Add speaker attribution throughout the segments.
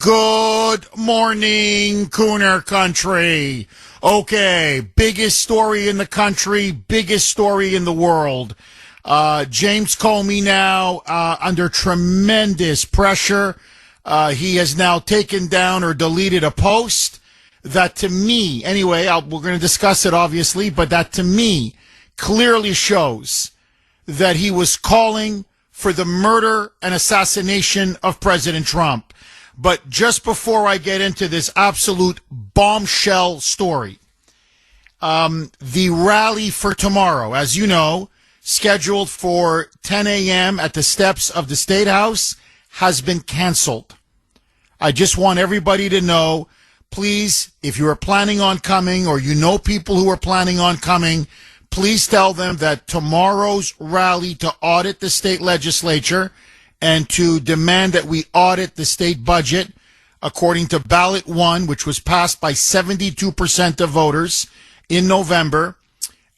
Speaker 1: Good morning, Kuhner country. Okay, biggest story in the country, biggest story in the world. James Comey now under tremendous pressure. He has now taken down or deleted a post that to me, anyway, we're going to discuss it obviously, but that to me clearly shows that he was calling for the murder and assassination of President Trump. But just before I get into this absolute bombshell story, the rally for tomorrow, as you know, scheduled for 10 a.m. at the steps of the State House, has been canceled. I just want everybody to know, please, if you are planning on coming or you know people who are planning on coming, please tell them that tomorrow's rally to audit the state legislature and to demand that we audit the state budget according to ballot 1, which was passed by 72% of voters in November,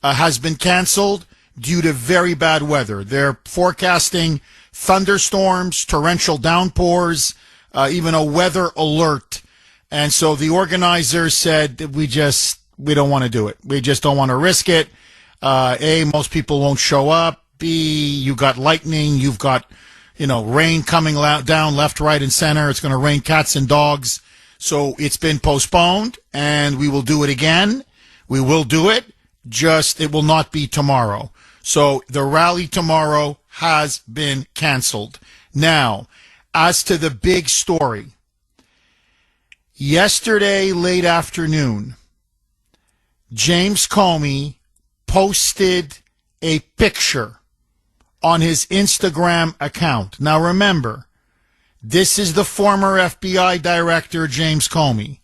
Speaker 1: has been canceled due to very bad weather. They're forecasting thunderstorms, torrential downpours, even a weather alert. And so the organizers said that we don't want to do it. We just don't want to risk it. A, most people won't show up. B, you got lightning, you've got rain coming down left, right, and center. It's going to rain cats and dogs. So it's been postponed, and we will do it again. We will do it, just it will not be tomorrow. So the rally tomorrow has been canceled. Now, as to the big story, yesterday late afternoon, James Comey posted a picture on his Instagram account. Now remember, this is the former FBI director, James Comey.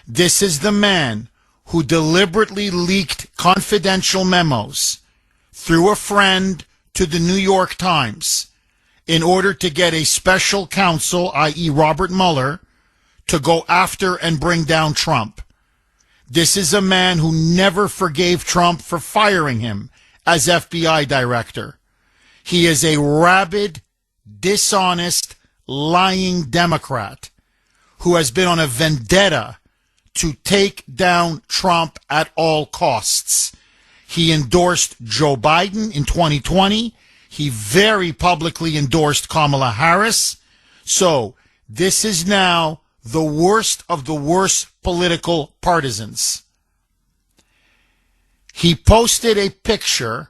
Speaker 1: This is the man who deliberately leaked confidential memos through a friend to the New York Times in order to get a special counsel, i.e. Robert Mueller, to go after and bring down Trump. This is a man who never forgave Trump for firing him as FBI director. He is a rabid, dishonest, lying Democrat who has been on a vendetta to take down Trump at all costs. He endorsed Joe Biden in 2020. He very publicly endorsed Kamala Harris. So this is now the worst of the worst political partisans. He posted a picture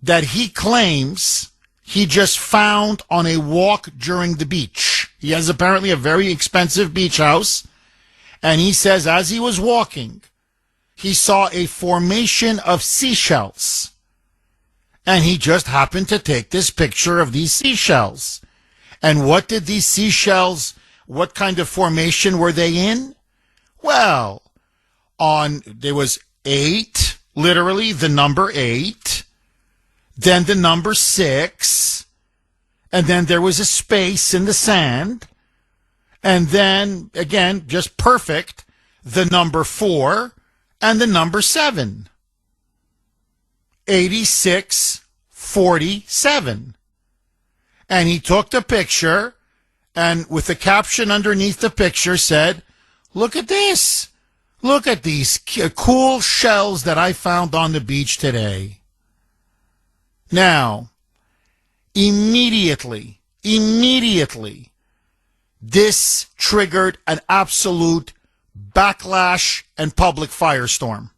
Speaker 1: that he claims he just found on a walk during the beach. He has apparently a very expensive beach house, and he says as he was walking, he saw a formation of seashells, and he just happened to take this picture of these seashells. And what did these seashells, what kind of formation were they in? Well, there was 8, literally the number 8, then the number 6, and then there was a space in the sand, and then, again, just perfect, the number 4 and the number 7. 8647. And he took the picture, and with the caption underneath the picture said, "Look at this. Look at these cool shells that I found on the beach today." Now, immediately, this triggered an absolute backlash and public firestorm.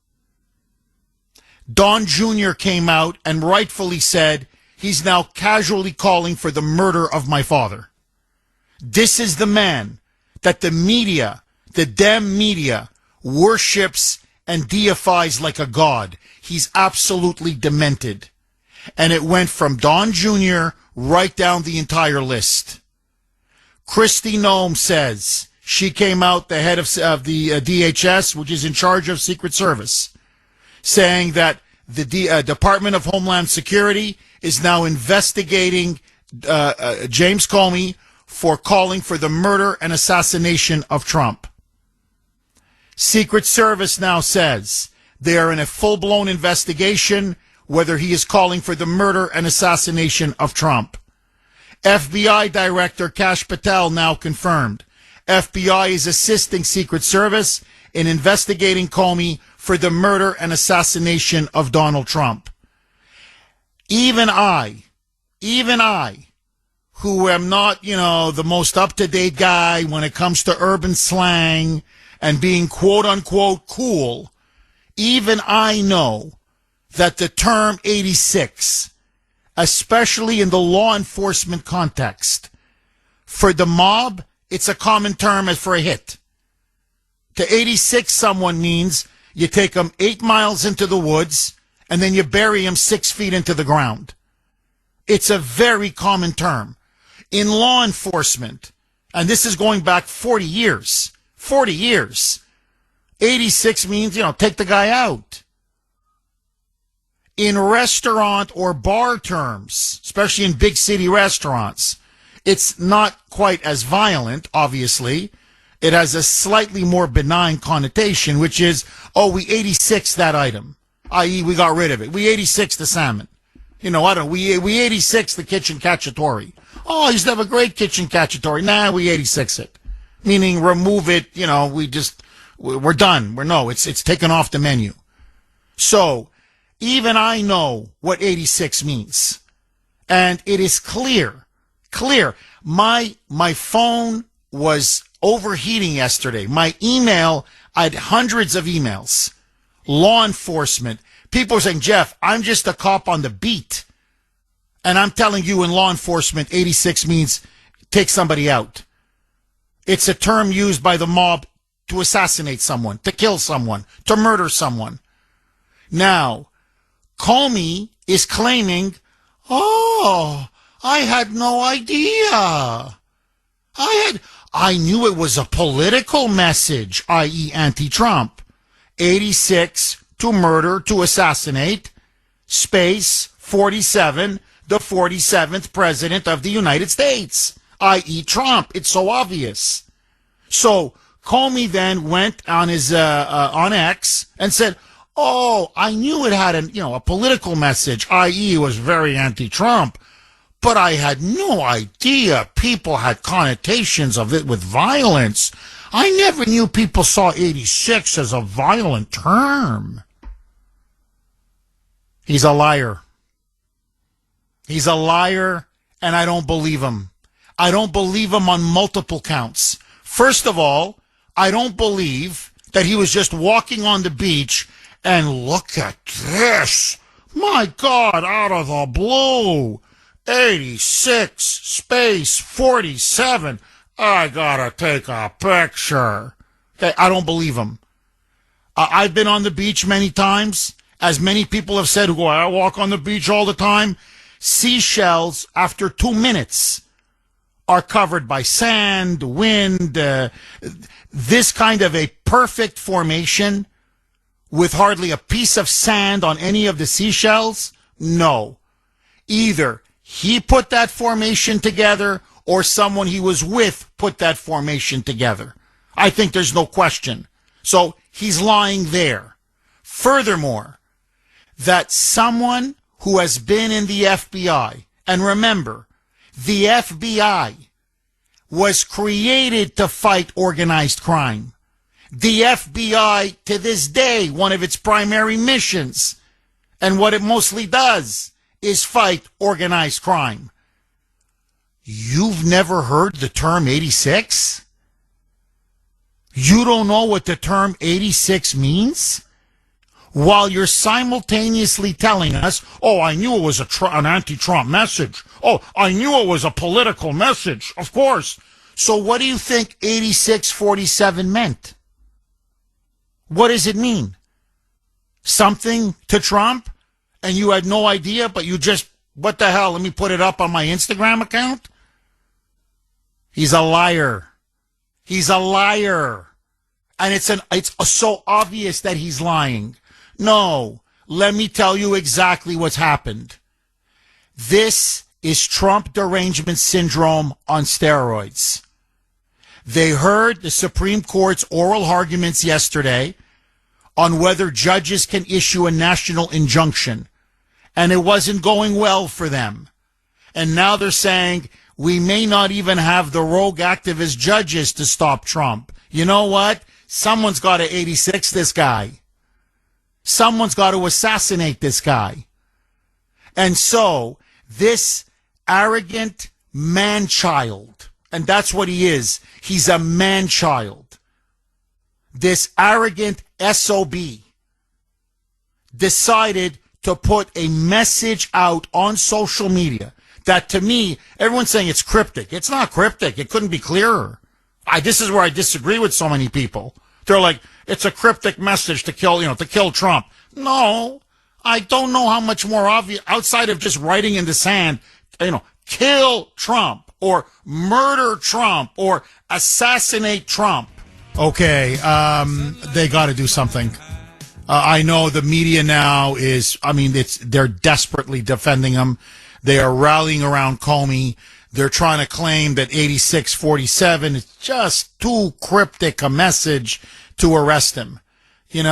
Speaker 1: Don Jr. came out and rightfully said he's now casually calling for the murder of my father. This is the man that the media, the Dem media, worships and deifies like a god. He's absolutely demented. And it went from Don Jr. right down the entire list. Kristi Noem says, she came out, the head of the DHS, which is in charge of Secret Service, saying that the Department of Homeland Security is now investigating James Comey for calling for the murder and assassination of Trump. Secret Service now says they are in a full-blown investigation whether he is calling for the murder and assassination of Trump. FBI Director Kash Patel now confirmed FBI is assisting Secret Service in investigating Comey for the murder and assassination of Donald Trump. Even I, who am not, the most up-to-date guy when it comes to urban slang and being quote-unquote cool, even I know that the term 86, especially in the law enforcement context, for the mob, it's a common term as for a hit. To 86 someone means you take them 8 miles into the woods and then you bury them 6 feet into the ground. It's a very common term. In law enforcement, and this is going back 40 years, 86 means, take the guy out. In restaurant or bar terms, especially in big city restaurants, it's not quite as violent, obviously. It has a slightly more benign connotation, which is, we 86 that item, i.e. we got rid of it. We 86 the salmon. We 86 the kitchen cacciatore. Oh, I used to have a great kitchen cacciatore. Nah, we 86 it. Meaning remove it, we're done. It's taken off the menu. So, even I know what 86 means. And it is clear. My phone was overheating yesterday. My email, I had hundreds of emails. Law enforcement. People are saying, Jeff, I'm just a cop on the beat. And I'm telling you in law enforcement, 86 means take somebody out. It's a term used by the mob to assassinate someone, to kill someone, to murder someone. Now, Comey is claiming, I had no idea. I knew it was a political message, i.e. anti-Trump. 86 to murder, to assassinate, space 47, the 47th president of the United States, i.e. Trump. It's so obvious. So Comey then went on his on X and said, I knew it had a political message, i.e. it was very anti-Trump, but I had no idea people had connotations of it with violence. I never knew people saw 86 as a violent term. He's a liar. He's a liar, and I don't believe him. I don't believe him on multiple counts. First of all, I don't believe that he was just walking on the beach and look at this. My God, out of the blue. 86, space 47. I gotta take a picture. Okay, I don't believe him. I've been on the beach many times. As many people have said, I walk on the beach all the time. Seashells, after 2 minutes, are covered by sand, wind, this kind of a perfect formation with hardly a piece of sand on any of the seashells? No. Either he put that formation together or someone he was with put that formation together. I think there's no question. So he's lying there. Furthermore, that someone who has been in the FBI, and remember, the FBI was created to fight organized crime. The FBI, to this day, one of its primary missions, and what it mostly does, is fight organized crime. You've never heard the term 86? You don't know what the term 86 means? While you're simultaneously telling us, I knew it was an anti-Trump message. I knew it was a political message, of course. So what do you think 8647 meant? What does it mean? Something to Trump? And you had no idea, but you just, what the hell, let me put it up on my Instagram account? He's a liar. He's a liar. And it's so obvious that he's lying. No, let me tell you exactly what's happened. This is Trump derangement syndrome on steroids. They heard the Supreme Court's oral arguments yesterday on whether judges can issue a national injunction, and it wasn't going well for them. And now they're saying, we may not even have the rogue activist judges to stop Trump. You know what? Someone's got to 86 this guy. Someone's got to assassinate this guy. And so this arrogant man-child, and that's what he is. He's a man-child. This arrogant SOB decided to put a message out on social media that, to me, everyone's saying it's cryptic. It's not cryptic. It couldn't be clearer. This is where I disagree with so many people. They're like, it's a cryptic message to kill Trump. No, I don't know how much more obvious, outside of just writing in the sand, kill Trump or murder Trump or assassinate Trump. Okay, they got to do something. I know the media now they're desperately defending him. They are rallying around Comey. They're trying to claim that 8647 is just too cryptic a message to arrest him. He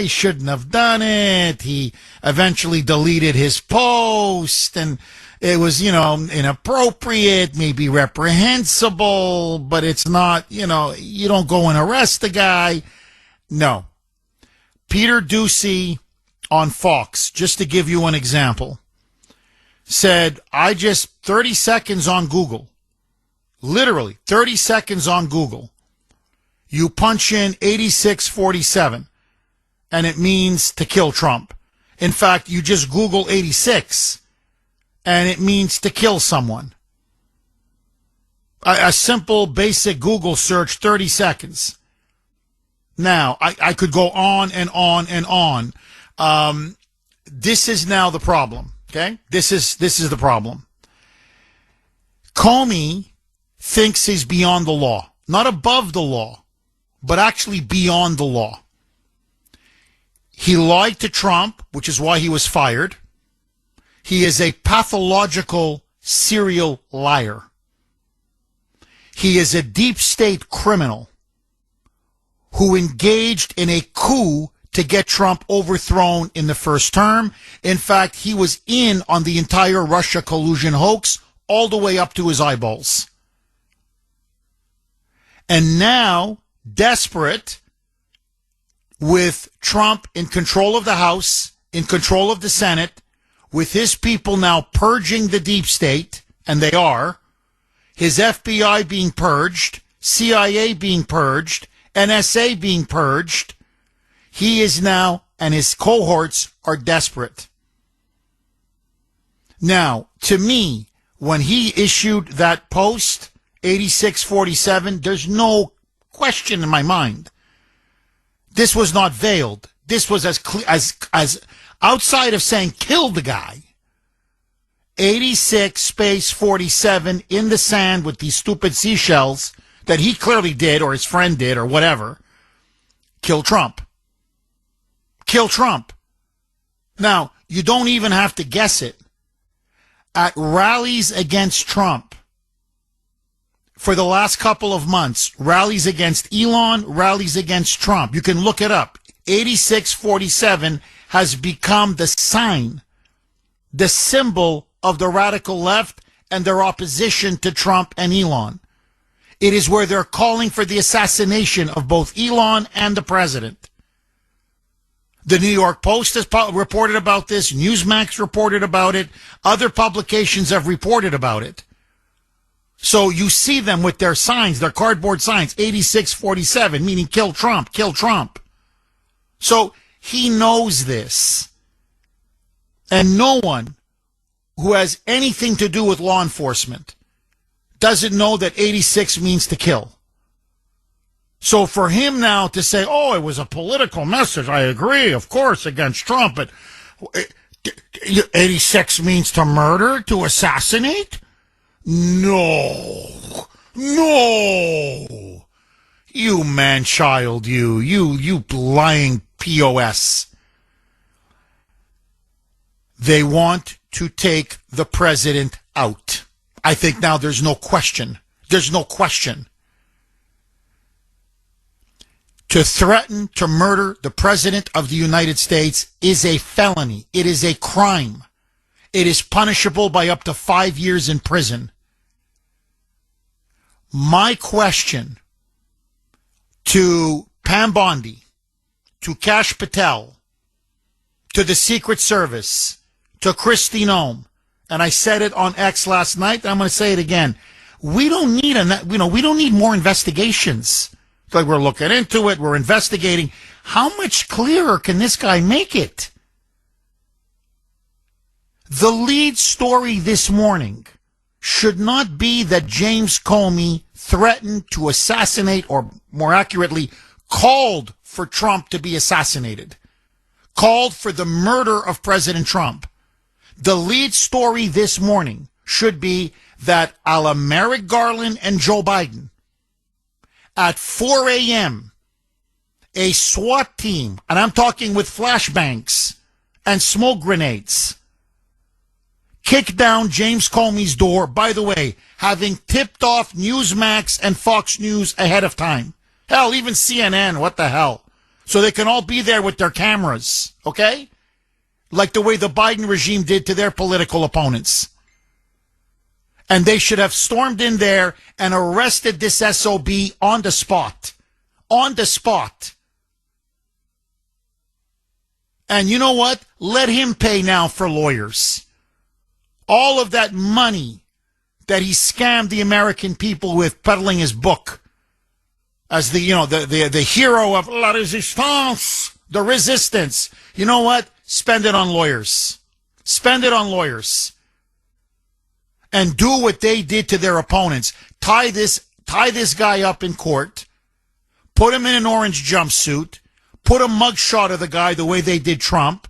Speaker 1: shouldn't have done it. He eventually deleted his post, and it was, inappropriate, maybe reprehensible, but it's not, you don't go and arrest the guy. No. Peter Doocy on Fox, just to give you an example, said, 30 seconds on Google, literally 30 seconds on Google, you punch in 8647, and it means to kill Trump. In fact, you just Google 86, and it means to kill someone. A simple, basic Google search, 30 seconds. Now, I could go on and on and on. This is now the problem, okay? This is the problem. Comey thinks he's beyond the law. Not above the law, but actually beyond the law. He lied to Trump, which is why he was fired. He is a pathological serial liar. He is a deep state criminal who engaged in a coup to get Trump overthrown in the first term. In fact, he was in on the entire Russia collusion hoax all the way up to his eyeballs. And now, desperate, with Trump in control of the House, in control of the Senate, with his people now purging the deep state, and they are, his FBI being purged, CIA being purged, NSA being purged, he is now, and his cohorts are desperate. Now, to me, when he issued that post, 8647, there's no question in my mind. This was not veiled. This was as clear as outside of saying kill the guy. 86 space 47 in the sand with these stupid seashells that he clearly did, or his friend did, or whatever. Kill Trump. Kill Trump. Now, you don't even have to guess it. At rallies against Trump, for the last couple of months, rallies against Elon, rallies against Trump. You can look it up. 8647 has become the sign, the symbol of the radical left and their opposition to Trump and Elon. It is where they're calling for the assassination of both Elon and the president. The New York Post has reported about this. Newsmax reported about it. Other publications have reported about it. So you see them with their signs, their cardboard signs, 8647, meaning kill Trump, kill Trump. So he knows this. And no one who has anything to do with law enforcement doesn't know that 86 means to kill. So for him now to say, oh, it was a political message, I agree, of course, against Trump, but 86 means to murder, to assassinate? No. You man-child, you lying POS. They want to take the president out. I think now there's no question. There's no question. To threaten to murder the President of the United States is a felony. It is a crime. It is punishable by up to 5 years in prison. My question to Pam Bondi, to Kash Patel, to the Secret Service, to Kristi Noem, and I said it on X last night, and I'm going to say it again. We don't need we don't need more investigations. It's like we're looking into it, we're investigating. How much clearer can this guy make it? The lead story this morning should not be that James Comey threatened to assassinate, or more accurately, called for Trump to be assassinated, called for the murder of President Trump. The lead story this morning should be that a la Merrick Garland and Joe Biden, at 4 a.m., a SWAT team, and I'm talking with flashbangs and smoke grenades, kicked down James Comey's door, by the way, having tipped off Newsmax and Fox News ahead of time. Hell, even CNN, what the hell? So they can all be there with their cameras, okay? Like the way the Biden regime did to their political opponents. And they should have stormed in there and arrested this SOB on the spot. On the spot. And you know what? Let him pay now for lawyers. All of that money that he scammed the American people with peddling his book as the hero of La Resistance, the resistance. You know what? Spend it on lawyers. Spend it on lawyers. And do what they did to their opponents. Tie this guy up in court. Put him in an orange jumpsuit. Put a mugshot of the guy the way they did Trump.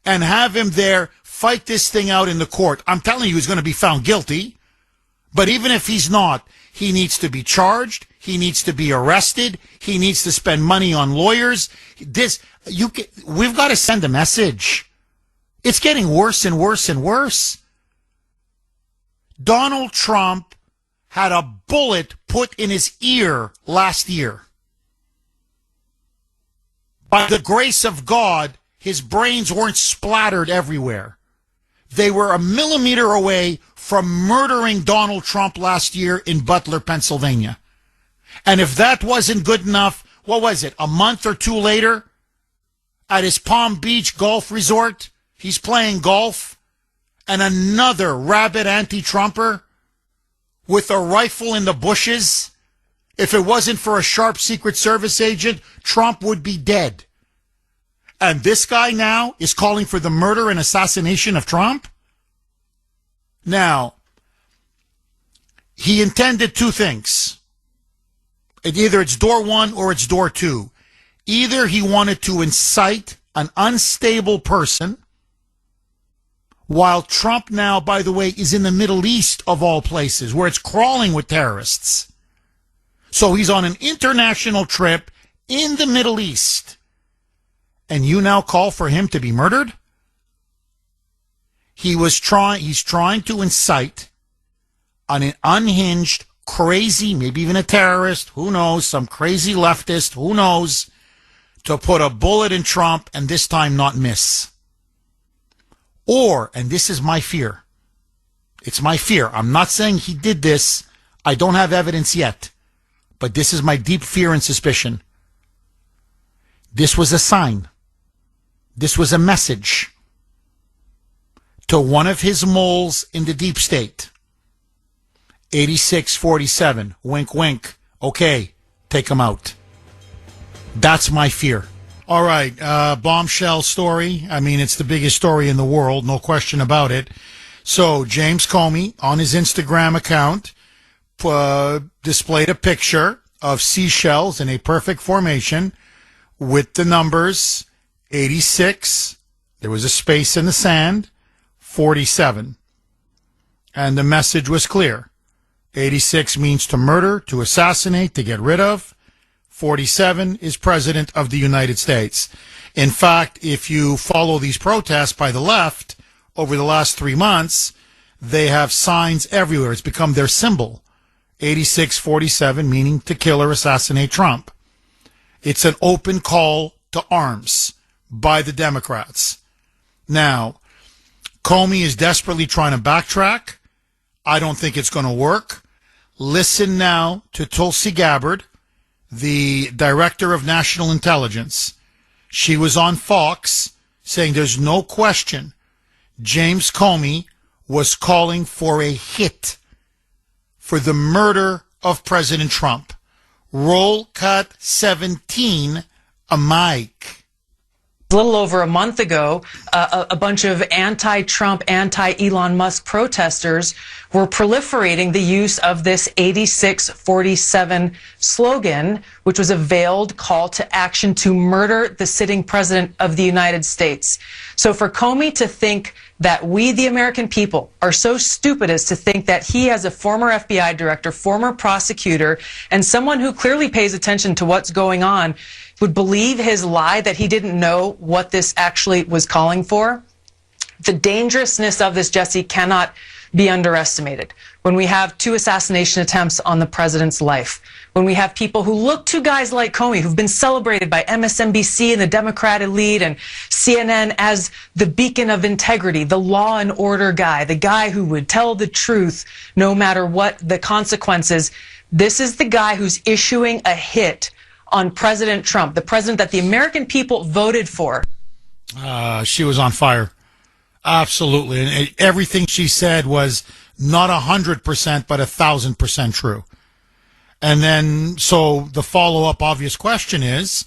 Speaker 1: And have him there fight this thing out in the court. I'm telling you, he's going to be found guilty. But even if he's not, he needs to be charged. He needs to be arrested. He needs to spend money on lawyers. We've got to send a message. It's getting worse and worse and worse. Donald Trump had a bullet put in his ear last year. By the grace of God, his brains weren't splattered everywhere. They were a millimeter away from murdering Donald Trump last year in Butler, Pennsylvania. And if that wasn't good enough, what was it? A month or two later, at his Palm Beach golf resort, he's playing golf, and another rabid anti-Trumper with a rifle in the bushes. If it wasn't for a sharp Secret Service agent, Trump would be dead. And this guy now is calling for the murder and assassination of Trump? Now, he intended two things. Either it's door one or it's door two. Either he wanted to incite an unstable person, while Trump now, by the way, is in the Middle East of all places, where it's crawling with terrorists. So he's on an international trip in the Middle East. And you now call for him to be murdered? He's trying to incite an unhinged, crazy, maybe even a terrorist, who knows, some crazy leftist, who knows, to put a bullet in Trump and this time not miss. Or, and this is my fear, it's my fear, I'm not saying he did this, I don't have evidence yet, but this is my deep fear and suspicion. This was a sign. This was a message to one of his moles in the deep state. 8647, wink, wink. Okay, take him out. That's my fear. All right, bombshell story. I mean, it's the biggest story in the world, no question about it. So James Comey, on his Instagram account, displayed a picture of seashells in a perfect formation with the numbers 86, there was a space in the sand, 47. And the message was clear. 86 means to murder, to assassinate, to get rid of. 47 is President of the United States. In fact, if you follow these protests by the left over the last 3 months, they have signs everywhere. It's become their symbol. 8647 meaning to kill or assassinate Trump. It's an open call to arms by the Democrats. Now, Comey is desperately trying to backtrack. I don't think it's going to work. Listen now to Tulsi Gabbard, the Director of National Intelligence. She was on Fox saying there's no question James Comey was calling for a hit for the murder of President Trump. Roll cut 17, a mic.
Speaker 2: A little over a month ago, a bunch of anti-Trump, anti-Elon Musk protesters were proliferating the use of this 8647 slogan, which was a veiled call to action to murder the sitting president of the United States. So for Comey to think that we, the American people, are so stupid as to think that he, as a former FBI director, former prosecutor, and someone who clearly pays attention to what's going on, would believe his lie that he didn't know what this actually was calling for. The dangerousness of this, Jesse, cannot be underestimated. When we have 2 assassination attempts on the president's life, when we have people who look to guys like Comey, who've been celebrated by MSNBC and the Democrat elite and CNN as the beacon of integrity, the law and order guy, the guy who would tell the truth no matter what the consequences, this is the guy who's issuing a hit on President Trump, the president that the American people voted for.
Speaker 1: She was on fire. Absolutely. And everything she said was not 100%, but 1,000% true. And then, so the follow-up obvious question is,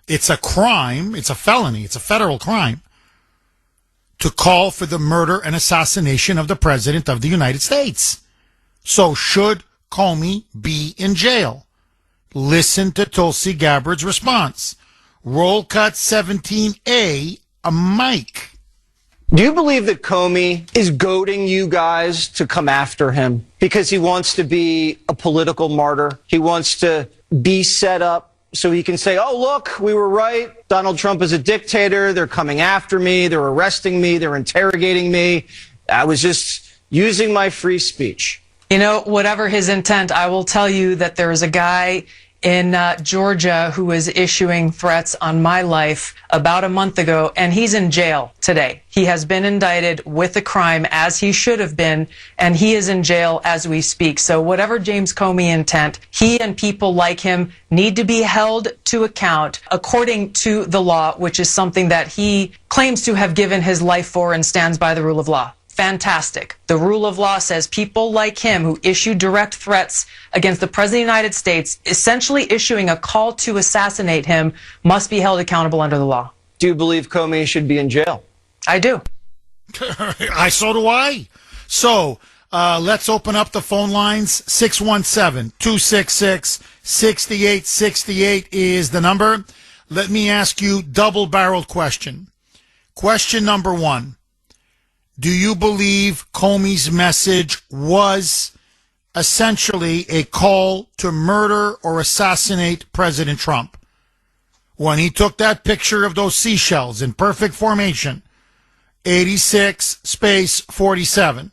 Speaker 1: it's a crime, it's a felony, it's a federal crime to call for the murder and assassination of the President of the United States. So should Comey be in jail? Listen to Tulsi Gabbard's response. Roll cut 17A, a mic.
Speaker 3: Do you believe that Comey is goading you guys to come after him because he wants to be a political martyr? He wants to be set up so he can say, oh, look, we were right. Donald Trump is a dictator. They're coming after me. They're arresting me. They're interrogating me. I was just using my free speech.
Speaker 2: You know, whatever his intent, I will tell you that there is a guy in Georgia who is issuing threats on my life about a month ago, and he's in jail today. He has been indicted with a crime, as he should have been, and he is in jail as we speak. So whatever James Comey intent, he and people like him need to be held to account according to the law, which is something that he claims to have given his life for and stands by the rule of law. Fantastic. The rule of law says people like him who issue direct threats against the President of the United States, essentially issuing a call to assassinate him, must be held accountable under the law.
Speaker 3: Do you believe Comey should be in jail?
Speaker 2: I do.
Speaker 1: So do I. So let's open up the phone lines. 617-266-6868 is the number. Let me ask you double-barreled question. Question number 1. Do you believe Comey's message was essentially a call to murder or assassinate President Trump? When he took that picture of those seashells in perfect formation, 86-47,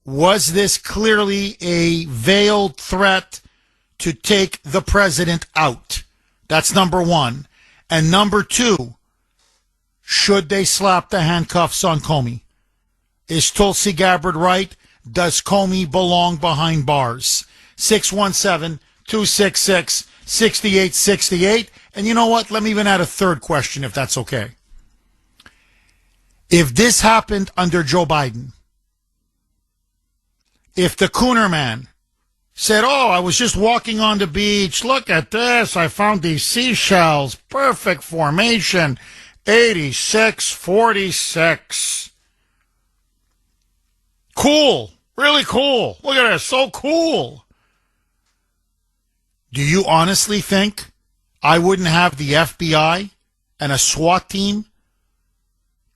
Speaker 1: was this clearly a veiled threat to take the president out? That's number 1. And number 2, should they slap the handcuffs on Comey? Is Tulsi Gabbard right? Does Comey belong behind bars? 617-266-6868. And you know what? Let me even add a third question, if that's okay. If this happened under Joe Biden, if the Kuhner man said, oh, I was just walking on the beach, look at this, I found these seashells, perfect formation, 86-46. Cool. Really cool. Look at this. So cool. Do you honestly think I wouldn't have the FBI and a SWAT team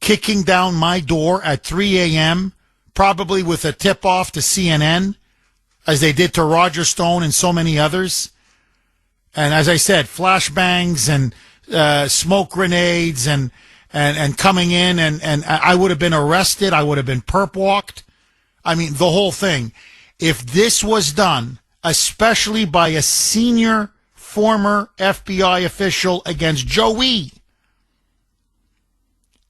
Speaker 1: kicking down my door at 3 a.m., probably with a tip-off to CNN, as they did to Roger Stone and so many others? And as I said, flashbangs and smoke grenades and coming in, and I would have been arrested. I would have been perp-walked. I mean, the whole thing. If this was done, especially by a senior former FBI official against Joey,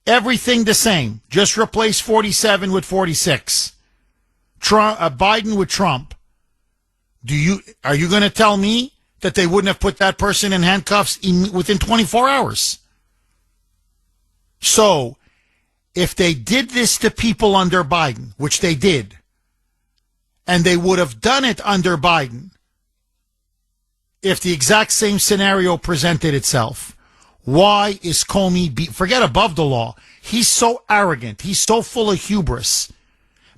Speaker 1: everything the same. Just replace 47 with 46. Biden with Trump. Are you going to tell me that they wouldn't have put that person in handcuffs within 24 hours? So, if they did this to people under Biden, which they did, and they would have done it under Biden, if the exact same scenario presented itself, why is Comey, forget above the law, he's so arrogant, he's so full of hubris.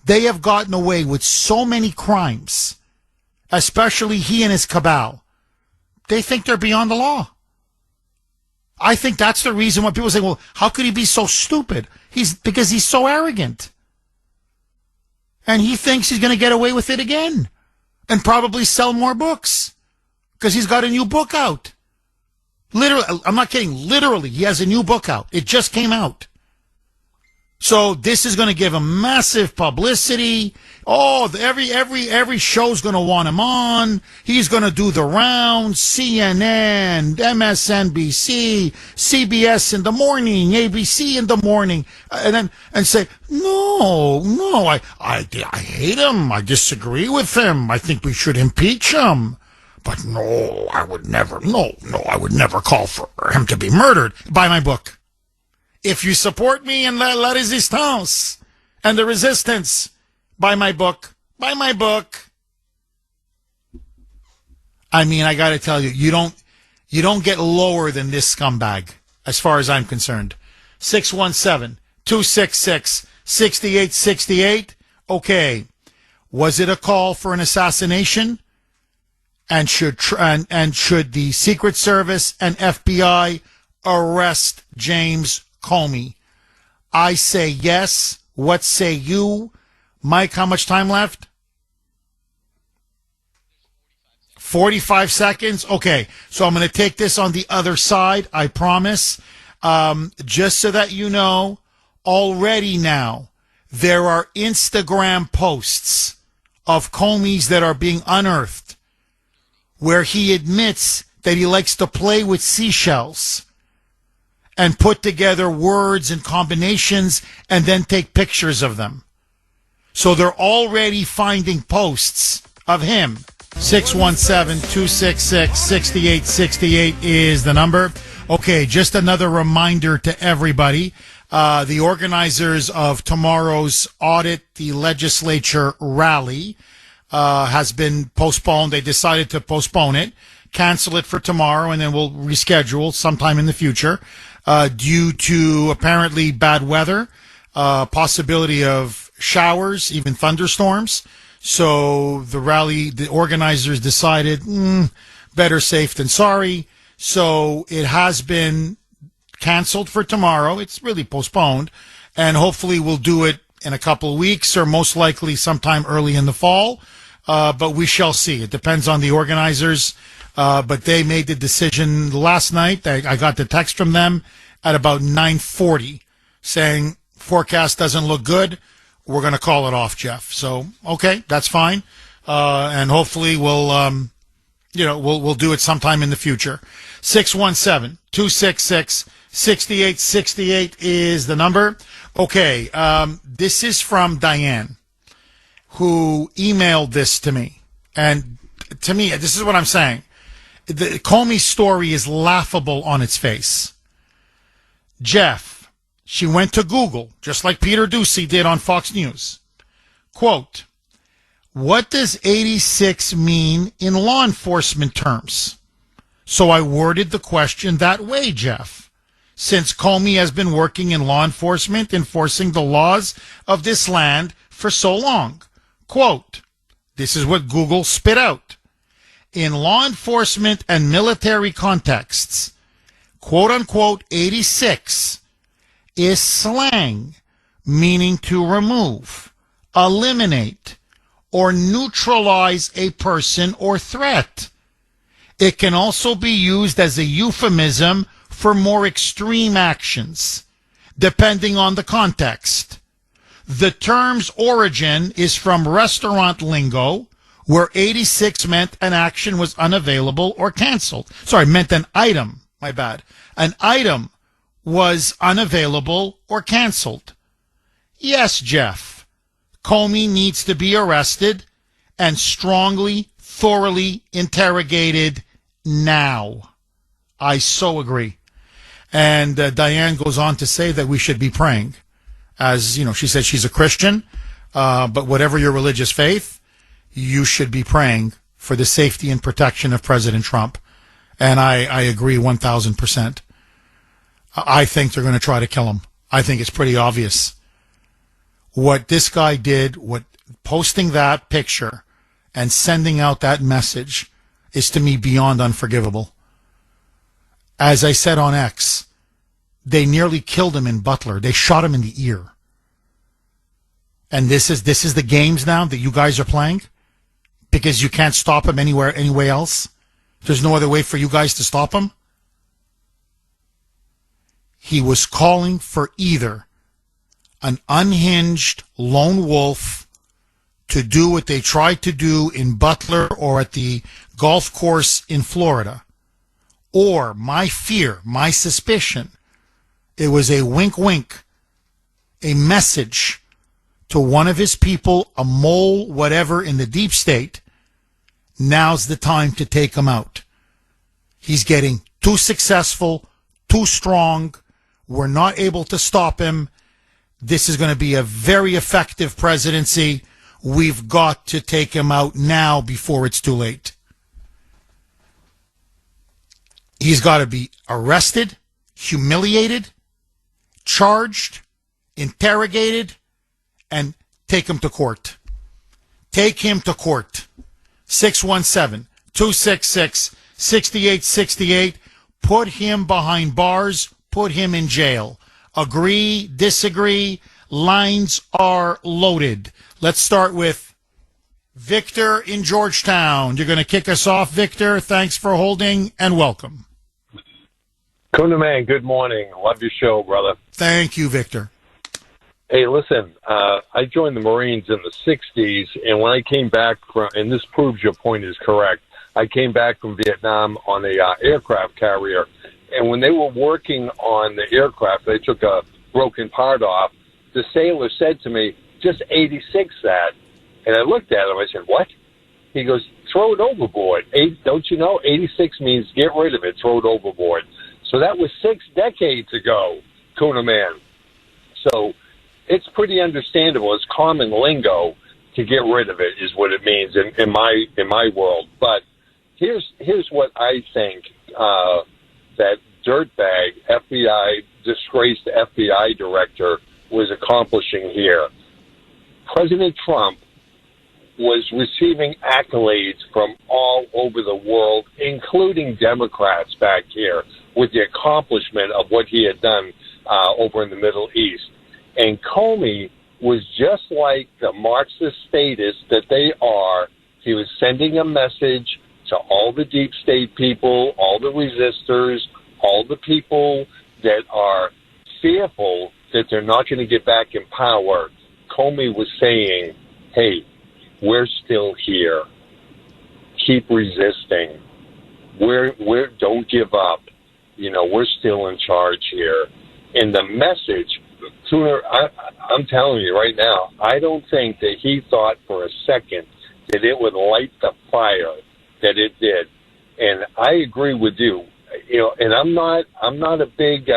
Speaker 1: They have gotten away with so many crimes, especially he and his cabal. They think they're beyond the law. I think that's the reason why people say, well, how could he be so stupid? Because he's so arrogant. And he thinks he's going to get away with it again and probably sell more books because he's got a new book out. Literally, I'm not kidding. Literally, he has a new book out. It just came out. So this is going to give him massive publicity. Oh, every show's going to want him on. He's going to do the rounds. CNN, MSNBC, CBS in the morning, ABC in the morning, and say, no, I hate him. I disagree with him. I think we should impeach him. But no, I would never call for him to be murdered. Buy my book. If you support me in La Resistance and the Resistance, buy my book. Buy my book. I mean, I got to tell you, you don't get lower than this scumbag, as far as I'm concerned. 617-266-6868. Okay, was it a call for an assassination? And should the Secret Service and FBI arrest James Comey? I say yes. What say you? Mike, how much time left? 45 seconds? Okay, so I'm going to take this on the other side, I promise. Just so that you know, already now, there are Instagram posts of Comey's that are being unearthed where he admits that he likes to play with seashells and put together words and combinations and then take pictures of them. So they're already finding posts of him. 617-266-6868 is the number. Okay, just another reminder to everybody. The organizers of tomorrow's Audit the Legislature rally has been postponed. They decided to postpone it, cancel it for tomorrow, and then we'll reschedule sometime in the future due to apparently bad weather, possibility of showers, even thunderstorms. So the organizers decided, better safe than sorry. So it has been canceled for tomorrow. It's really postponed, and hopefully we'll do it in a couple of weeks or most likely sometime early in the fall. But we shall see. It depends on the organizers. But they made the decision last night. I got the text from them at about 9:40 saying forecast doesn't look good. We're going to call it off, Jeff. So, okay, that's fine. And hopefully we'll do it sometime in the future. 617-266-6868 is the number. Okay, this is from Diane, who emailed this to me. And to me, this is what I'm saying. The Comey story is laughable on its face. Jeff, she went to Google, just like Peter Doocy did on Fox News. Quote, what does 86 mean in law enforcement terms? So I worded the question that way, Jeff. Since Comey has been working in law enforcement, enforcing the laws of this land for so long. Quote, this is what Google spit out. In law enforcement and military contexts, quote unquote, 86 is slang meaning to remove, eliminate, or neutralize a person or threat. It can also be used as a euphemism for more extreme actions, depending on the context. The term's origin is from restaurant lingo, where 86 meant an action was unavailable or canceled. Meant an item. My bad. An item was unavailable or canceled. Yes, Jeff. Comey needs to be arrested and strongly thoroughly interrogated now. I so agree. And Diane goes on to say that we should be praying. As, you know, she says she's a Christian, but whatever your religious faith, you should be praying for the safety and protection of President Trump. And I agree 1,000%. I think they're going to try to kill him. I think it's pretty obvious. What this guy did, posting that picture and sending out that message is to me beyond unforgivable. As I said on X, they nearly killed him in Butler. They shot him in the ear. And this is the games now that you guys are playing? Because you can't stop him anyway else? There's no other way for you guys to stop him? He was calling for either an unhinged lone wolf to do what they tried to do in Butler or at the golf course in Florida, or my fear, my suspicion, it was a wink, a message to one of his people, a mole, whatever, in the deep state. Now's the time to take him out. He's getting too successful, too strong. We're not able to stop him. This is going to be a very effective presidency. We've got to take him out now before it's too late. He's got to be arrested, humiliated, charged, interrogated, and take him to court. Take him to court. 617-266-6868. Put him behind bars. Put him in jail. Agree, disagree. Lines are loaded. Let's start with Victor in Georgetown. You're going to kick us off, Victor. Thanks for holding and welcome.
Speaker 4: Kuhner, man, good morning. Love your show, brother.
Speaker 1: Thank you, Victor.
Speaker 4: Hey, listen, I joined the Marines in the 60s, and when I came back from, and this proves your point is correct, I came back from Vietnam on a aircraft carrier, and when they were working on the aircraft, they took a broken part off. The sailor said to me, just 86 that. And I looked at him, I said, what? He goes, throw it overboard. Don't you know? 86 means get rid of it, throw it overboard. So that was 6 decades ago, Kuhner man. So it's pretty understandable. It's common lingo to get rid of it is what it means in my world. But here's what I think that dirtbag FBI, disgraced FBI director was accomplishing here. President Trump was receiving accolades from all over the world, including Democrats back here, with the accomplishment of what he had done over in the Middle East. And Comey was just like the Marxist statists that they are. He was sending a message to all the deep state people, all the resistors, all the people that are fearful that they're not going to get back in power. Comey was saying, hey, we're still here. Keep resisting. We're don't give up. You know, we're still in charge here. And the message, Kuhner, I'm telling you right now, I don't think that he thought for a second that it would light the fire that it did. And I agree with you. You know, and I'm not a big,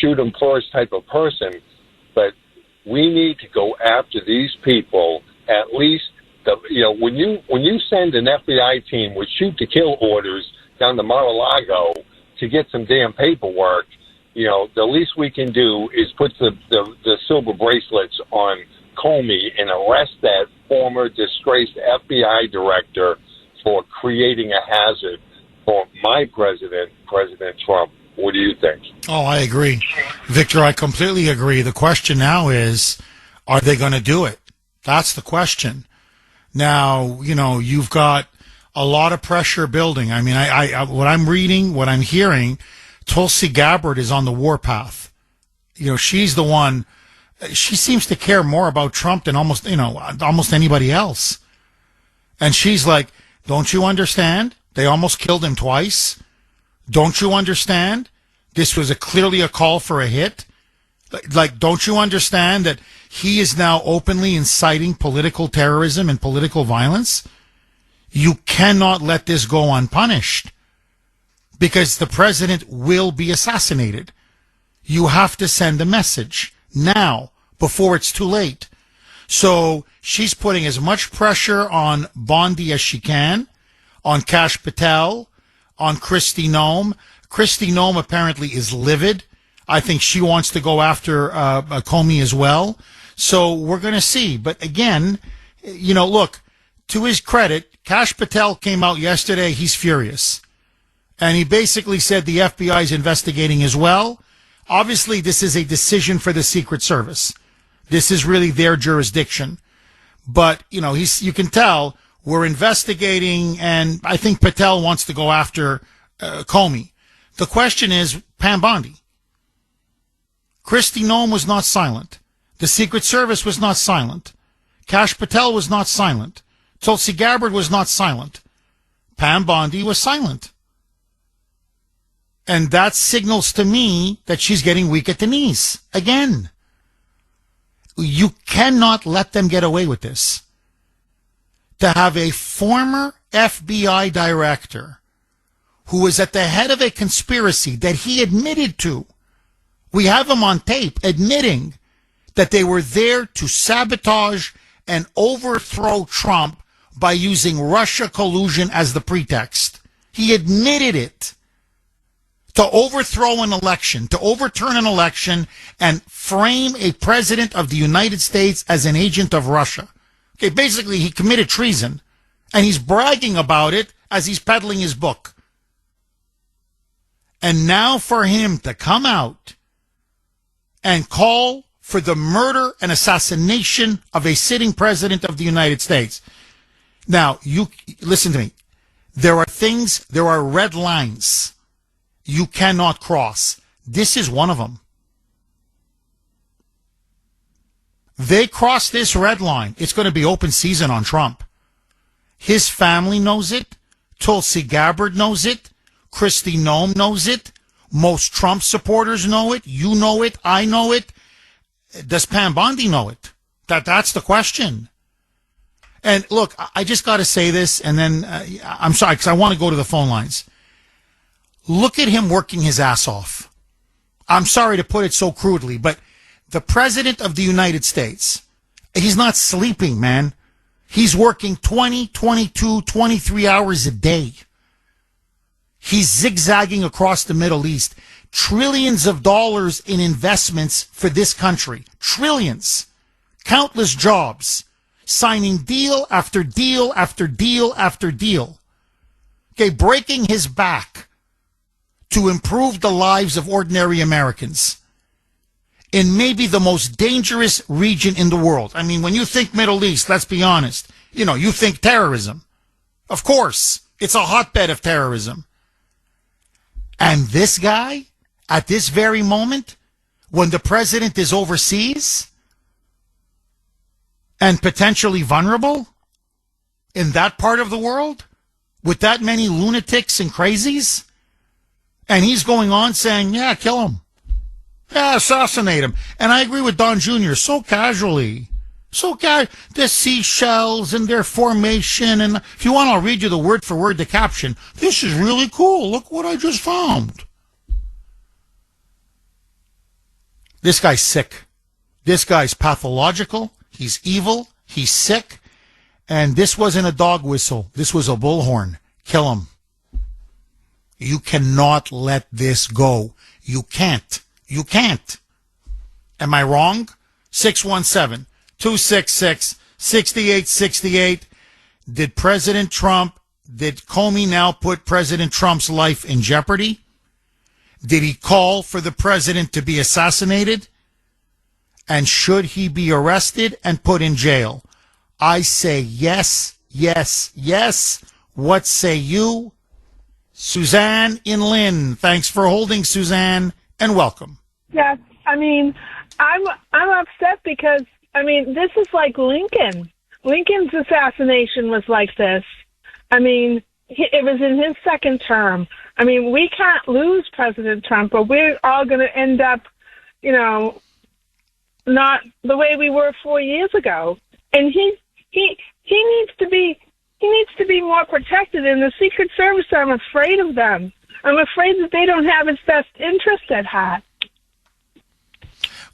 Speaker 4: shoot 'em first type of person, but we need to go after these people. At least, when you send an FBI team with shoot to kill orders down to Mar-a-Lago to get some damn paperwork, the least we can do is put the silver bracelets on Comey and arrest that former disgraced FBI director for creating a hazard for my president, President Trump. What do you think?
Speaker 1: Oh, I agree. Victor, I completely agree. The question now is, are they going to do it? That's the question. Now, you've got a lot of pressure building. I mean, I what I'm reading, what I'm hearing, Tulsi Gabbard is on the warpath. She's the one. She seems to care more about Trump than almost anybody else. And she's like, don't you understand? They almost killed him twice. Don't you understand? This was clearly a call for a hit. Like, don't you understand that he is now openly inciting political terrorism and political violence? You cannot let this go unpunished because the president will be assassinated. You have to send a message now before it's too late. So she's putting as much pressure on Bondi as she can, on Kash Patel, on Kristi Noem. Kristi Noem apparently is livid. I think she wants to go after Comey as well. So we're going to see. But again, look, to his credit, Kash Patel came out yesterday. He's furious. And he basically said the FBI is investigating as well. Obviously, this is a decision for the Secret Service. This is really their jurisdiction. But, you can tell we're investigating, and I think Patel wants to go after Comey. The question is, Pam Bondi. Kristi Noem was not silent. The Secret Service was not silent. Kash Patel was not silent. Tulsi Gabbard was not silent. Pam Bondi was silent. And that signals to me that she's getting weak at the knees. Again. You cannot let them get away with this. To have a former FBI director who was at the head of a conspiracy that he admitted to. We have him on tape admitting that they were there to sabotage and overthrow Trump by using Russia collusion as the pretext. He admitted it. To overthrow an election, to overturn an election, and frame a president of the United States as an agent of Russia. Okay, basically, he committed treason, and he's bragging about it as he's peddling his book. And now for him to come out and call for the murder and assassination of a sitting president of the United States. Now, you listen to me. There are red lines you cannot cross. This is one of them. They cross this red line, it's going to be open season on Trump. His family knows it. Tulsi Gabbard knows it. Kristi Noem knows it. Most Trump supporters know it. You know it. I know it. Does Pam Bondi know it? That's the question. And look, I just got to say this, and then I'm sorry, because I want to go to the phone lines. Look at him working his ass off. I'm sorry to put it so crudely, but the president of the United States, he's not sleeping, man. He's working 20, 22, 23 hours a day. He's zigzagging across the Middle East. Trillions of dollars in investments for this country. Trillions. Countless jobs. Signing deal after deal after deal after deal. Okay, breaking his back to improve the lives of ordinary Americans in maybe the most dangerous region in the world. I mean, when you think Middle East, let's be honest, you think terrorism. Of course, it's a hotbed of terrorism. And this guy, at this very moment, when the president is overseas and potentially vulnerable in that part of the world with that many lunatics and crazies, and he's going on saying, yeah, kill him. Yeah, assassinate him. And I agree with Don Jr. so casually. The seashells and their formation. And if you want, I'll read you the word for word, the caption. This is really cool. Look what I just found. This guy's sick. This guy's pathological. He's evil. He's sick. And this wasn't a dog whistle. This was a bullhorn. Kill him. You cannot let this go. You can't. You can't. Am I wrong? 617-266-6868. Did Comey now put President Trump's life in jeopardy? Did he call for the president to be assassinated? And should he be arrested and put in jail? I say yes, yes, yes. What say you? Suzanne in Lynn. Thanks for holding, Suzanne, and welcome.
Speaker 5: Yes, I mean, I'm upset because, this is like Lincoln. Lincoln's assassination was like this. It was in his second term. We can't lose President Trump, but we're all going to end up, not the way we were 4 years ago. And he needs to be more protected. In the Secret Service, I'm afraid of them. I'm afraid that they don't have his best interest at heart.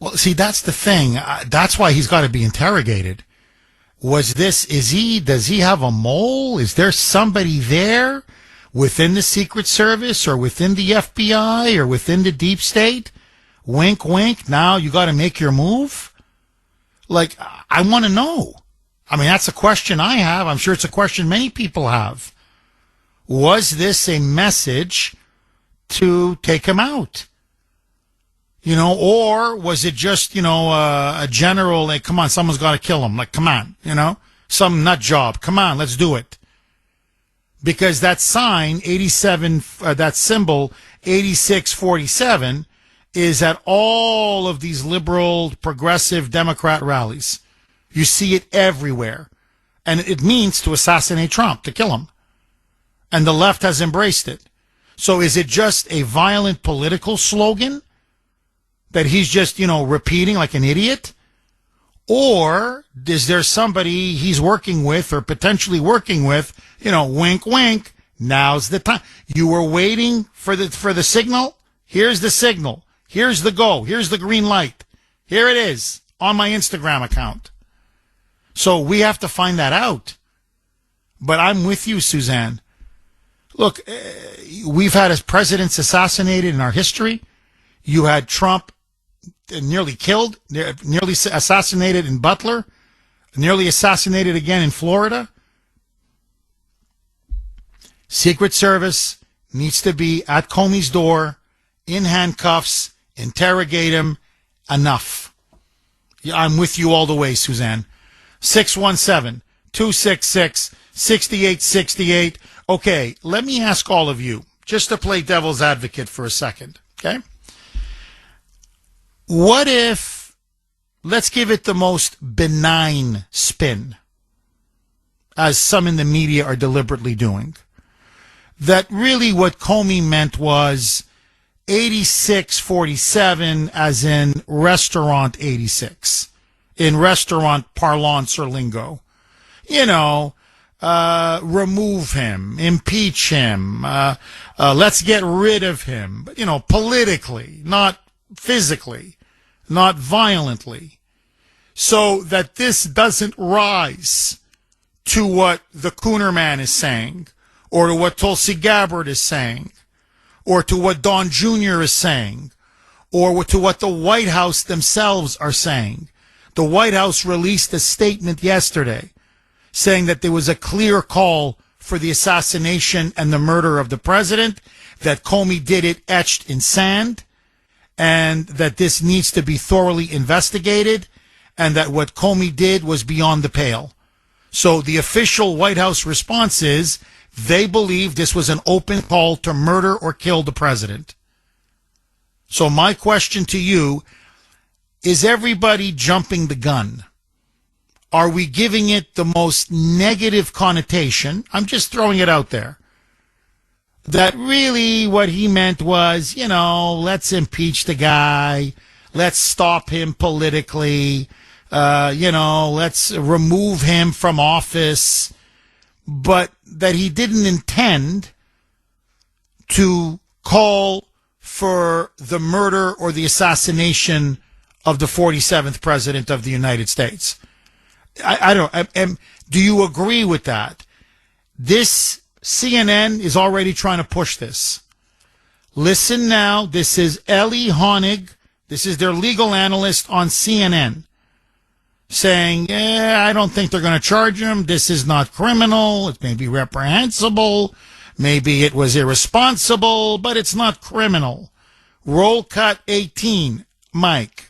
Speaker 1: Well, see, that's the thing. That's why he's got to be interrogated. Does he have a mole? Is there somebody there within the Secret Service or within the FBI or within the deep state? Wink, wink. Now you got to make your move? Like, I want to know. I mean, that's a question I have. I'm sure it's a question many people have. Was this a message to take him out? Or was it just, a general, like, come on, someone's got to kill him. Like, come on, some nut job. Come on, let's do it. Because that sign, 87, that symbol, 8647, is at all of these liberal, progressive Democrat rallies. You see it everywhere. And it means to assassinate Trump, to kill him. And the left has embraced it. So is it just a violent political slogan that he's just, repeating like an idiot? Or is there somebody he's working with or potentially working with, wink, wink, now's the time. You were waiting for the signal? Here's the signal. Here's the go. Here's the green light. Here it is on my Instagram account. So we have to find that out. But I'm with you, Suzanne. Look, we've had presidents assassinated in our history. You had Trump nearly killed, nearly assassinated in Butler, nearly assassinated again in Florida. Secret Service needs to be at Comey's door, in handcuffs, interrogate him. Enough. I'm with you all the way, Suzanne. 617-266-6868. Okay, let me ask all of you, just to play devil's advocate for a second, okay? What if, let's give it the most benign spin, as some in the media are deliberately doing, that really what Comey meant was 8647 as in restaurant 86, in restaurant parlance or lingo. Remove him, impeach him, let's get rid of him, politically, not physically, not violently, so that this doesn't rise to what the Kuhner man is saying, or to what Tulsi Gabbard is saying, or to what Don Jr. is saying, or to what the White House themselves are saying. The White House released a statement yesterday saying that there was a clear call for the assassination and the murder of the president, that Comey did it etched in sand, and that this needs to be thoroughly investigated, and that what Comey did was beyond the pale. So the official White House response is they believe this was an open call to murder or kill the president. So my question to you, is everybody jumping the gun? Are we giving it the most negative connotation? I'm just throwing it out there. That really what he meant was, let's impeach the guy. Let's stop him politically. Let's remove him from office. But that he didn't intend to call for the murder or the assassination of the 47th president of the United States. I don't. Do you agree with that? This CNN is already trying to push this. Listen now. This is Ellie Honig. This is their legal analyst on CNN saying, I don't think they're going to charge him. This is not criminal. It may be reprehensible. Maybe it was irresponsible, but it's not criminal. Roll cut 18. Mike.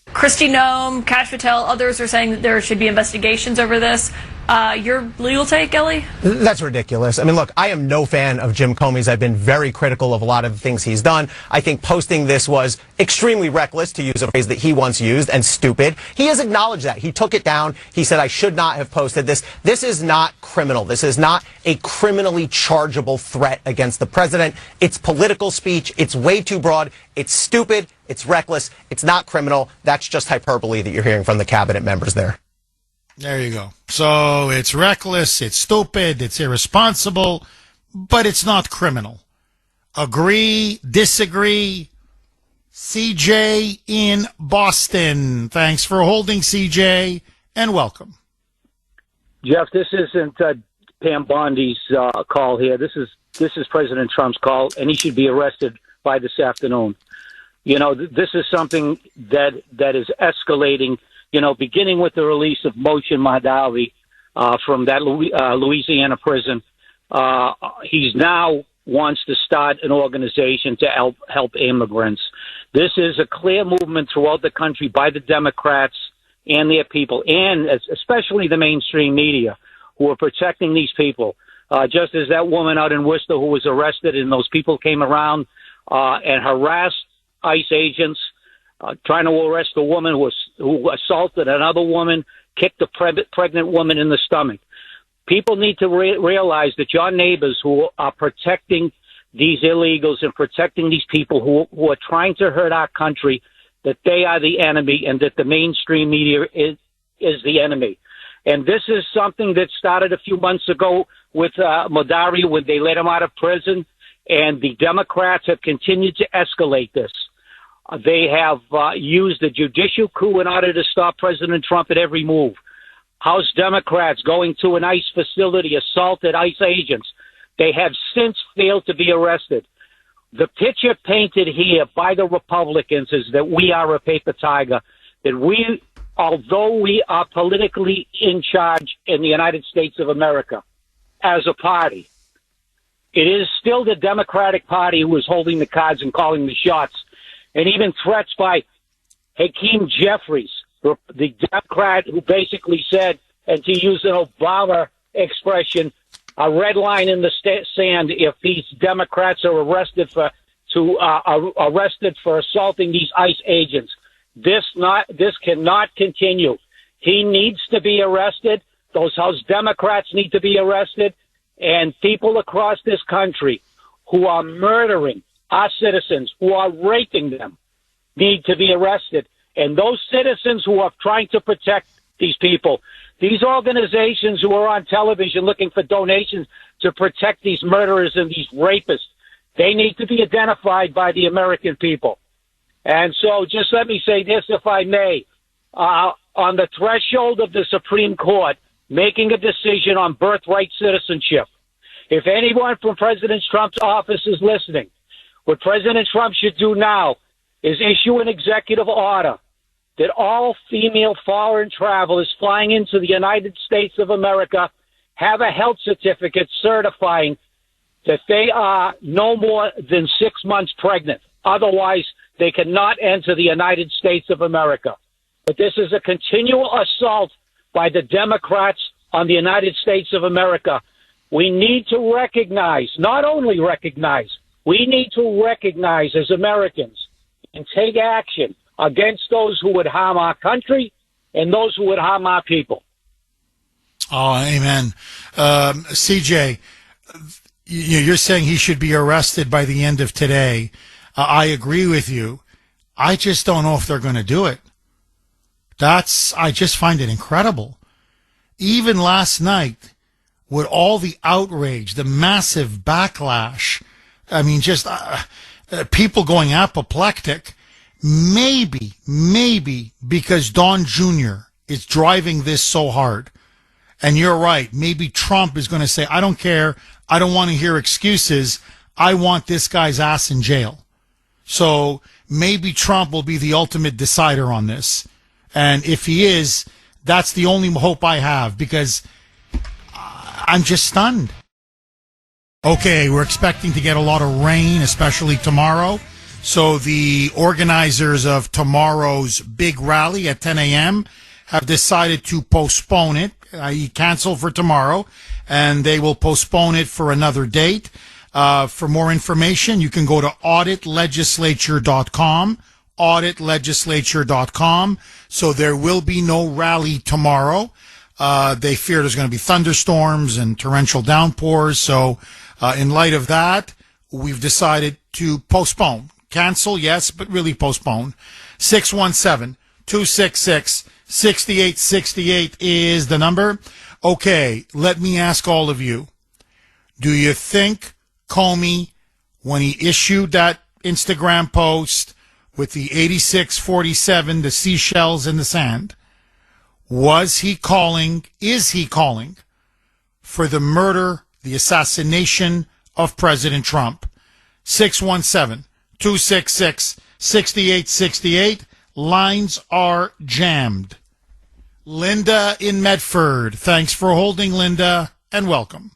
Speaker 6: Kristi Noem, Kash Patel, others are saying that there should be investigations over this. Your legal take, Ellie?
Speaker 7: That's ridiculous. I mean, look, I am no fan of Jim Comey's. I've been very critical of a lot of the things he's done. I think posting this was extremely reckless, to use a phrase that he once used, and stupid. He has acknowledged that. He took it down. He said, I should not have posted this. This is not criminal. This is not a criminally chargeable threat against the president. It's political speech. It's way too broad. It's stupid. It's reckless. It's not criminal. That's just hyperbole that you're hearing from the cabinet members there.
Speaker 1: There you go. So it's reckless, it's stupid, it's irresponsible, but it's not criminal. Agree, disagree? CJ in Boston. Thanks for holding, CJ, and welcome.
Speaker 8: Jeff, this isn't Pam Bondi's call here. This is President Trump's call, and he should be arrested by this afternoon. You know, this is something that is escalating. You know, beginning with the release of Moshe Madawi from that Louisiana prison, he's now wants to start an organization to help immigrants. This is a clear movement throughout the country by the Democrats and their people, and especially the mainstream media, who are protecting these people. Just as that woman out in Worcester who was arrested, and those people came around and harassed ICE agents, trying to arrest a woman who assaulted another woman, kicked a pregnant woman in the stomach. People need to realize that your neighbors who are protecting these illegals and protecting these people who are trying to hurt our country, that they are the enemy and that the mainstream media is the enemy. And this is something that started a few months ago with Madawi when they let him out of prison, and the Democrats have continued to escalate this. They have used the judicial coup in order to stop President Trump at every move. House Democrats going to an ICE facility, assaulted ICE agents. They have since failed to be arrested. The picture painted here by the Republicans is that we are a paper tiger, that we, although we are politically in charge in the United States of America as a party, it is still the Democratic Party who is holding the cards and calling the shots. And even threats by Hakeem Jeffries, the Democrat who basically said, and to use an Obama expression, a red line in the sand if these Democrats are arrested for assaulting these ICE agents. This cannot continue. He needs to be arrested. Those House Democrats need to be arrested, and people across this country who are murdering our citizens, who are raping them, need to be arrested. And those citizens who are trying to protect these people, these organizations who are on television looking for donations to protect these murderers and these rapists, they need to be identified by the American people. And so just let me say this, if I may. On the threshold of the Supreme Court making a decision on birthright citizenship, if anyone from President Trump's office is listening, what President Trump should do now is issue an executive order that all female foreign travelers flying into the United States of America have a health certificate certifying that they are no more than 6 months pregnant. Otherwise, they cannot enter the United States of America. But this is a continual assault by the Democrats on the United States of America. We need to recognize, not only recognize, we need to recognize as Americans and take action against those who would harm our country and those who would harm our people.
Speaker 1: Oh, amen. CJ, you're saying he should be arrested by the end of today. I agree with you. I just don't know if they're going to do it. I just find it incredible. Even last night, with all the outrage, the massive backlash, I mean, just people going apoplectic, maybe because Don Jr. is driving this so hard. And you're right. Maybe Trump is going to say, I don't care. I don't want to hear excuses. I want this guy's ass in jail. So maybe Trump will be the ultimate decider on this. And if he is, that's the only hope I have, because I'm just stunned. Okay, we're expecting to get a lot of rain, especially tomorrow. So the organizers of tomorrow's big rally at 10 a.m. have decided to postpone it, i.e. cancel for tomorrow, and they will postpone it for another date. For more information, you can go to auditlegislature.com, auditlegislature.com. So there will be no rally tomorrow. They fear there's going to be thunderstorms and torrential downpours. So in light of that, we've decided to postpone. Cancel, yes, but really postpone. 617-266-6868 is the number. Okay, let me ask all of you. Do you think Comey, when he issued that Instagram post with the 8647, the seashells in the sand, is he calling for the murder, the assassination of President Trump? 617-266-6868. Lines are jammed. Linda in Medford. Thanks for holding, Linda, and welcome.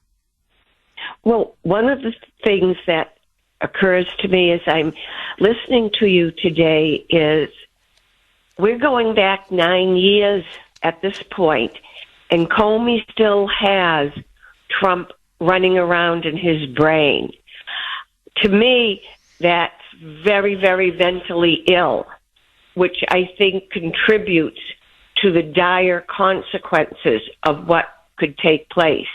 Speaker 9: Well, one of the things that occurs to me as I'm listening to you today is we're going back 9 years at this point, and Comey still has Trump running around in his brain. To me, that's very, very mentally ill, which I think contributes to the dire consequences of what could take place.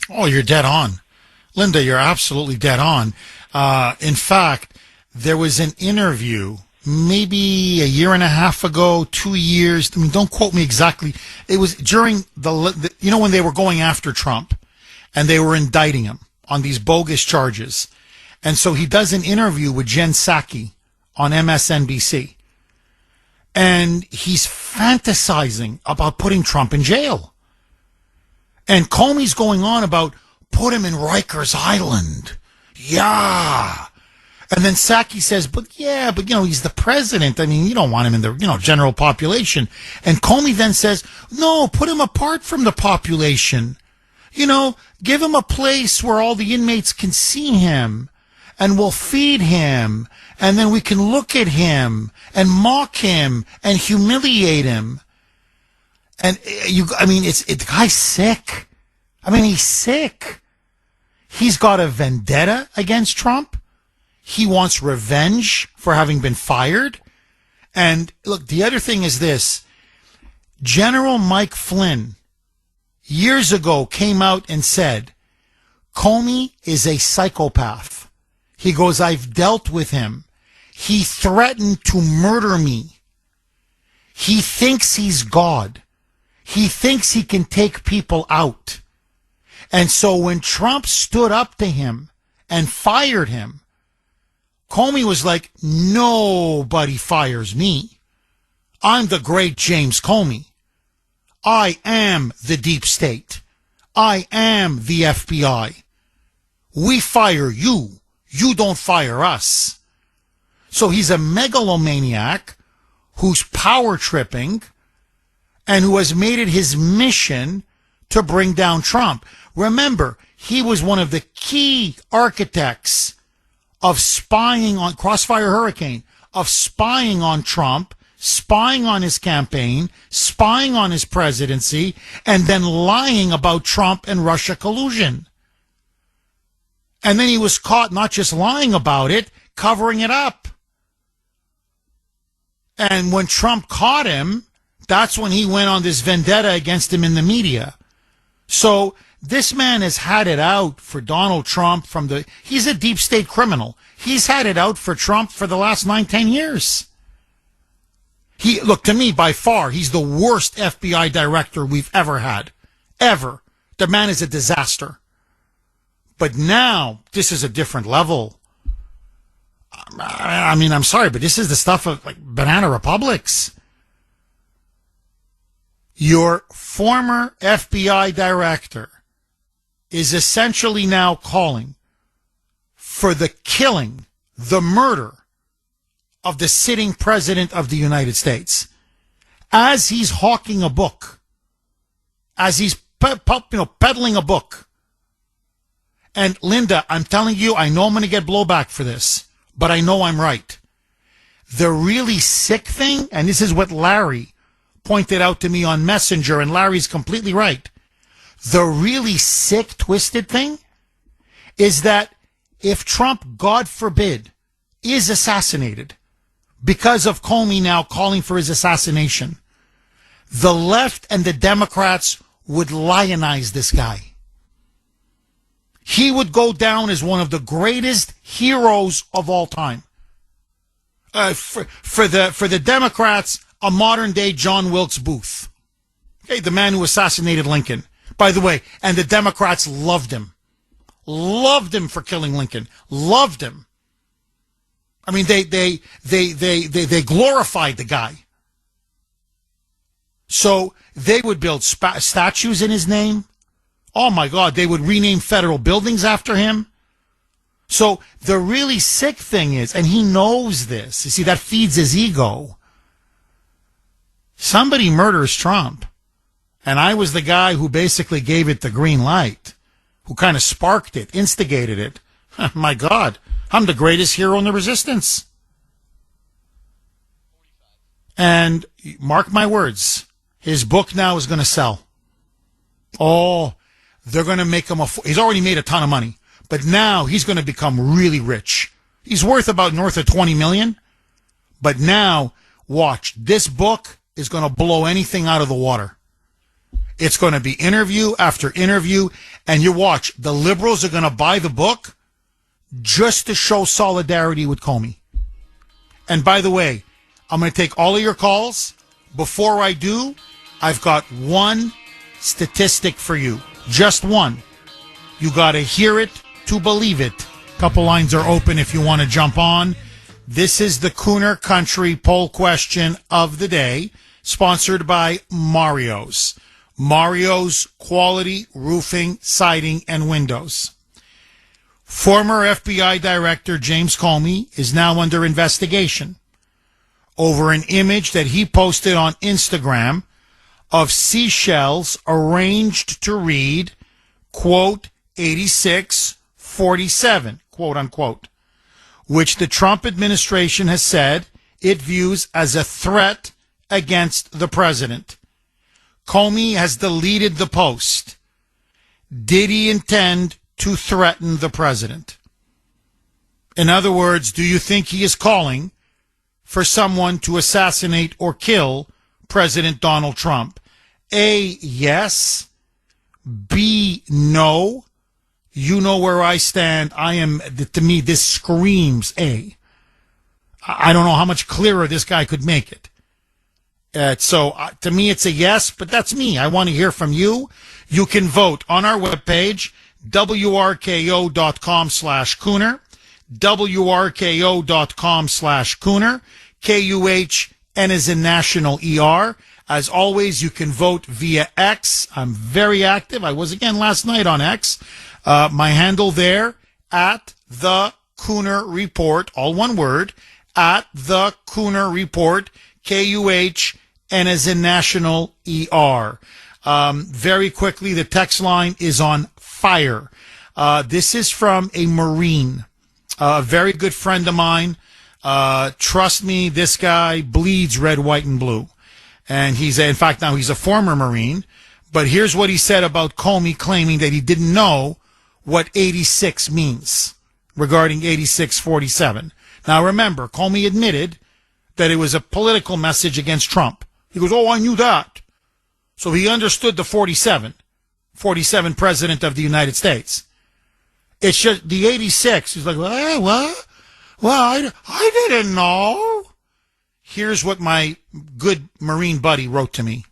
Speaker 1: Oh, you're dead on. Linda, you're absolutely dead on. In fact, there was an interview maybe a year and a half ago, 2 years. I mean, don't quote me exactly. It was during when they were going after Trump and they were indicting him on these bogus charges. And so he does an interview with Jen Psaki on MSNBC. And he's fantasizing about putting Trump in jail. And Comey's going on about put him in Rikers Island. Yeah. And then Psaki says, but he's the president. I mean, you don't want him in the, general population. And Comey then says, no, put him apart from the population. Give him a place where all the inmates can see him and we'll feed him. And then we can look at him and mock him and humiliate him. And the guy's sick. I mean, he's sick. He's got a vendetta against Trump. He wants revenge for having been fired. And look, the other thing is this. General Mike Flynn years ago came out and said, Comey is a psychopath. He goes, I've dealt with him. He threatened to murder me. He thinks he's God. He thinks he can take people out. And so when Trump stood up to him and fired him, Comey was like, nobody fires me. I'm the great James Comey. I am the deep state. I am the FBI. We fire you. You don't fire us. So he's a megalomaniac who's power tripping and who has made it his mission to bring down Trump. Remember, he was one of the key architects of spying on Crossfire Hurricane, of spying on Trump, spying on his campaign, spying on his presidency, and then lying about Trump and Russia collusion. And then he was caught not just lying about it, covering it up. And when Trump caught him, that's when he went on this vendetta against him in the media. So this man has had it out for Donald Trump he's a deep state criminal. He's had it out for Trump for the last 9-10 years. To me, by far, he's the worst FBI director we've ever had. Ever. The man is a disaster. But now, this is a different level. I mean, I'm sorry, but this is the stuff of like banana republics. Your former FBI director is essentially now calling for the killing, the murder of the sitting president of the United States. As he's hawking a book, as he's peddling a book. And Linda, I'm telling you, I know I'm going to get blowback for this, but I know I'm right. The really sick thing, and this is what Larry pointed out to me on Messenger, and Larry's completely right. The really sick, twisted thing is that if Trump, God forbid, is assassinated because of Comey now calling for his assassination, the left and the Democrats would lionize this guy. He would go down as one of the greatest heroes of all time. For the Democrats, a modern day John Wilkes Booth. Okay, the man who assassinated Lincoln. By the way, and the Democrats loved him. Loved him for killing Lincoln. Loved him. I mean, they glorified the guy. So they would build statues in his name. Oh my God, they would rename federal buildings after him. So the really sick thing is, and he knows this, you see, that feeds his ego. Somebody murders Trump, and I was the guy who basically gave it the green light, who kind of sparked it, instigated it. My God, I'm the greatest hero in the resistance. And mark my words, his book now is going to sell. Oh, they're going to make him he's already made a ton of money, but now he's going to become really rich. He's worth about north of 20 million. But now, watch, this book is going to blow anything out of the water. It's going to be interview after interview, and you watch, the liberals are going to buy the book just to show solidarity with Comey. And by the way, I'm going to take all of your calls. Before I do, I've got one statistic for you. Just one. You got to hear it to believe it. Couple lines are open if you want to jump on. This is the Kuhner Country poll question of the day, sponsored by Mario's. Mario's Quality Roofing, Siding, and Windows. Former FBI Director James Comey is now under investigation over an image that he posted on Instagram of seashells arranged to read, quote, 8647, quote unquote, which the Trump administration has said it views as a threat against the president. Comey has deleted the post. Did he intend to threaten the president? In other words, do you think he is calling for someone to assassinate or kill President Donald Trump? A, yes. B, no. You know where I stand. To me, this screams A. I don't know how much clearer this guy could make it. To me, it's a yes, but that's me. I want to hear from you. You can vote on our webpage, wrko.com/Kuhner, wrko.com/Kuhner, Kuhn as in national ER. As always, you can vote via X. I'm very active. I was again last night on X. My handle there, at the Kuhner Report, all one word, at the Kuhner Report, Kuhn as in national ER. Very quickly, the text line is on fire. This is from a Marine, a very good friend of mine. Trust me, this guy bleeds red, white, and blue. And in fact, now he's a former Marine. But here's what he said about Comey claiming that he didn't know what 86 means regarding 8647. Now remember, Comey admitted that it was a political message against Trump. He goes, oh, I knew that. So he understood the 47 president of the United States. It's just the 86. He's like, what? Well, I didn't know. Here's what my good Marine buddy wrote to me.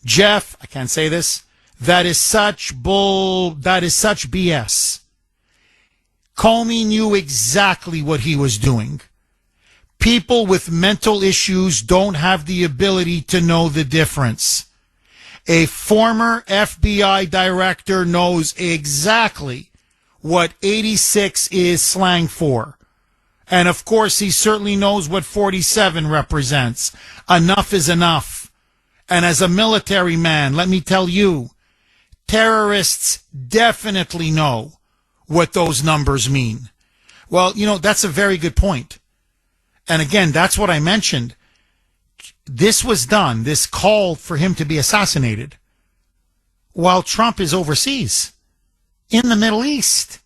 Speaker 1: Jeff, I can't say this. That is such BS. Comey knew exactly what he was doing. People with mental issues don't have the ability to know the difference. A former FBI director knows exactly what 86 is slang for. And of course, he certainly knows what 47 represents. Enough is enough. And as a military man, let me tell you, terrorists definitely know what those numbers mean. Well, that's a very good point. And again, that's what I mentioned. This was done, this call for him to be assassinated, while Trump is overseas in the Middle East,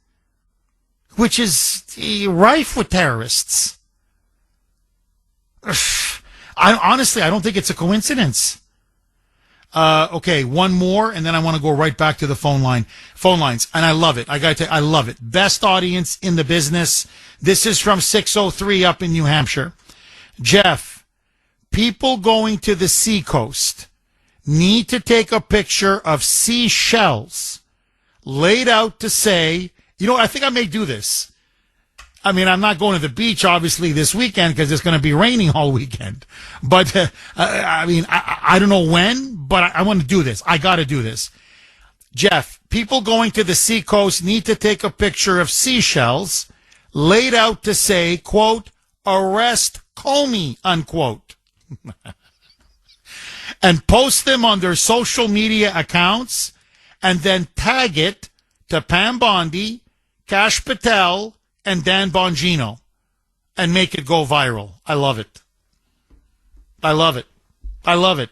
Speaker 1: which is rife with terrorists. I don't think it's a coincidence. Okay, one more, and then I want to go right back to the phone lines. And I love it. I love it. Best audience in the business. This is from 603 up in New Hampshire. Jeff, people going to the seacoast need to take a picture of seashells laid out to say, I think I may do this. I mean, I'm not going to the beach, obviously, this weekend because it's going to be raining all weekend. But, I don't know when, but I want to do this. I got to do this. Jeff, people going to the seacoast need to take a picture of seashells laid out to say, quote, arrest Comey, unquote. And post them on their social media accounts and then tag it to Pam Bondi, Kash Patel, and Dan Bongino and make it go viral. I love it. I love it. I love it.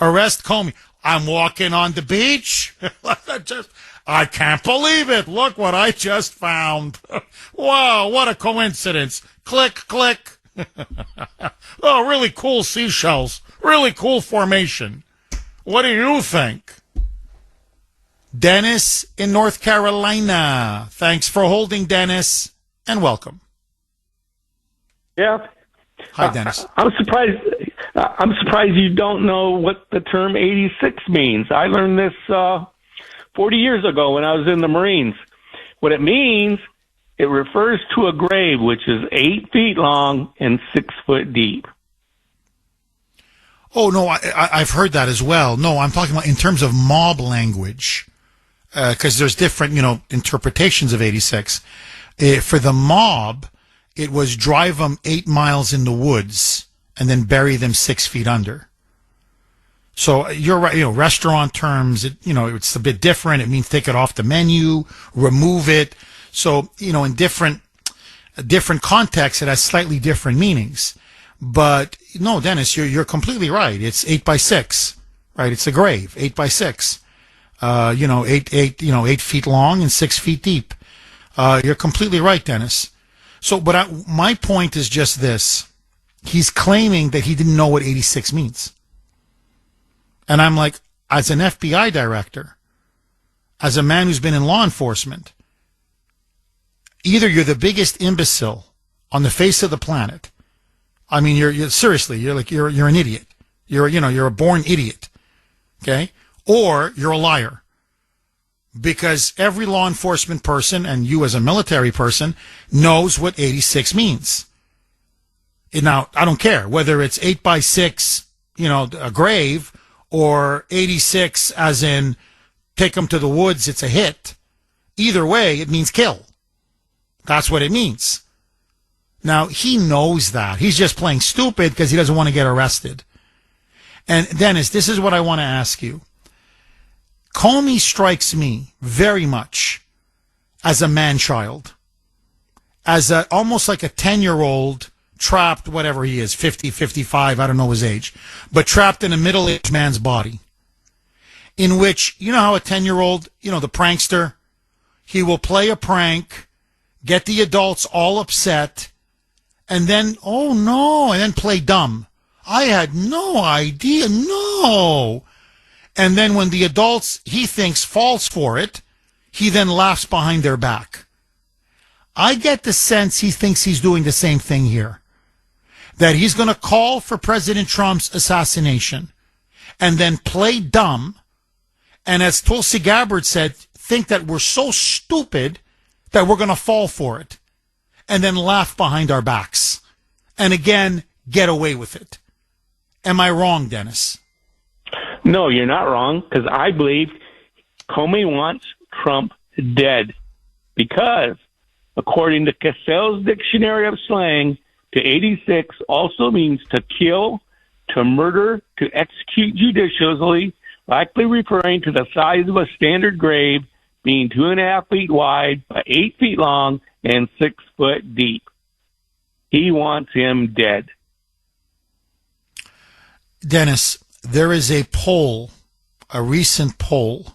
Speaker 1: Arrest Comey. I'm walking on the beach. I can't believe it. Look what I just found. Wow, what a coincidence. Click, click. Oh, really cool seashells. Really cool formation. What do you think? Dennis in North Carolina. Thanks for holding, Dennis, and welcome.
Speaker 10: Yeah.
Speaker 1: Hi, Dennis.
Speaker 10: I'm surprised you don't know what the term 86 means. I learned this 40 years ago when I was in the Marines. What it means, it refers to a grave which is 8 feet long and 6 foot deep.
Speaker 1: Oh, no, I've heard that as well. No, I'm talking about in terms of mob language, because there's different, interpretations of 86. For the mob, it was drive them 8 miles in the woods and then bury them 6 feet under. So you're right. Restaurant terms, it's a bit different. It means take it off the menu, remove it. So, in different contexts, it has slightly different meanings. But no, Dennis, you're completely right. It's 8 by 6, right? It's a grave, 8 by 6. 8 feet long and 6 feet deep. You're completely right, Dennis. So, but my point is just this. He's claiming that he didn't know what 86 means. And I'm like, as an FBI director, as a man who's been in law enforcement, either you're the biggest imbecile on the face of the planet. I mean, you're seriously, you're an idiot. You're a born idiot. Okay? Or you're a liar. Because every law enforcement person, and you as a military person, knows what 86 means. Now, I don't care whether it's 8 by 6, a grave, or 86 as in take them to the woods, it's a hit. Either way, it means kill. That's what it means. Now, he knows that. He's just playing stupid because he doesn't want to get arrested. And Dennis, this is what I want to ask you. Comey strikes me very much as a man-child, as almost like a 10-year-old trapped, whatever he is, 50, 55, I don't know his age, but trapped in a middle-aged man's body, in which, how a 10-year-old, the prankster, he will play a prank, get the adults all upset, and then, oh no, and then play dumb. I had no idea, no. And then when the adults, he thinks, falls for it, he then laughs behind their back. I get the sense he thinks he's doing the same thing here. That he's going to call for President Trump's assassination and then play dumb. And as Tulsi Gabbard said, think that we're so stupid that we're going to fall for it. And then laugh behind our backs. And again, get away with it. Am I wrong, Dennis?
Speaker 10: No, you're not wrong, because I believe Comey wants Trump dead. Because, according to Cassell's Dictionary of Slang, to 86 also means to kill, to murder, to execute judiciously, likely referring to the size of a standard grave being 2.5 feet wide by 8 feet long and 6 foot deep. He wants him dead.
Speaker 1: Dennis, there is a poll, a recent poll.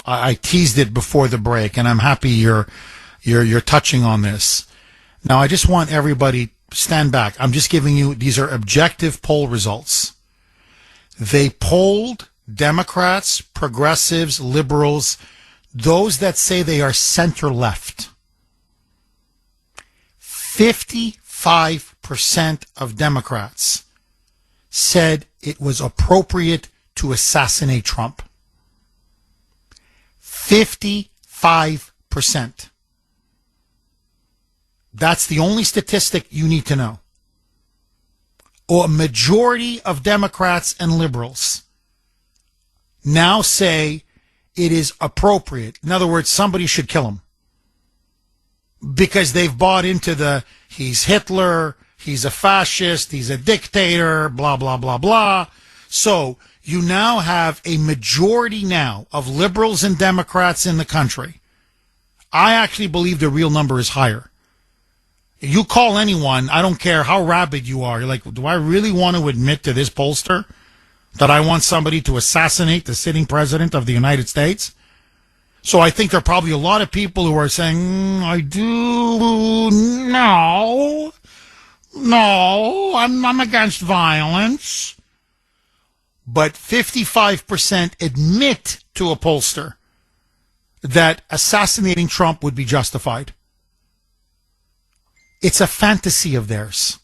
Speaker 1: I teased it before the break, and I'm happy you're touching on this. Now, I just want everybody stand back. I'm just giving you, these are objective poll results. They polled Democrats, progressives, liberals, those that say they are center-left. 55% of Democrats said it was appropriate to assassinate Trump. 55%. That's the only statistic you need to know. Or a majority of Democrats and liberals now say it is appropriate. In other words, somebody should kill him. Because they've bought into the, he's Hitler, he's a fascist, he's a dictator, blah, blah, blah, blah. So you now have a majority now of liberals and Democrats in the country. I actually believe the real number is higher. You call anyone, I don't care how rabid you are, you're like, do I really want to admit to this pollster that I want somebody to assassinate the sitting president of the United States? So I think there are probably a lot of people who are saying, I do, no, I'm against violence. But 55% admit to a pollster that assassinating Trump would be justified. It's a fantasy of theirs.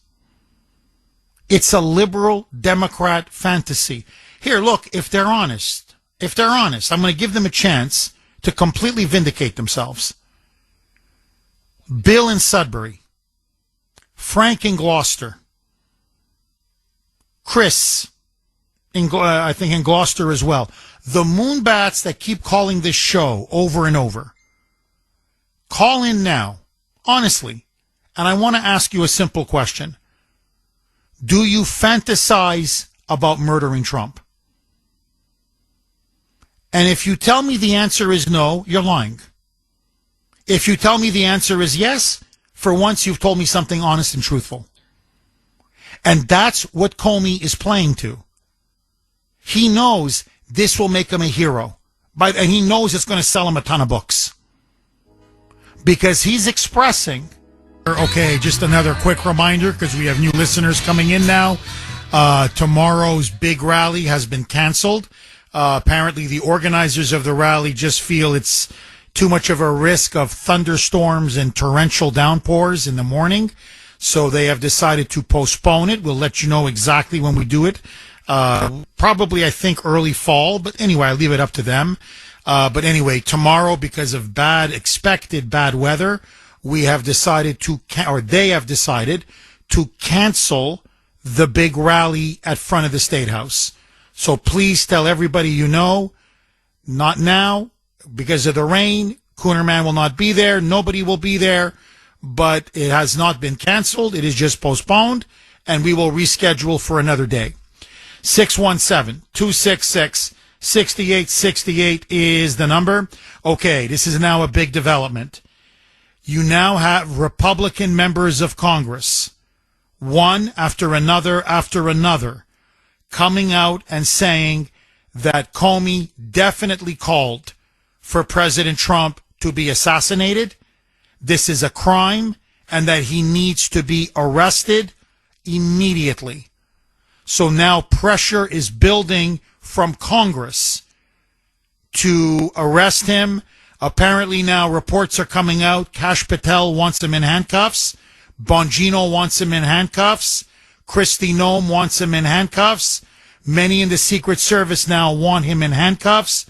Speaker 1: It's a liberal Democrat fantasy. Here, look, if they're honest, I'm going to give them a chance to completely vindicate themselves. Bill in Sudbury, Frank in Gloucester, Chris, I think in Gloucester as well. The moonbats that keep calling this show over and over. Call in now, honestly, and I want to ask you a simple question. Do you fantasize about murdering Trump? And if you tell me the answer is no, you're lying. If you tell me the answer is yes, for once you've told me something honest and truthful. And that's what Comey is playing to. He knows this will make him a hero. And he knows it's going to sell him a ton of books. Because he's expressing... Okay, just another quick reminder, because we have new listeners coming in now. Tomorrow's big rally has been canceled. Apparently, the organizers of the rally just feel it's too much of a risk of thunderstorms and torrential downpours in the morning. So they have decided to postpone it. We'll let you know exactly when we do it. Probably, I think, early fall. But anyway, I leave it up to them. But anyway, tomorrow, because of expected bad weather, we have decided they have decided to cancel the big rally at front of the State House. So please tell everybody you know, not now, because of the rain. Kuhner Man will not be there. Nobody will be there. But it has not been canceled. It is just postponed, and we will reschedule for another day. 617-266-6868 is the number. Okay, this is now a big development. You now have Republican members of Congress, one after another, coming out and saying that Comey definitely called for President Trump to be assassinated. This is a crime, and that he needs to be arrested immediately. So now pressure is building from Congress to arrest him. Apparently now reports are coming out. Kash Patel wants him in handcuffs. Bongino wants him in handcuffs. Kristi Noem wants him in handcuffs. Many in the Secret Service now want him in handcuffs.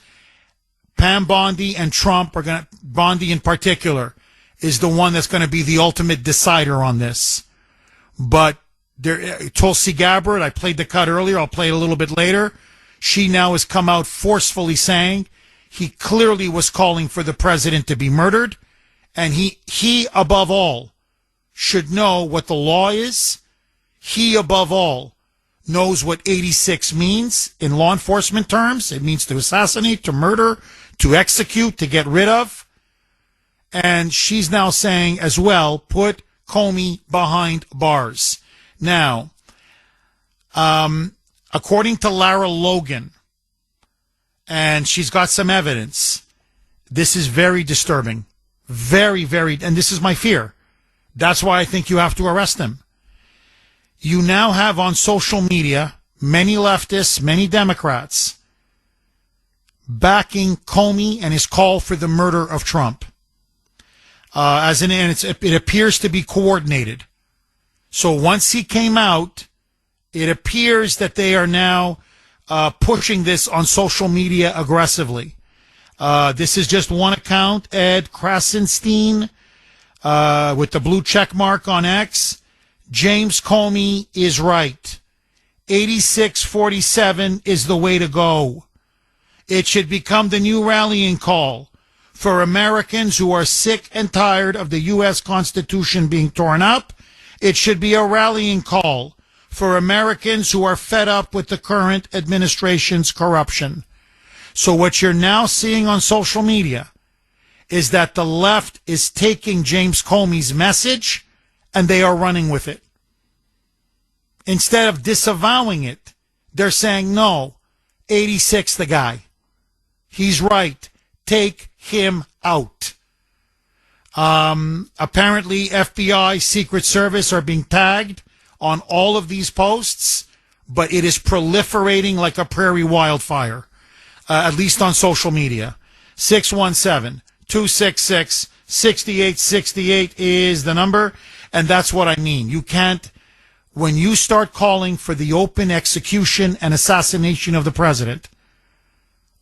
Speaker 1: Pam Bondi and Trump are going to, Bondi in particular, is the one that's going to be the ultimate decider on this. But Tulsi Gabbard, I played the cut earlier. I'll play it a little bit later. She now has come out forcefully saying he clearly was calling for the president to be murdered, and he above all should know what the law is. He above all knows what 86 means in law enforcement terms. It means to assassinate, to murder, to execute, to get rid of. And she's now saying as well, put Comey behind bars. Now, according to Lara Logan, and she's got some evidence, this is very disturbing. Very, very, and this is my fear. That's why I think you have to arrest him. You now have on social media many leftists, many Democrats backing Comey and his call for the murder of Trump. It appears to be coordinated. So once he came out, it appears that they are now pushing this on social media aggressively. This is just one account, Ed Krasenstein, with the blue check mark on X. James Comey is right. 8647 is the way to go. It should become the new rallying call for Americans who are sick and tired of the U.S. Constitution being torn up. It should be a rallying call for Americans who are fed up with the current administration's corruption. So what you're now seeing on social media is that the left is taking James Comey's message and they are running with it. Instead of disavowing it, they're saying, no, 86 the guy. He's right. Take him out. Apparently, FBI, Secret Service are being tagged on all of these posts, but it is proliferating like a prairie wildfire, at least on social media. 617-266-6868 is the number, and that's what I mean. You can't, when you start calling for the open execution and assassination of the president,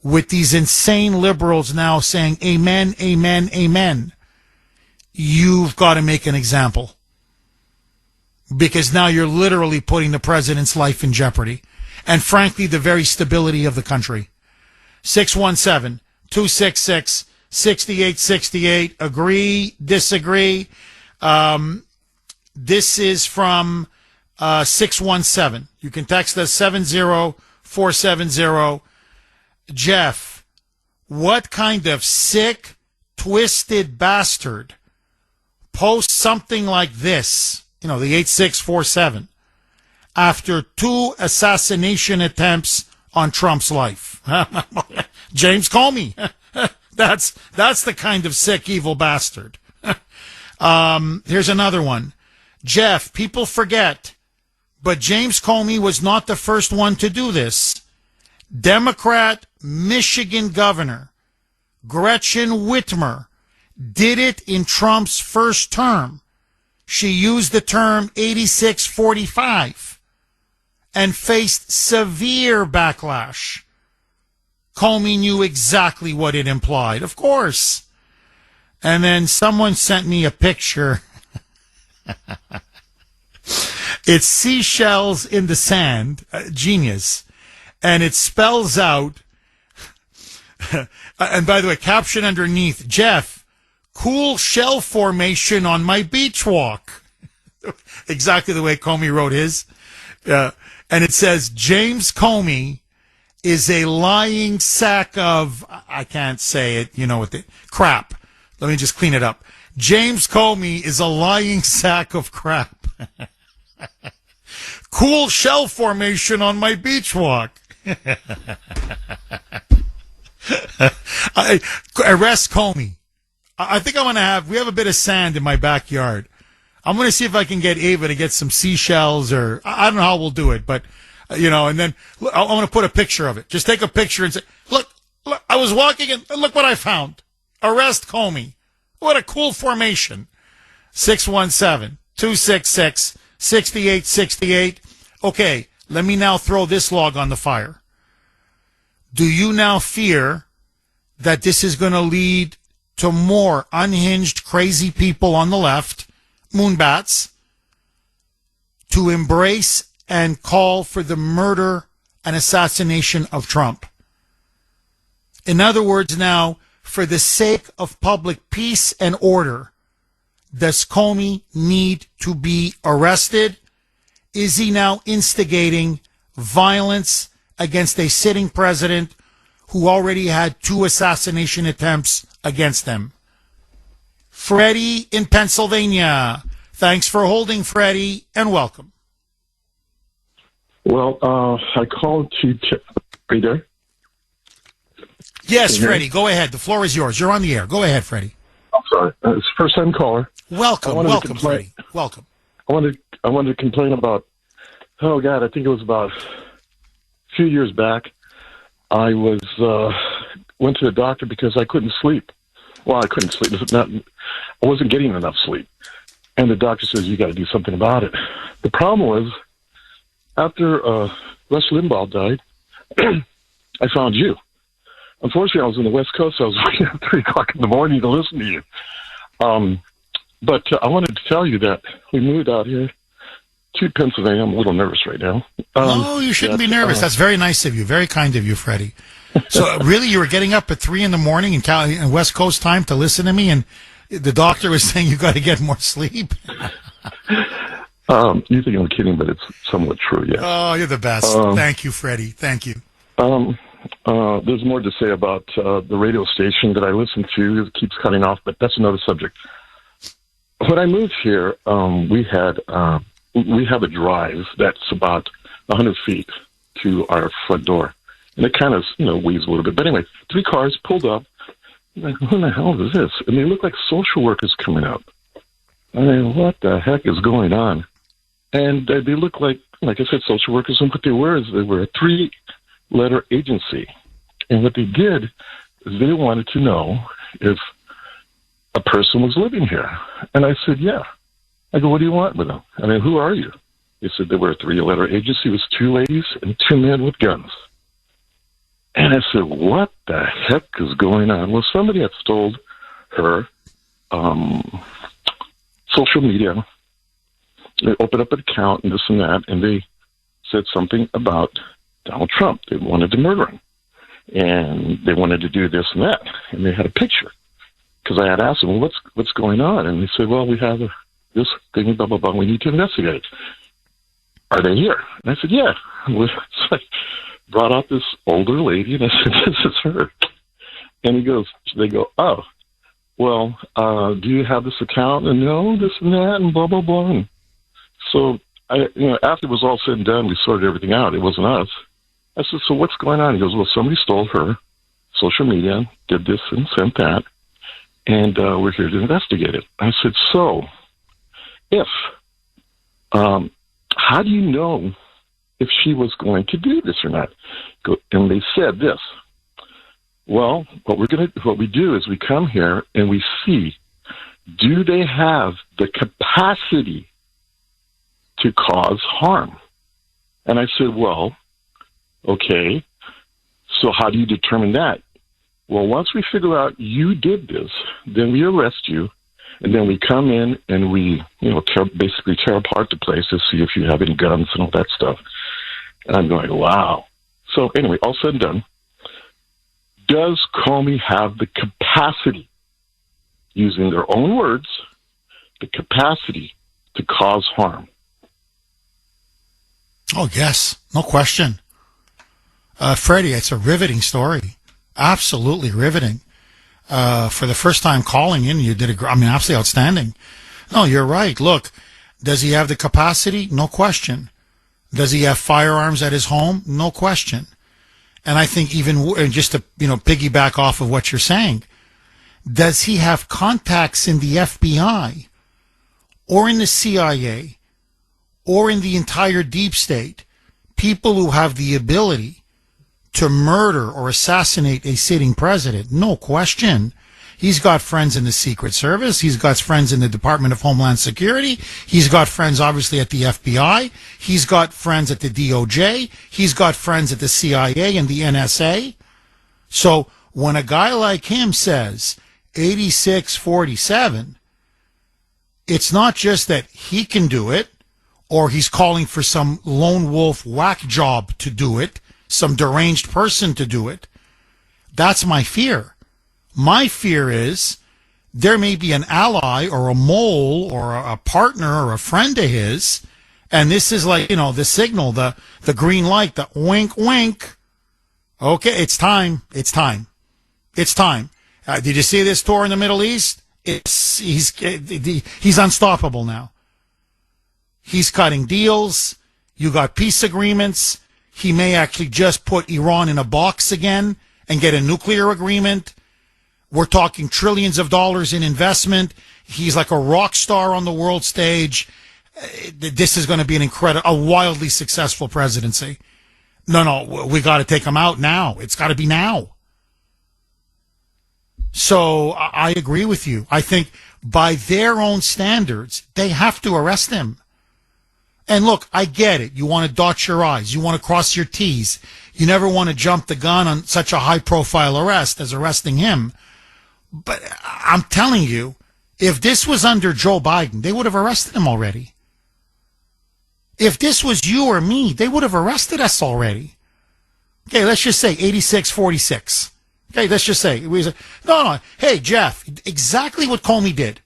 Speaker 1: with these insane liberals now saying amen, amen, amen, you've got to make an example. Because now you're literally putting the president's life in jeopardy. And frankly, the very stability of the country. 617-266-6868. Agree, disagree. This is from 617. You can text us 70470. Jeff, what kind of sick, twisted bastard posts something like this, the 8647, after 2 assassination attempts on Trump's life? James Comey. That's the kind of sick, evil bastard. Here's another one. Jeff, people forget, but James Comey was not the first one to do this. Democrat Michigan Governor Gretchen Whitmer did it in Trump's first term. She used the term 8645 and faced severe backlash. Comey knew exactly what it implied, of course. And then someone sent me a picture. It's seashells in the sand, genius. And it spells out, and by the way, caption underneath, Jeff, cool shell formation on my beach walk. Exactly the way Comey wrote his. And it says, James Comey is a lying sack of, I can't say it, crap. Let me just clean it up. James Comey is a lying sack of crap. Cool shell formation on my beach walk. Arrest Comey. I think we have a bit of sand in my backyard. I'm going to see if I can get Ava to get some seashells, or I don't know how we'll do it, but, and then I want to put a picture of it. Just take a picture and say, look, I was walking and look what I found. Arrest Comey. What a cool formation. 617-266-6868. Okay, let me now throw this log on the fire. Do you now fear that this is going to lead to more unhinged, crazy people on the left, moonbats, to embrace and call for the murder and assassination of Trump? In other words, now, for the sake of public peace and order, does Comey need to be arrested? Is he now instigating violence against a sitting president who already had 2 assassination attempts against him? Freddie in Pennsylvania. Thanks for holding, Freddie, and welcome.
Speaker 11: Well, I called to. Are you there?
Speaker 1: Yes, Freddie, go ahead. The floor is yours. You're on the air. Go ahead, Freddie.
Speaker 11: I'm sorry. It's a first-time caller.
Speaker 1: Welcome, Freddie. Welcome.
Speaker 11: I wanted to complain about. Oh God, I think it was about a few years back. I was went to the doctor because I couldn't sleep. Well, I couldn't sleep. I wasn't getting enough sleep, and the doctor says you got to do something about it. The problem was after Rush Limbaugh died, I found you. Unfortunately, I was on the West Coast. So I was waking up at 3 o'clock in the morning to listen to you. But I wanted to tell you that we moved out here to Pennsylvania. I'm a little nervous right now.
Speaker 1: No, you shouldn't be nervous. That's very nice of you. Very kind of you, Freddie. So really, you were getting up at 3 in the morning in West Coast time to listen to me, and the doctor was saying you got to get more sleep?
Speaker 11: You think I'm kidding, but it's somewhat true, yes.
Speaker 1: Oh, you're the best. Thank you, Freddie. Thank you.
Speaker 11: There's more to say about the radio station that I listen to. It keeps cutting off, but that's another subject. When I moved here, we have a drive that's about 100 feet to our front door. And it kind of, weaves a little bit. But anyway, 3 cars pulled up. I'm like, what the hell is this? And they look like social workers coming up. I mean, what the heck is going on? And they look like I said, social workers. And what they were is they were a 3-letter agency. And what they did is they wanted to know if a person was living here. And I said, yeah. I go, what do you want with them? I mean, who are you? They said they were a 3-letter agency. It was 2 ladies and 2 men with guns. And I said, what the heck is going on? Well, somebody had stole her social media. They opened up an account and this and that, and they said something about Donald Trump. They wanted to murder him. And they wanted to do this and that. And they had a picture. Because I had asked them, well, what's going on? And they said, well, we have this thing, blah, blah, blah. We need to investigate. Are they here? And I said, yeah. So I brought out this older lady, and I said, this is her. And they go, oh, well, do you have this account? And no, this and that, and blah, blah, blah. And so, after it was all said and done, we sorted everything out. It wasn't us. I said, so what's going on? He goes, well, somebody stole her social media, did this and sent that, and we're here to investigate it. I said, so how do you know if she was going to do this or not? And they said this. Well, what we do is we come here and we see, do they have the capacity to cause harm? And I said, well, okay, so how do you determine that? Well, once we figure out you did this, then we arrest you, and then we come in and we, basically tear apart the place to see if you have any guns and all that stuff. And I'm going, wow. So anyway, all said and done, does Comey have the capacity, using their own words, the capacity to cause harm?
Speaker 1: Oh, yes. No question. Freddie, it's a riveting story. Absolutely riveting. For the first time calling in, you did absolutely outstanding. No, you're right. Look, does he have the capacity? No question. Does he have firearms at his home? No question. And I think even just to, piggyback off of what you're saying, does he have contacts in the FBI or in the CIA or in the entire deep state, people who have the ability to murder or assassinate a sitting president? No question. He's got friends in the Secret Service. He's got friends in the Department of Homeland Security. He's got friends, obviously, at the FBI. He's got friends at the DOJ. He's got friends at the CIA and the NSA. So when a guy like him says 86-47, it's not just that he can do it or he's calling for some lone wolf whack job to do it, some deranged person to do it. That's my fear. My fear is there may be an ally or a mole or a partner or a friend of his, and this is like, the signal, the green light, the wink, wink. Okay, it's time. It's time. It's time. Did you see this tour in the Middle East? He's unstoppable now. He's cutting deals. You got peace agreements. He may actually just put Iran in a box again and get a nuclear agreement. We're talking trillions of dollars in investment. He's like a rock star on the world stage. This is going to be a wildly successful presidency. No, we got to take him out now. It's got to be now. So I agree with you. I think by their own standards, they have to arrest him. And look, I get it. You want to dot your I's. You want to cross your T's. You never want to jump the gun on such a high-profile arrest as arresting him. But I'm telling you, if this was under Joe Biden, they would have arrested him already. If this was you or me, they would have arrested us already. Okay, let's just say 86-46. Okay, let's just say. No. Hey, Jeff, exactly what Comey did.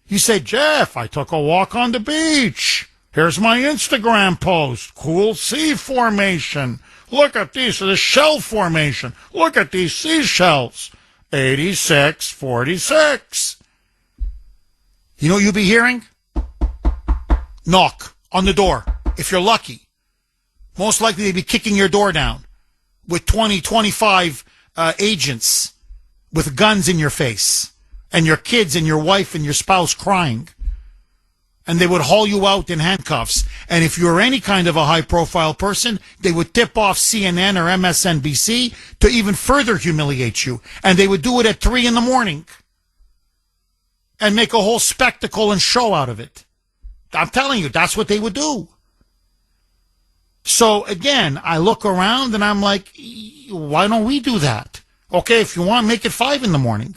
Speaker 1: You say, Jeff, I took a walk on the beach. Here's my Instagram post. Cool sea formation. Look at these, the shell formation. Look at these seashells. 86-46. You know what you'll be hearing? Knock on the door. If you're lucky. Most likely they'd be kicking your door down with 20, 25 agents with guns in your face and your kids and your wife and your spouse crying. And they would haul you out in handcuffs. And if you were any kind of a high-profile person, they would tip off CNN or MSNBC to even further humiliate you. And they would do it at 3 a.m. and make a whole spectacle and show out of it. I'm telling you, that's what they would do. So, again, I look around and I'm like, why don't we do that? Okay, if you want, make it 5 a.m.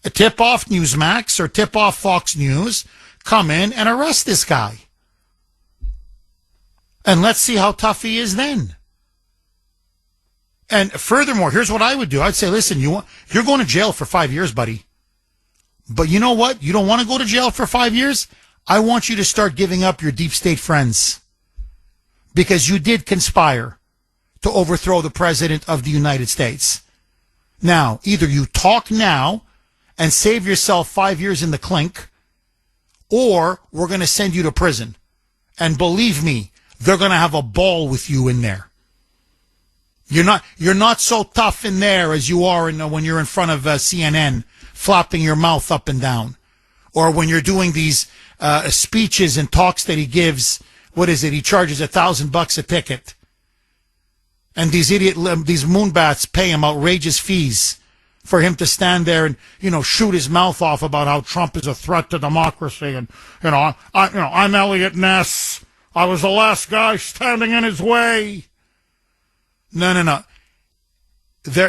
Speaker 1: Tip off Newsmax or tip off Fox News. Come in and arrest this guy. And let's see how tough he is then. And furthermore, here's what I would do. I'd say, listen, you're going to jail for 5 years, buddy. But you know what? You don't want to go to jail for 5 years? I want you to start giving up your deep state friends. Because you did conspire to overthrow the president of the United States. Now, either you talk now and save yourself 5 years in the clink, or we're going to send you to prison. And believe me, they're going to have a ball with you in there. You're not so tough in there as you are when you're in front of CNN, flopping your mouth up and down. Or when you're doing these speeches and talks that he gives. What is it? He charges $1,000 a ticket. And these moonbats pay him outrageous fees for him to stand there and, shoot his mouth off about how Trump is a threat to democracy. And, I'm Elliot Ness. I was the last guy standing in his way. No.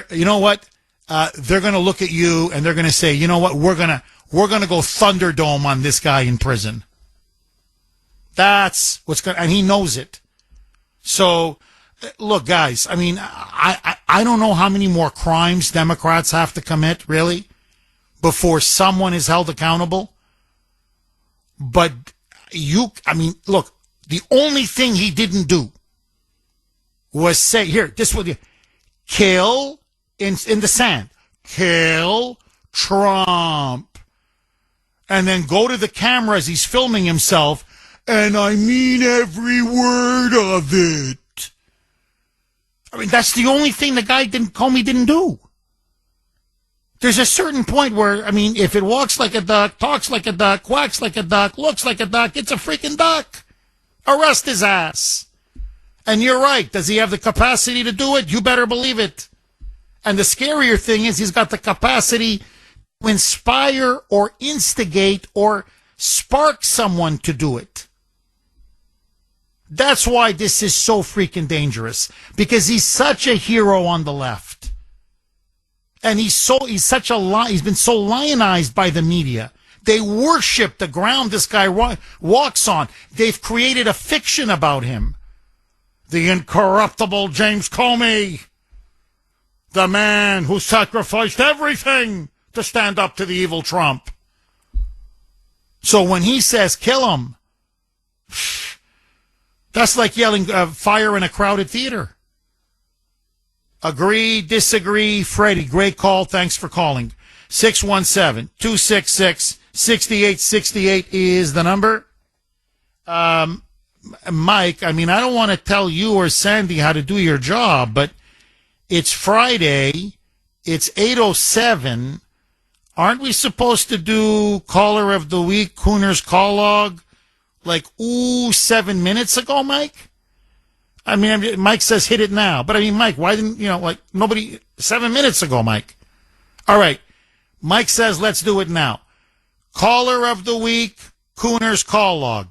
Speaker 1: You know what? They're going to look at you and they're going to say, you know what? We're going to go Thunderdome on this guy in prison. That's what's going to, and he knows it. So, look, guys, I mean, I don't know how many more crimes Democrats have to commit, really, before someone is held accountable. But look, the only thing he didn't do was say, kill in the sand, kill Trump. And then go to the camera as he's filming himself, and I mean every word of it. I mean, that's the only thing Comey didn't do. There's a certain point where, if it walks like a duck, talks like a duck, quacks like a duck, looks like a duck, it's a freaking duck. Arrest his ass. And you're right. Does he have the capacity to do it? You better believe it. And the scarier thing is he's got the capacity to inspire or instigate or spark someone to do it. That's why this is so freaking dangerous, because he's such a hero on the left. And he's such a he's been so lionized by the media. They worship the ground this guy walks on. They've created a fiction about him. The incorruptible James Comey. The man who sacrificed everything to stand up to the evil Trump. So when he says kill him, that's like yelling fire in a crowded theater. Agree, disagree. Freddie, great call. Thanks for calling. 617-266-6868 is the number. Mike, I mean, I don't want to tell you or Sandy how to do your job, but it's Friday. It's 8:07. Aren't we supposed to do caller of the week, Kuhner's call log, like, 7 minutes ago, Mike? I mean, Mike says hit it now. But I mean, Mike, why didn't, nobody, 7 minutes ago, Mike. All right. Mike says let's do it now. Caller of the week, Kuhner's call log.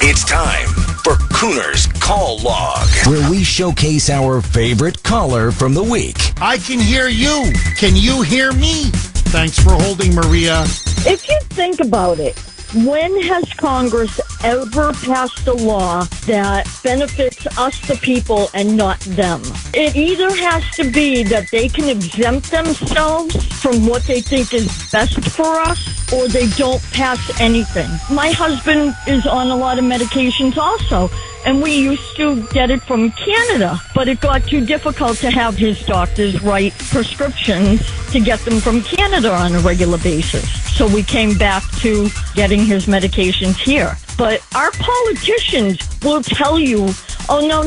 Speaker 12: It's time for Kuhner's Call Log, where we showcase our favorite caller from the week.
Speaker 1: I can hear you. Can you hear me? Thanks for holding, Maria.
Speaker 13: If you think about it, when has Congress ever passed a law that benefits us, the people, and not them? It either has to be that they can exempt themselves from what they think is best for us, or they don't pass anything. My husband is on a lot of medications also, and we used to get it from Canada, but it got too difficult to have his doctors write prescriptions to get them from Canada on a regular basis. So we came back to getting his medications here. But our politicians will tell you, oh, no,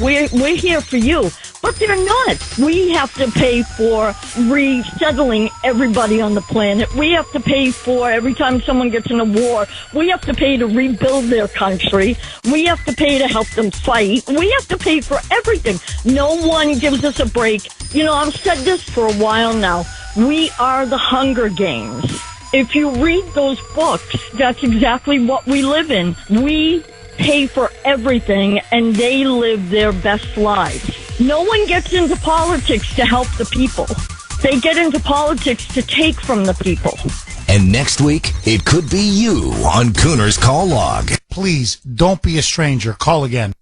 Speaker 13: we're here for you. But they're not. We have to pay for resettling everybody on the planet. We have to pay for every time someone gets in a war. We have to pay to rebuild their country. We have to pay to help them fight. We have to pay for everything. No one gives us a break. I've said this for a while now. We are the Hunger Games. If you read those books, that's exactly what we live in. We pay for everything, and they live their best lives. No one gets into politics to help the people. They get into politics to take from the people.
Speaker 12: And next week, it could be you on Kuhner's Call Log.
Speaker 1: Please, don't be a stranger. Call again.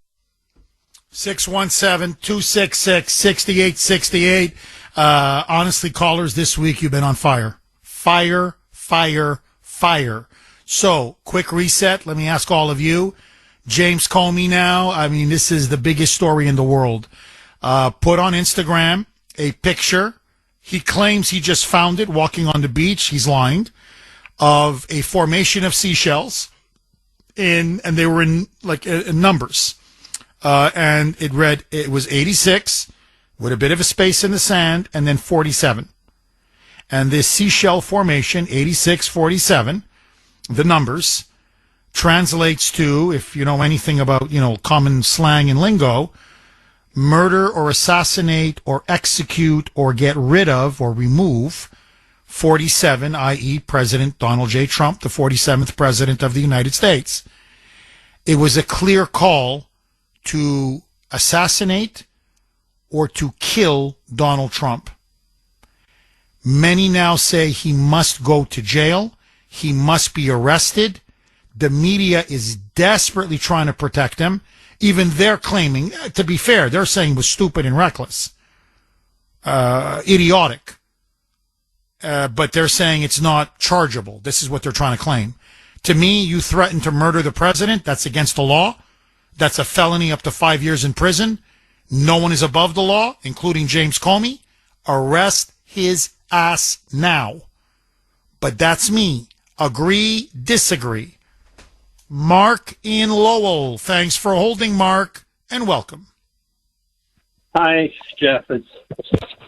Speaker 1: 617-266-6868. Honestly, callers, this week you've been on fire. Fire. So, quick reset. Let me ask all of you. James Comey now, I mean, this is the biggest story in the world. Put on Instagram a picture. He claims he just found it walking on the beach. He's lying. Of a formation of seashells. And they were in numbers. And it read, it was 86 with a bit of a space in the sand and then 47. And this seashell formation, 8647, the numbers, translates to, if you know anything about, common slang and lingo, murder or assassinate or execute or get rid of or remove 47, i.e. President Donald J. Trump, the 47th President of the United States. It was a clear call to assassinate or to kill Donald Trump. Many now say he must go to jail. He must be arrested. The media is desperately trying to protect him. Even they're claiming, to be fair, they're saying it was stupid and reckless, idiotic. But they're saying it's not chargeable. This is what they're trying to claim. To me, you threaten to murder the president. That's against the law. That's a felony up to 5 years in prison. No one is above the law, including James Comey. Arrest his ass now. But that's me. Agree, disagree. Mark in Lowell. Thanks for holding, Mark, and welcome.
Speaker 14: Hi, Jeff.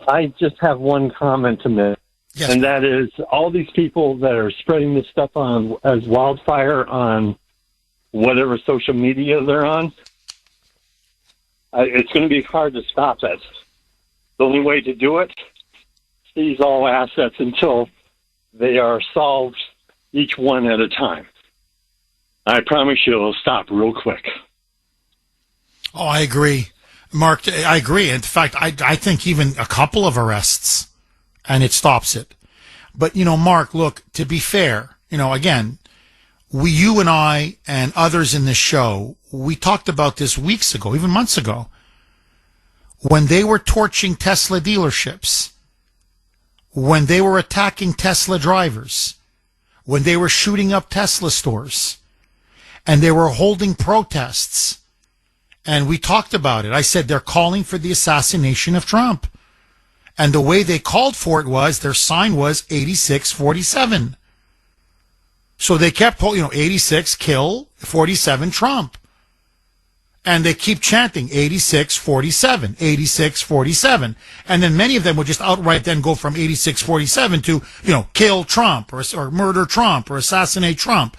Speaker 14: I just have one comment to make, yes, and that is all these people that are spreading this stuff on as wildfire on whatever social media they're on, it's going to be hard to stop that. The only way to do it, seize all assets until they are solved, each one at a time. I promise you it'll stop real quick.
Speaker 1: Oh, I agree. Mark, I agree. In fact, I think even a couple of arrests and it stops it. But, Mark, look, to be fair, again, you and I and others in this show, we talked about this weeks ago, even months ago, when they were torching Tesla dealerships, when they were attacking Tesla drivers, when they were shooting up Tesla stores, and they were holding protests. And we talked about it. I said they're calling for the assassination of Trump. And the way they called for it was, their sign was 8647. So they kept, 86 kill, 47 Trump. And they keep chanting 86-47, 86-47. And then many of them would just outright then go from 86-47 to, kill Trump or murder Trump or assassinate Trump.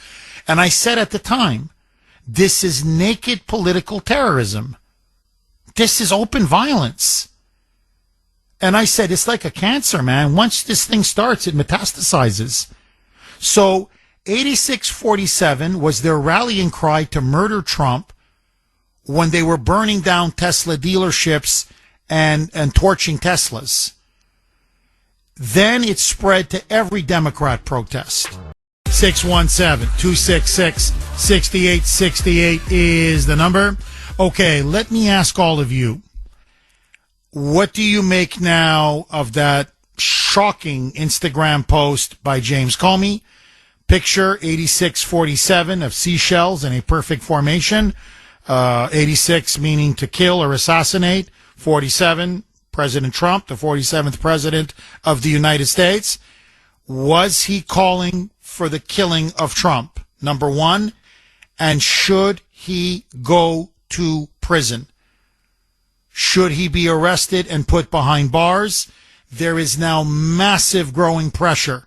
Speaker 1: And I said at the time, this is naked political terrorism. This is open violence. And I said, it's like a cancer, man. Once this thing starts, it metastasizes. So 86-47 was their rallying cry to murder Trump when they were burning down Tesla dealerships and torching Teslas. Then it spread to every Democrat protest. 617-266-6868 is the number. Okay, let me ask all of you, what do you make now of that shocking Instagram post by James Comey? Picture 86-47 of seashells in a perfect formation. 86 meaning to kill or assassinate. 47, President Trump, the 47th president of the United States. Was he calling for the killing of Trump? Number one. And should he go to prison? Should he be arrested and put behind bars? There is now massive growing pressure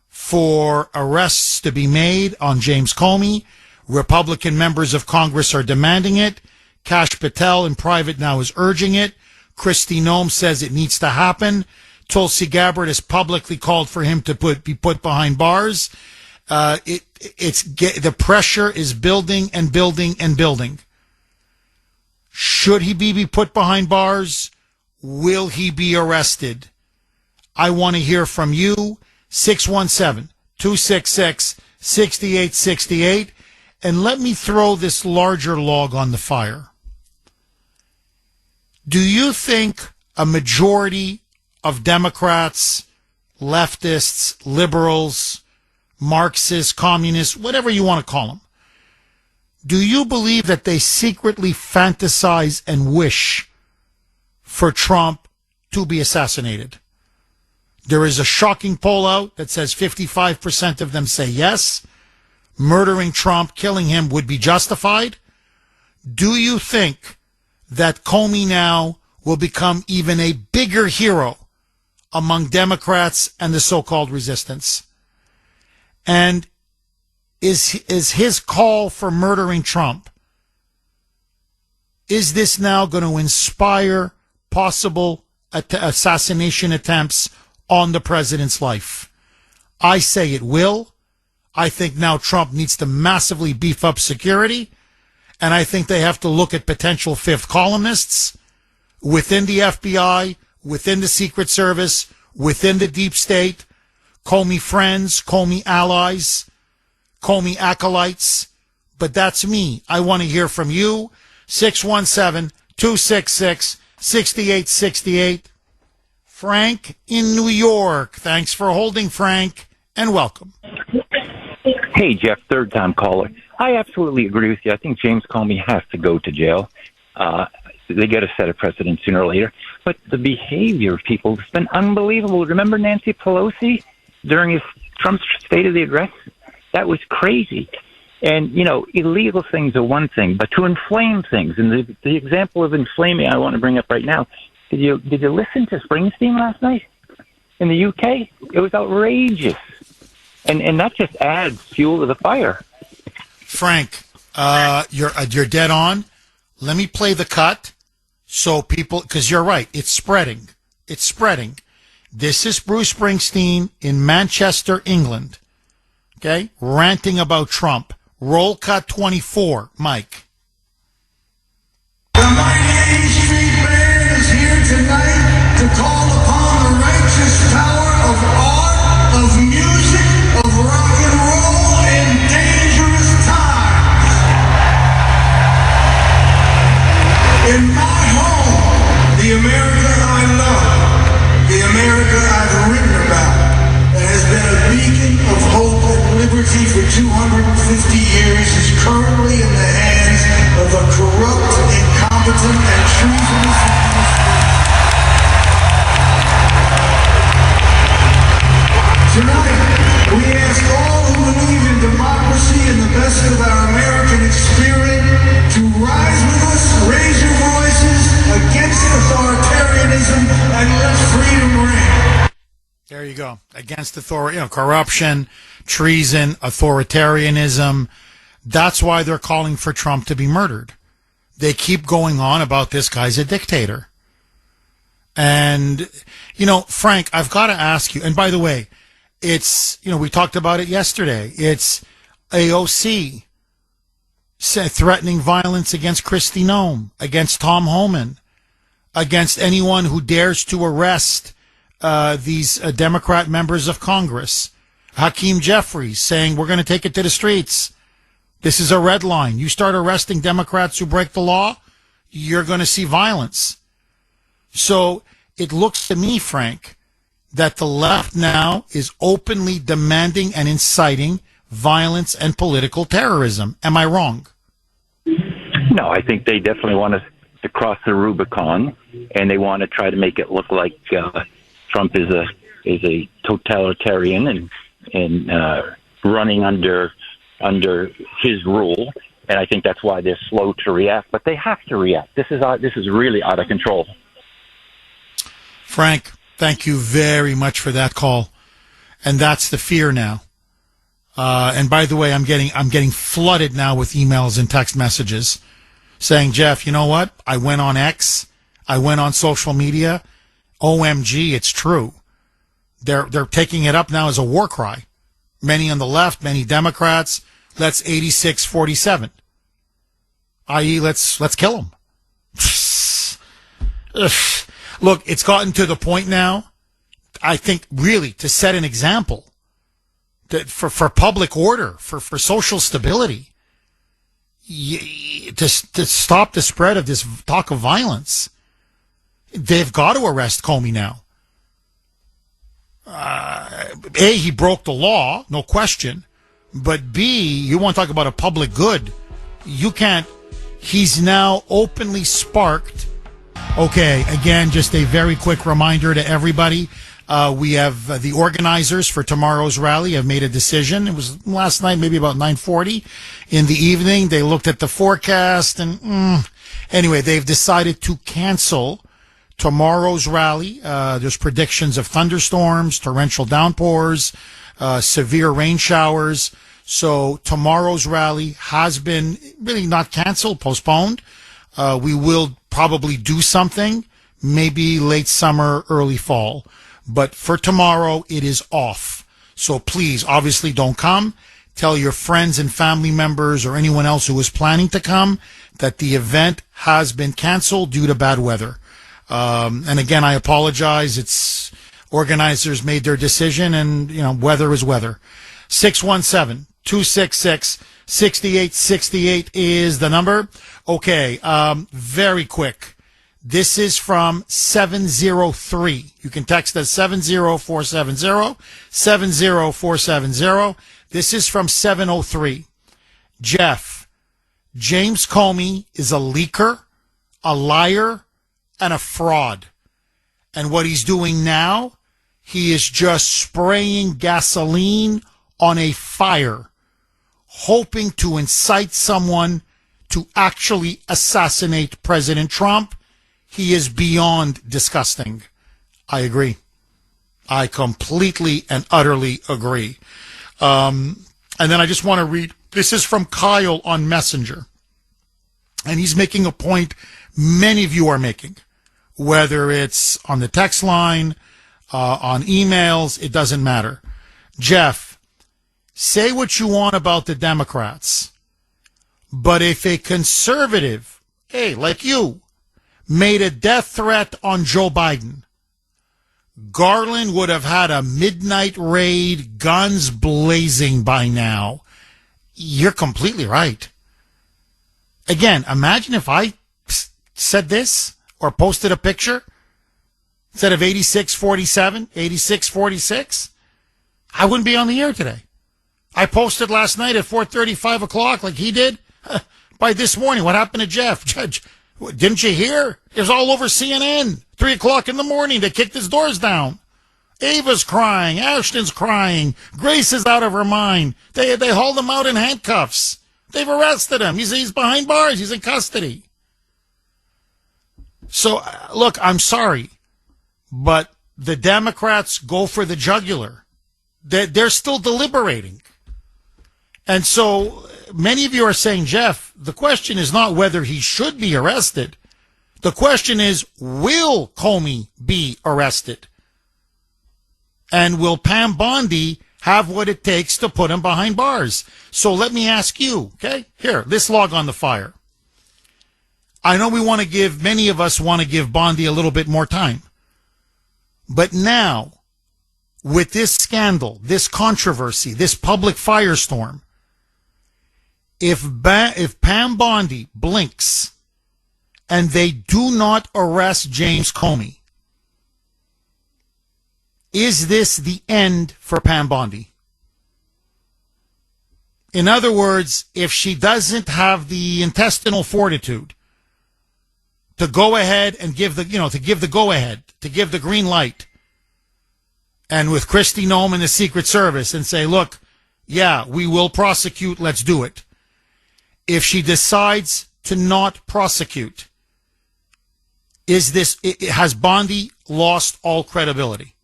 Speaker 1: for arrests to be made on James Comey. Republican members of Congress are demanding it. Kash Patel in private now is urging it. Kristi Noem says it needs to happen. Tulsi Gabbard has publicly called for him to be put behind bars. The pressure is building and building and building. Should he be put behind bars? Will he be arrested? I want to hear from you. 617-266-6868. And let me throw this larger log on the fire. Do you think a majority of Democrats, leftists, liberals, Marxists, communists, whatever you want to call them, do you believe that they secretly fantasize and wish for Trump to be assassinated? There is a shocking poll out that says 55% of them say yes. Murdering Trump, killing him would be justified. Do you think that Comey now will become even a bigger hero among Democrats and the so-called resistance? And is his call for murdering Trump, is this now going to inspire possible assassination attempts on the president's life? I say it will. I think now Trump needs to massively beef up security, and I think they have to look at potential fifth columnists within the FBI, within the Secret Service, within the deep state, Comey friends, Comey allies, Comey acolytes. But that's me. I want to hear from you. 617-266-6868. Frank in New York. Thanks for holding, Frank, and welcome.
Speaker 15: Hey, Jeff, third-time caller. I absolutely agree with you. I think James Comey has to go to jail. They got to set a precedent sooner or later. But the behavior of people has been unbelievable. Remember Nancy Pelosi during Trump's State of the Address? That was crazy. And, illegal things are one thing, but to inflame things, and the example of inflaming I want to bring up right now, did you listen to Springsteen last night in the UK? It was outrageous. And that just adds fuel to the fire.
Speaker 1: Frank, you're dead on. Let me play the cut so people, because you're right, it's spreading. It's spreading. This is Bruce Springsteen in Manchester, England, okay, ranting about Trump. Roll cut 24, Mike.
Speaker 16: The mighty A Street Band is here tonight to call upon the righteous power of art, of music, of rock and roll in dangerous times. In my home, the America I love, the America I've written about, that has been a beacon of hope and liberty for 250 years, is currently in the hands of a corrupt, incompetent,
Speaker 1: There you go. Against corruption, treason, authoritarianism. That's why they're calling for Trump to be murdered. They keep going on about this guy's a dictator. And, Frank, I've got to ask you, and by the way, it's, we talked about it yesterday. It's AOC threatening violence against Kristi Noem, against Tom Homan, against anyone who dares to arrest these Democrat members of Congress. Hakeem Jeffries saying, we're going to take it to the streets. This is a red line. You start arresting Democrats who break the law, you're going to see violence. So it looks to me, Frank, that the left now is openly demanding and inciting violence and political terrorism. Am I wrong?
Speaker 15: No, I think they definitely want to cross the Rubicon, and they want to try to make it look like Trump is a totalitarian and running under his rule. And I think that's why they're slow to react. But they have to react. This is really out of control.
Speaker 1: Frank, thank you very much for that call. And that's the fear now. And by the way, I'm getting flooded now with emails and text messages saying, Jeff, you know what? I went on X. I went on social media. OMG, it's true. They're taking it up now as a war cry. Many on the left, many Democrats. Let's 86-47. I.e., let's kill them. Look, it's gotten to the point now, I think, really, to set an example that for public order, for social stability, to stop the spread of this talk of violence. They've got to arrest Comey now. A, he broke the law, no question. But B, you want to talk about a public good. You can't. He's now openly sparked. Okay, again, just a very quick reminder to everybody. We have the organizers for tomorrow's rally have made a decision. It was last night, maybe about 9:40 in the evening. They looked at the forecast and anyway, they've decided to cancel tomorrow's rally. There's predictions of thunderstorms, torrential downpours, severe rain showers. So tomorrow's rally has been really not canceled, postponed. We will probably do something, maybe late summer, early fall. But for tomorrow, it is off. So please, obviously, don't come. Tell your friends and family members or anyone else who is planning to come that the event has been canceled due to bad weather. And again, I apologize. Organizers made their decision, and, weather is weather. 617-266-6868 is the number. Okay, very quick. This is from 703. You can text us 70470, 70470. This is from 703. Jeff, James Comey is a leaker, a liar, and a fraud. And what he's doing now, he is just spraying gasoline on a fire, hoping to incite someone to actually assassinate President Trump. He is beyond disgusting. I agree. I completely and utterly agree. And then I just want to read, this is from Kyle on Messenger. And he's making a point many of you are making, whether it's on the text line, on emails, it doesn't matter. Jeff, say what you want about the Democrats, but if a conservative, like you, made a death threat on Joe Biden, Garland would have had a midnight raid, guns blazing by now. You're completely right. Again, imagine if I said this or posted a picture instead of 86-47, 86-46. I wouldn't be on the air today. I posted last night at 4:30, 5 o'clock like he did. By this morning, what happened to Jeff? Judge, didn't you hear? It was all over CNN. 3 o'clock in the morning, they kicked his doors down. Ava's crying. Ashton's crying. Grace is out of her mind. They hauled him out in handcuffs. They've arrested him. He's behind bars. He's in custody. So, look, I'm sorry, but the Democrats go for the jugular. They're still deliberating. And so many of you are saying, Jeff, the question is not whether he should be arrested. The question is, will Comey be arrested? And will Pam Bondi have what it takes to put him behind bars? So let me ask you, okay? Here, this log on the fire. I know many of us want to give Bondi a little bit more time. But now, with this scandal, this controversy, this public firestorm, if Pam Bondi blinks and they do not arrest James Comey, is this the end for Pam Bondi? In other words, if she doesn't have the intestinal fortitude to go ahead and give the go-ahead, to give the green light, and with Kristi Noem and the Secret Service and say, look, yeah, we will prosecute, let's do it. If she decides to not prosecute, has Bondi lost all credibility?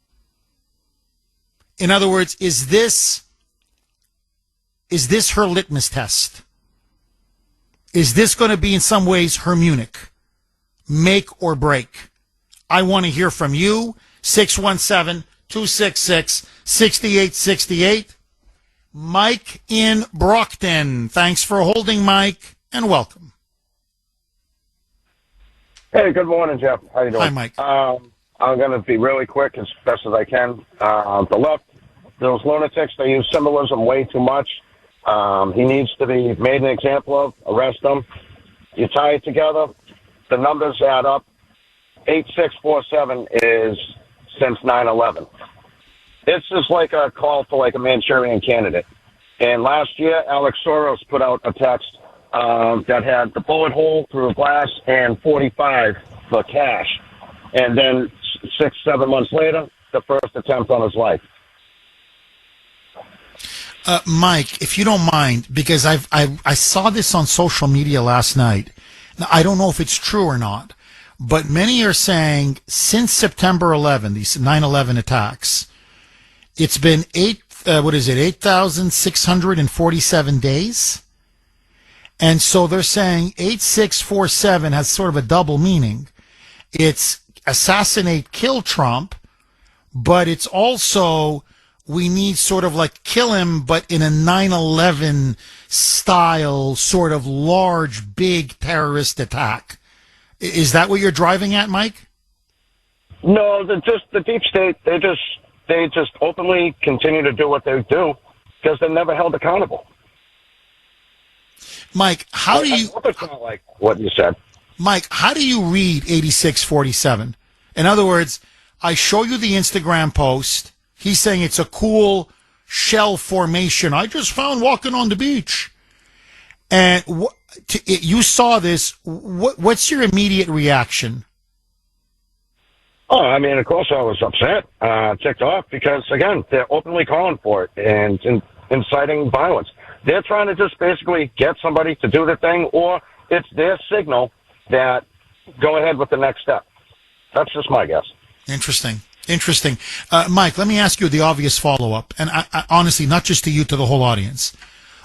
Speaker 1: In other words, is this her litmus test? Is this going to be in some ways her Munich? Make or break? I want to hear from you. 617-266-6868. Mike in Brockton. Thanks for holding, Mike, and welcome.
Speaker 17: Hey, good morning, Jeff. How you doing?
Speaker 1: Hi, Mike.
Speaker 17: I'm going to be really quick as best as I can. The left, those lunatics, they use symbolism way too much. He needs to be made an example of. Arrest him. You tie it together, the numbers add up. 8647 is since 9/11. This is like a call for like a Manchurian candidate. And last year, Alex Soros put out a text that had the bullet hole through glass and 45 for cash. And then 6-7 months later, the first attempt on his life.
Speaker 1: Mike, if you don't mind, because I saw this on social media last night. Now, I don't know if it's true or not, but many are saying since September 11, these 9/11 attacks, it's been 8,647 days. And so they're saying 8647 has sort of a double meaning. It's assassinate, kill Trump, but it's also we need sort of like kill him, but in a 9/11 style, sort of large, big terrorist attack. Is that what you're driving at, Mike?
Speaker 17: No, the deep state, they just openly continue to do what they do because they're never held accountable.
Speaker 1: Mike, how do you...
Speaker 17: I hope it's not like what you said.
Speaker 1: Mike, how do you read 8647? In other words, I show you the Instagram post. He's saying it's a cool shell formation I just found walking on the beach. And you saw this. What's your immediate reaction?
Speaker 17: Oh, I mean, of course I was upset, ticked off, because, again, they're openly calling for it and inciting violence. They're trying to just basically get somebody to do the thing, or it's their signal that go ahead with the next step. That's just my guess.
Speaker 1: Interesting. Mike, let me ask you the obvious follow-up, and I honestly, not just to you, to the whole audience.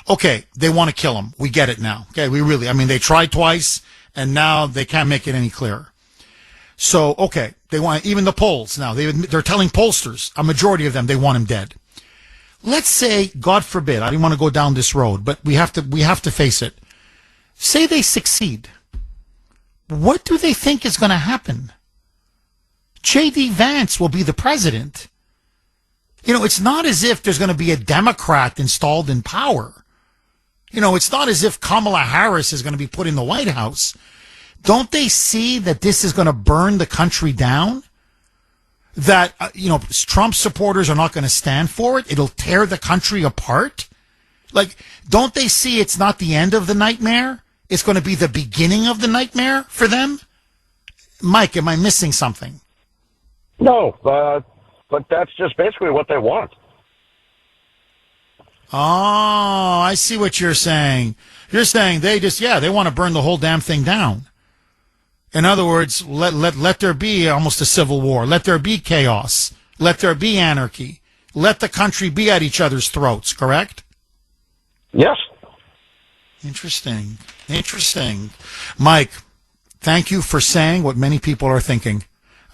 Speaker 1: Okay, they want to kill him. We get it now. Okay, they tried twice, and now they can't make it any clearer. So, okay, they want, even the polls now, they're telling pollsters, a majority of them, they want him dead. Let's say, God forbid, I didn't want to go down this road, but we have to face it. Say they succeed. What do they think is going to happen? J.D. Vance will be the president. It's not as if there's going to be a Democrat installed in power. It's not as if Kamala Harris is going to be put in the White House. Don't they see that this is going to burn the country down? That, Trump supporters are not going to stand for it. It'll tear the country apart. Like, don't they see it's not the end of the nightmare? It's going to be the beginning of the nightmare for them? Mike, am I missing something?
Speaker 17: No, but that's just basically what they want.
Speaker 1: Oh, I see what you're saying. You're saying they want to burn the whole damn thing down. In other words, let there be almost a civil war. Let there be chaos. Let there be anarchy. Let the country be at each other's throats, correct?
Speaker 17: Yes.
Speaker 1: Interesting. Mike, thank you for saying what many people are thinking.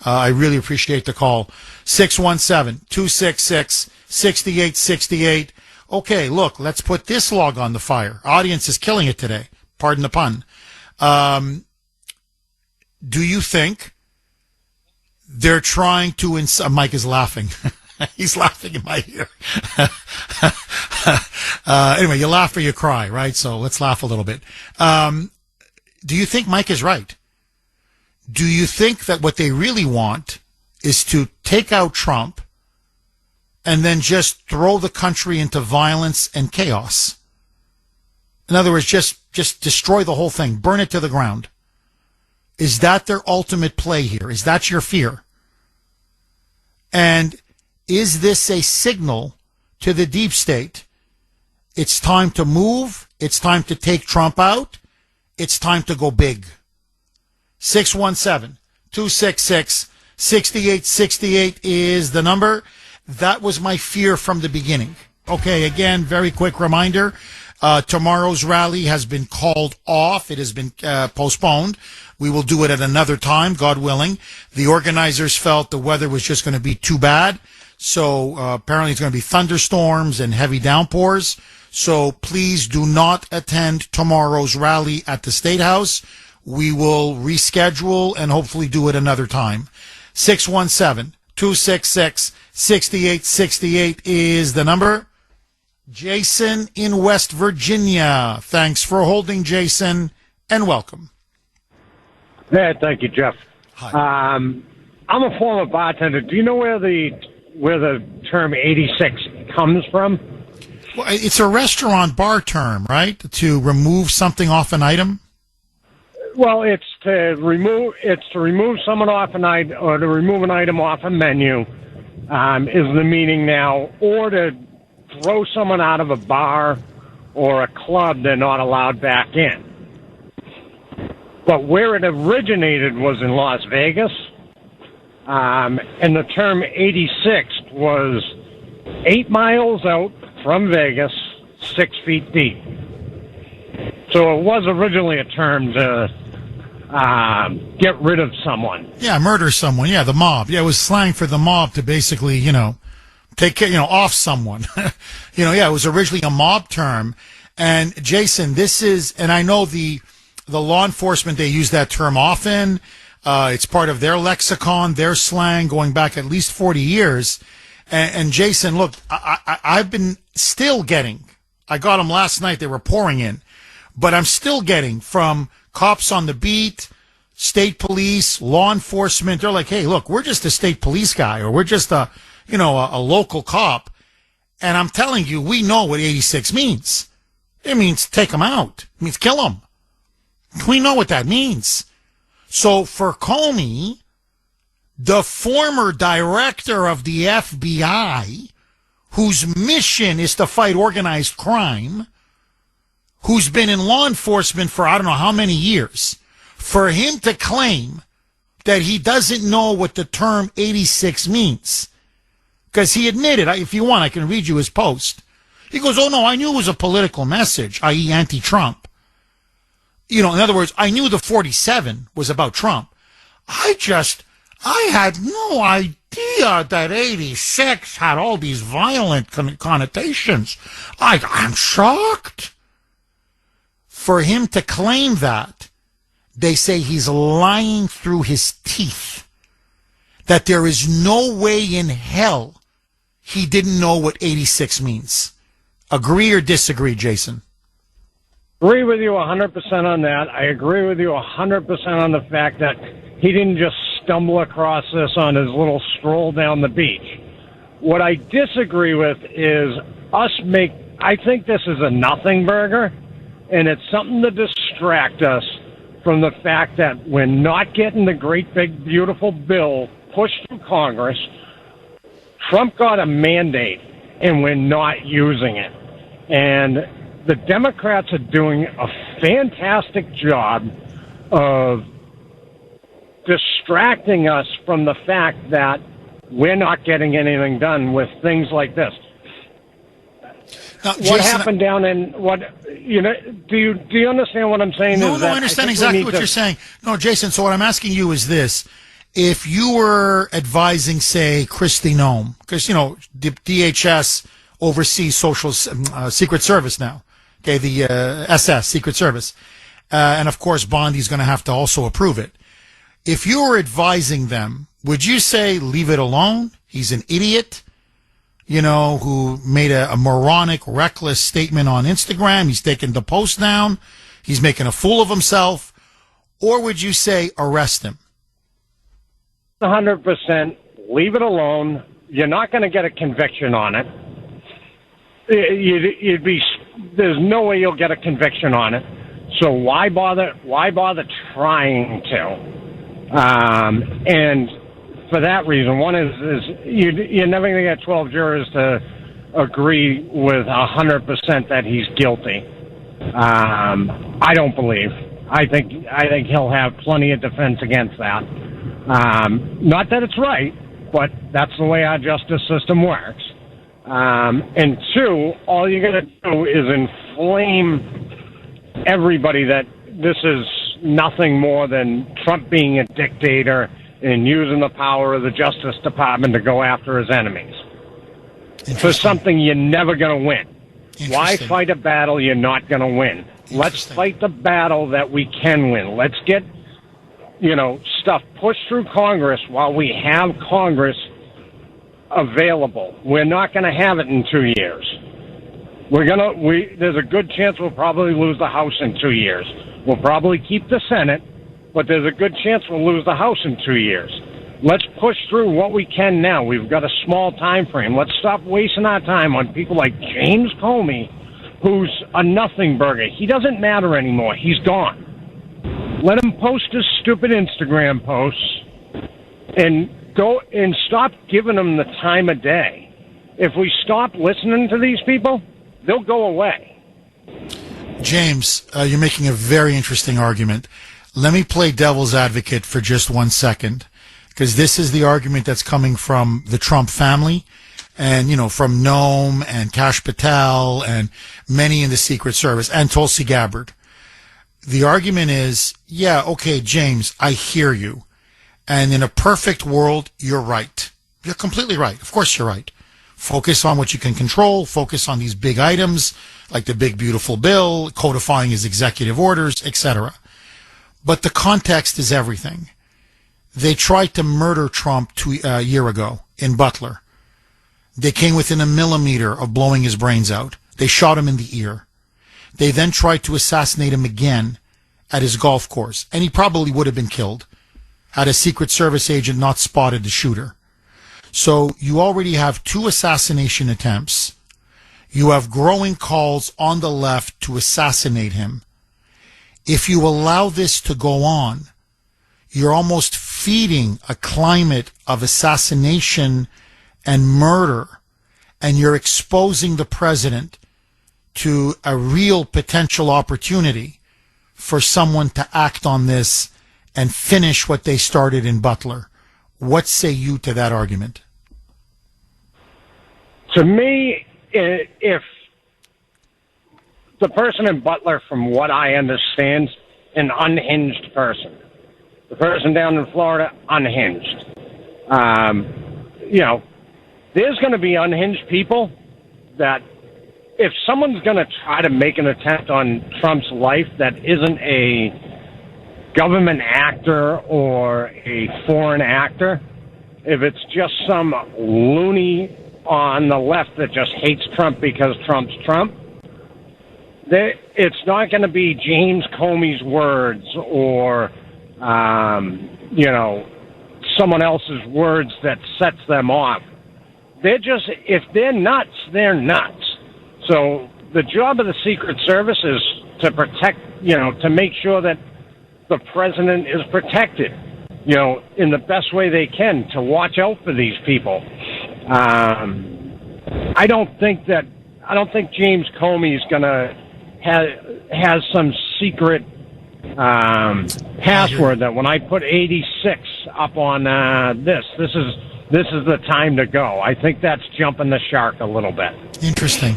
Speaker 1: I really appreciate the call. 617-266-6868. Okay, look, let's put this log on the fire. Audience is killing it today. Pardon the pun. Do you think they're trying to Mike is laughing. He's laughing in my ear. Anyway, you laugh or you cry, right? So let's laugh a little bit. Do you think Mike is right? Do you think that what they really want is to take out Trump and then just throw the country into violence and chaos? In other words, just destroy the whole thing, burn it to the ground. Is that their ultimate play here? Is that your fear? And is this a signal to the deep state? It's time to move. It's time to take Trump out. It's time to go big. 617-266-6868 is the number. That was my fear from the beginning. Okay, again, very quick reminder. Tomorrow's rally has been called off. It has been postponed. We will do it at another time, God willing. The organizers felt the weather was just going to be too bad. So apparently it's going to be thunderstorms and heavy downpours. So please do not attend tomorrow's rally at the State House. We will reschedule and hopefully do it another time. 617-266-6868 is the number. Jason in West Virginia. Thanks for holding, Jason, and welcome.
Speaker 18: Yeah, thank you, Jeff.
Speaker 1: Hi.
Speaker 18: I'm a former bartender. Do you know where the term 86 comes from?
Speaker 1: Well, it's a restaurant bar term, right? To remove something off an item?
Speaker 18: Well, it's to remove someone off an item, or to remove an item off a menu, is the meaning now, or to throw someone out of a bar or a club they're not allowed back in. But where it originated was in Las Vegas, and the term 86 was 8 miles out from Vegas, 6 feet deep. So it was originally a term to get rid of someone.
Speaker 1: Yeah, murder someone. Yeah, the mob. Yeah, it was slang for the mob to basically, take care, off someone. Yeah, it was originally a mob term. And Jason, this is, and I know the law enforcement, they use that term often. It's part of their lexicon, their slang, going back at least 40 years. And Jason, look, I've been still getting, I got them last night, they were pouring in, but I'm still getting from cops on the beat, state police, law enforcement. They're like, hey, look, we're just a state police guy, or we're just a local cop. And I'm telling you, we know what 86 means. It means take them out. It means kill them. We know what that means. So for Comey, the former director of the FBI, whose mission is to fight organized crime, who's been in law enforcement for I don't know how many years, for him to claim that he doesn't know what the term 86 means, because he admitted, if you want, I can read you his post. He goes, oh no, I knew it was a political message, i.e. anti-Trump. In other words, I knew the 47 was about Trump. I had no idea that 86 had all these violent connotations. I'm shocked. For him to claim that, they say he's lying through his teeth. That there is no way in hell he didn't know what 86 means. Agree or disagree, Jason?
Speaker 18: Agree with you 100% on that. I agree with you 100% on the fact that he didn't just stumble across this on his little stroll down the beach. What I disagree with is I think this is a nothing burger, and it's something to distract us from the fact that we're not getting the great big beautiful bill pushed through Congress. Trump got a mandate, and we're not using it. And the Democrats are doing a fantastic job of distracting us from the fact that we're not getting anything done with things like this.
Speaker 1: Now,
Speaker 18: What
Speaker 1: Jason,
Speaker 18: happened down in do you understand what I'm saying?
Speaker 1: No,
Speaker 18: is
Speaker 1: no,
Speaker 18: that
Speaker 1: I understand
Speaker 18: think we
Speaker 1: exactly
Speaker 18: need
Speaker 1: what
Speaker 18: to-
Speaker 1: you're saying. No, Jason, so what I'm asking you is this. If you were advising, say, Kristi Noem, because, DHS oversees social Secret Service now, okay, the SS, Secret Service, and of course Bondi's going to have to also approve it. If you were advising them, would you say leave it alone? He's an idiot, who made a moronic, reckless statement on Instagram. He's taken the post down. He's making a fool of himself. Or would you say arrest him?
Speaker 18: 100%. Leave it alone. You're not going to get a conviction on it. There's no way you'll get a conviction on it. So why bother trying to? And for that reason, one is you're never going to get 12 jurors to agree with 100% that he's guilty. I don't believe. I think he'll have plenty of defense against that. Not that it's right, but that's the way our justice system works. And two, all you're going to do is inflame everybody that this is nothing more than Trump being a dictator and using the power of the Justice Department to go after his enemies for something you're never going to win. Why fight a battle you're not going to win? Let's fight the battle that we can win. Let's get, stuff pushed through Congress while we have Congress available. We're not going to have it in 2 years. There's a good chance we'll probably lose the House in 2 years. We'll probably keep the Senate, but there's a good chance we'll lose the House in 2 years. Let's push through what we can now. We've got a small time frame. Let's stop wasting our time on people like James Comey, who's a nothing burger. He doesn't matter anymore. He's gone. Let him post his stupid Instagram posts and go and stop giving them the time of day. If we stop listening to these people, they'll go away.
Speaker 1: James, you're making a very interesting argument. Let me play devil's advocate for just 1 second, because this is the argument that's coming from the Trump family and, from Noam and Kash Patel and many in the Secret Service and Tulsi Gabbard. The argument is, yeah, okay, James, I hear you. And in a perfect world, you're right. You're completely right. Of course you're right. Focus on what you can control. Focus on these big items like the big, beautiful bill, codifying his executive orders, etc. But the context is everything. They tried to murder Trump a year ago in Butler. They came within a millimeter of blowing his brains out. They shot him in the ear. They then tried to assassinate him again at his golf course, and he probably would have been killed had a Secret Service agent not spotted the shooter. So you already have 2 assassination attempts. You have growing calls on the left to assassinate him. If you allow this to go on, you're almost feeding a climate of assassination and murder, and you're exposing the president to a real potential opportunity for someone to act on this and finish what they started in Butler. What say you to that argument?
Speaker 18: To me, if the person in Butler, from what I understand, an unhinged person. The person down in Florida, unhinged. There's going to be unhinged people that if someone's going to try to make an attempt on Trump's life that isn't a government actor or a foreign actor, if it's just some loony on the left that just hates Trump because Trump's Trump, it's not going to be James Comey's words or, someone else's words that sets them off. If they're nuts, they're nuts. So the job of the Secret Service is to protect, to make sure that the president is protected, in the best way they can, to watch out for these people. I don't think James Comey is going to has some secret password that when I put 86 up on this is the time to go. I think that's jumping the shark a little bit.
Speaker 1: Interesting.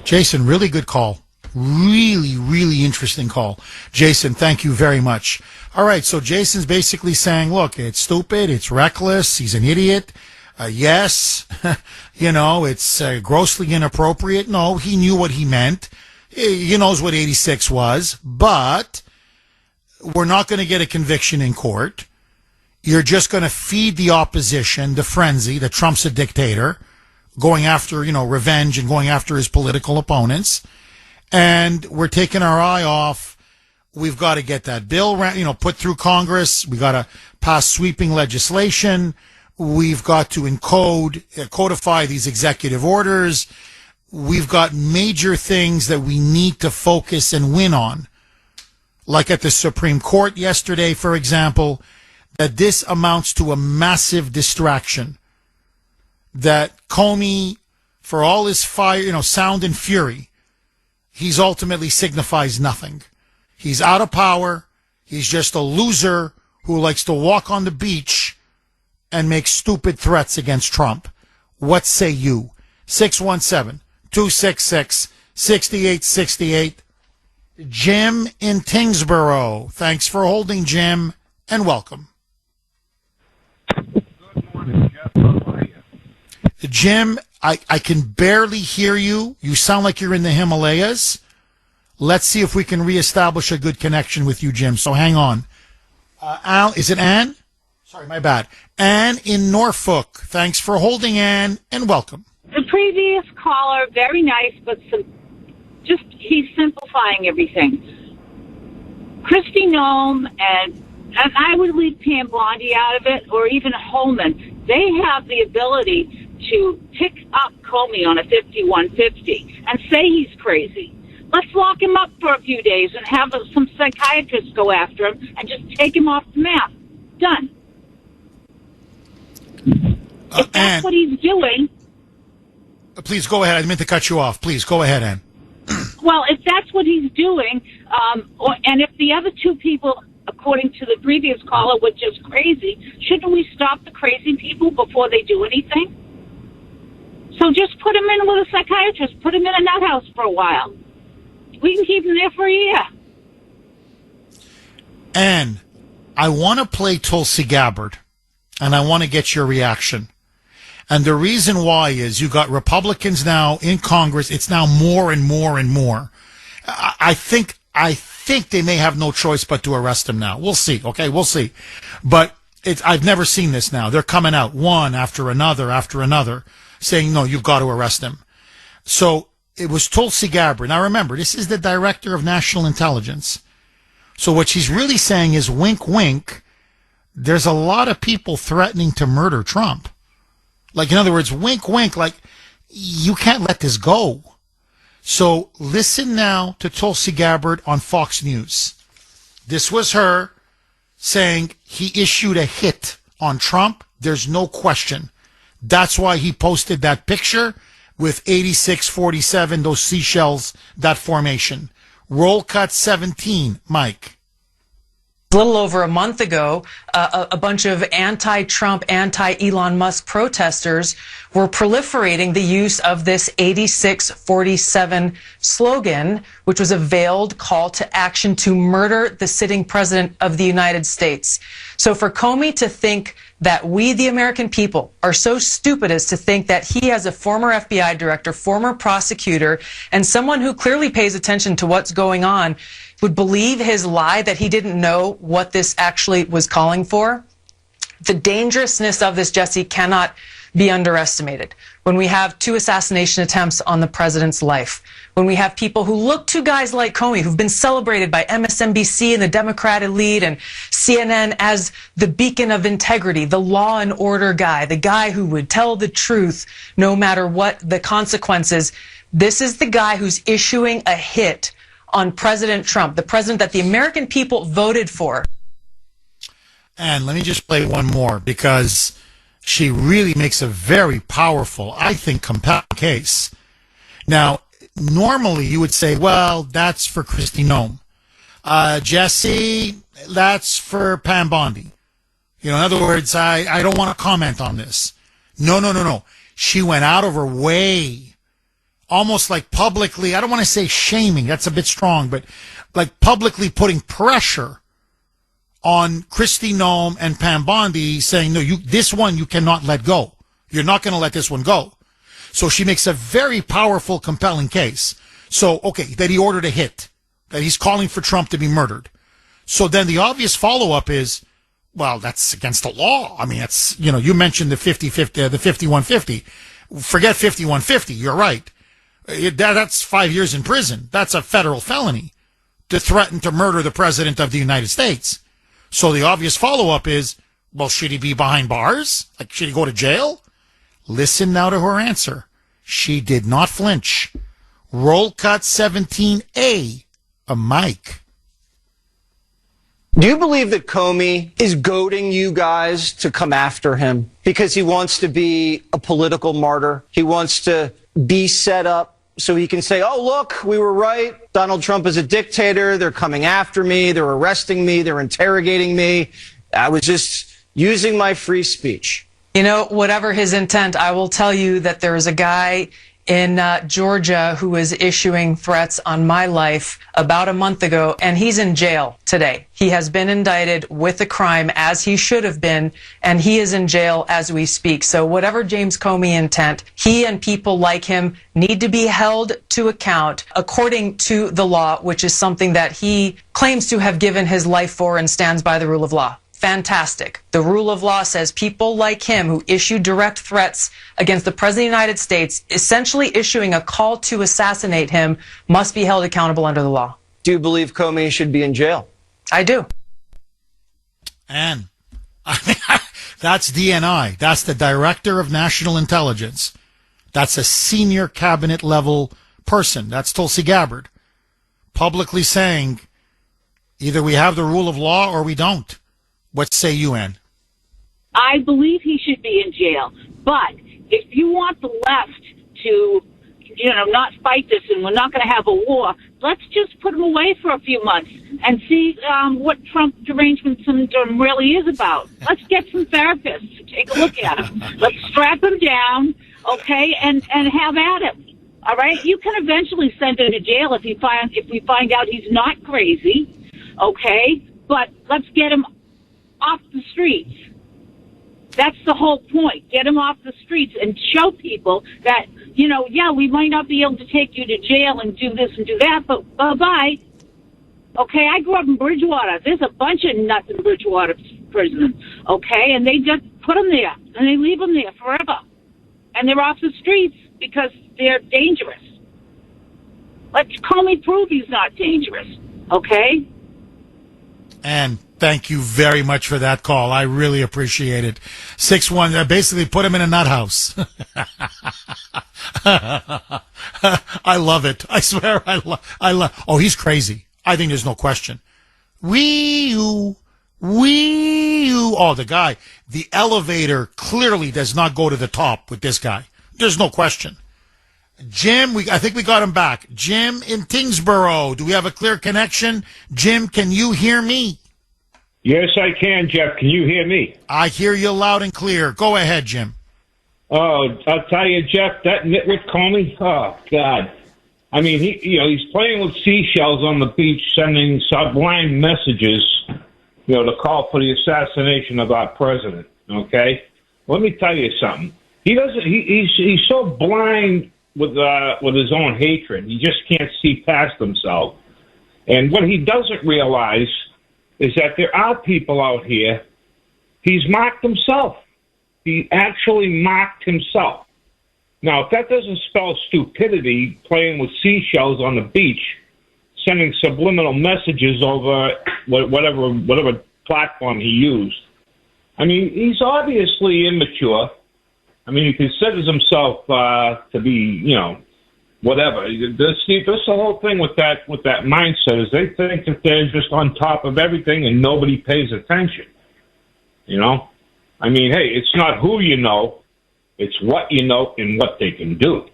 Speaker 1: Jason, really good call. Really, really interesting call. Jason, thank you very much. All right, so Jason's basically saying, look, it's stupid, it's reckless, he's an idiot. Yes, it's grossly inappropriate. No, he knew what he meant. He knows what 86 was, but we're not going to get a conviction in court. You're just going to feed the opposition the frenzy that Trump's a dictator, going after, revenge and going after his political opponents. And we're taking our eye off. We've got to get that bill, put through Congress. We got to pass sweeping legislation. We've got to codify these executive orders. We've got major things that we need to focus and win on. Like at the Supreme Court yesterday, for example, that this amounts to a massive distraction. That Comey, for all his fire, sound and fury, he's ultimately signifies nothing. He's out of power. He's just a loser who likes to walk on the beach and make stupid threats against Trump. What say you? 617-266-6868. Jim in Tingsboro. Thanks for holding, Jim, and welcome.
Speaker 10: Good morning, Jeff. How are you?
Speaker 1: Jim, I can barely hear you. You sound like you're in the Himalayas. Let's see if we can reestablish a good connection with you, Jim. So hang on. Al, is it Ann? Sorry, my bad. Ann in Norfolk. Thanks for holding, Ann, and welcome.
Speaker 19: The previous caller, very nice, but he's simplifying everything. Christy Nome and I would leave Pam Bondi out of it, or even Holman. They have the ability to pick up Comey on a 5150 and say he's crazy. Let's lock him up for a few days and have some psychiatrists go after him and just take him off the map. Done. If that's what he's doing...
Speaker 1: Please go ahead. I didn't mean to cut you off. Please go ahead, Ann.
Speaker 19: Well, if that's what he's doing, and if the other two people, according to the previous caller, were just crazy, shouldn't we stop the crazy people before they do anything? So just put him in with a psychiatrist. Put him in a nut house for a while. We can keep him there for a year.
Speaker 1: Ann, I want to play Tulsi Gabbard, and I want to get your reaction. And the reason why is you got Republicans now in Congress. It's now more and more and more. I think they may have no choice but to arrest him now. We'll see. Okay, we'll see. But I've never seen this now. They're coming out one after another, saying, no, you've got to arrest him. So it was Tulsi Gabbard. Now remember, this is the Director of National Intelligence. So what she's really saying is, wink, wink, there's a lot of people threatening to murder Trump. Like, in other words, wink, wink, like, you can't let this go. So listen now to Tulsi Gabbard on Fox News. This was her saying he issued a hit on Trump. There's no question. That's why he posted that picture with 86-47, those seashells, that formation. Roll cut 17, Mike.
Speaker 2: A little over a month ago, a bunch of anti-Trump, anti-Elon Musk protesters were proliferating the use of this 86-47 slogan, which was a veiled call to action to murder the sitting president of the United States. So for Comey to think that we, the American people, are so stupid as to think that he, as a former FBI director, former prosecutor, and someone who clearly pays attention to what's going on, would believe his lie that he didn't know what this actually was calling for. The dangerousness of this, Jesse, cannot be underestimated. When we have 2 assassination attempts on the president's life, when we have people who look to guys like Comey, who've been celebrated by MSNBC and the Democrat elite and CNN as the beacon of integrity, the law and order guy, the guy who would tell the truth no matter what the consequences. This is the guy who's issuing a hit on President Trump, the president that the American people voted for.
Speaker 1: And let me just play one more, because she really makes a very powerful, I think, compelling case. Now, normally you would say, well, that's for Kristi Noem. Jesse, that's for Pam Bondi. In other words, I don't want to comment on this. No. She went out of her way, almost like publicly, I don't want to say shaming, that's a bit strong, but like publicly putting pressure on Kristi Noem and Pam Bondi, saying, no, this one you cannot let go. You're not going to let this one go. So she makes a very powerful, compelling case. So, okay, that he ordered a hit, that he's calling for Trump to be murdered. So then the obvious follow-up is, well, that's against the law. I mean, it's, you mentioned the 5150. Forget 5150. You're right. That's 5 years in prison. That's a federal felony to threaten to murder the president of the United States. So the obvious follow-up is, well, should he be behind bars? Like, should he go to jail? Listen now to her answer. She did not flinch. Roll cut 17A, a mic.
Speaker 3: Do you believe that Comey is goading you guys to come after him because he wants to be a political martyr? He wants to be set up so he can say, oh, look, we were right. Donald Trump is a dictator. They're coming after me. They're arresting me. They're interrogating me. I was just using my free speech.
Speaker 2: Whatever his intent, I will tell you that there is a guy in Georgia who was issuing threats on my life about a month ago, and he's in jail today. He has been indicted with a crime, as he should have been, and he is in jail as we speak. So whatever James Comey intent, he and people like him need to be held to account according to the law, which is something that he claims to have given his life for and stands by the rule of law. Fantastic. The rule of law says people like him who issue direct threats against the President of the United States, essentially issuing a call to assassinate him, must be held accountable under the law.
Speaker 3: Do you believe Comey should be in jail?
Speaker 2: I do.
Speaker 1: And that's DNI. That's the Director of National Intelligence. That's a senior cabinet level person. That's Tulsi Gabbard. Publicly saying, either we have the rule of law or we don't. What say you, Ann?
Speaker 19: I believe he should be in jail. But if you want the left to, not fight this and we're not going to have a war, let's just put him away for a few months and see what Trump derangement syndrome really is about. Let's get some therapists to take a look at him. Let's strap him down, okay, and have at him. All right? You can eventually send him to jail if we find out he's not crazy, okay? But let's get him off the streets. That's the whole point. Get him off the streets and show people that, we might not be able to take you to jail and do this and do that, but bye-bye. Okay, I grew up in Bridgewater. There's a bunch of nuts in Bridgewater prison, okay? And they just put them there, and they leave them there forever. And they're off the streets because they're dangerous. Let Comey prove he's not dangerous, okay?
Speaker 1: And thank you very much for that call. I really appreciate it. 6-1, basically put him in a nut house. I love it. I swear I love. Oh, he's crazy. I think there's no question. Wee-oo. Oh, the guy. The elevator clearly does not go to the top with this guy. There's no question. Jim, I think we got him back. Jim in Tingsboro. Do we have a clear connection? Jim, can you hear me?
Speaker 10: Yes, I can, Jeff. Can you hear me?
Speaker 1: I hear you loud and clear. Go ahead, Jim.
Speaker 10: Oh, I'll tell you, Jeff, that nitwit Comey, oh, God. I mean, he's playing with seashells on the beach, sending sublime messages, to call for the assassination of our president, okay? Let me tell you something. He's so blind with his own hatred. He just can't see past himself. And what he doesn't realize is that there are people out here. He's mocked himself. He actually mocked himself. Now, if that doesn't spell stupidity, playing with seashells on the beach, sending subliminal messages over whatever platform he used, I mean, he's obviously immature. I mean, he considers himself to be, whatever. This whole thing with that mindset is they think that they're just on top of everything and nobody pays attention. I mean, hey, it's not who you know, it's what you know and what they can do.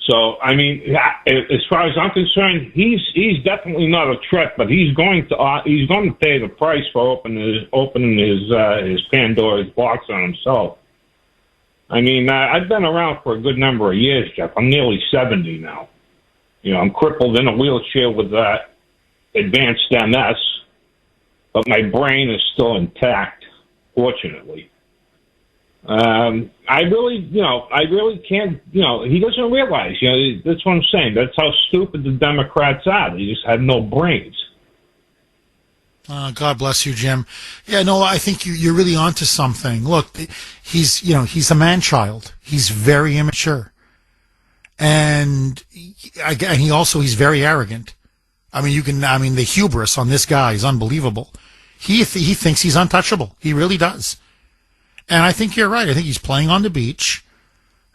Speaker 10: So, I mean, as far as I'm concerned, he's definitely not a threat, but he's going to pay the price for opening his Pandora's box on himself. I mean, I've been around for a good number of years, Jeff. I'm nearly 70 now. You know, I'm crippled in a wheelchair with advanced MS, but my brain is still intact, fortunately. I really can't, he doesn't realize, that's what I'm saying. That's how stupid the Democrats are. They just have no brains.
Speaker 1: God bless you, Jim. Yeah, no, I think you're really onto something. Look, he's a man-child. He's very immature. And he's very arrogant. The hubris on this guy is unbelievable. He thinks he's untouchable. He really does. And I think you're right. I think he's playing on the beach,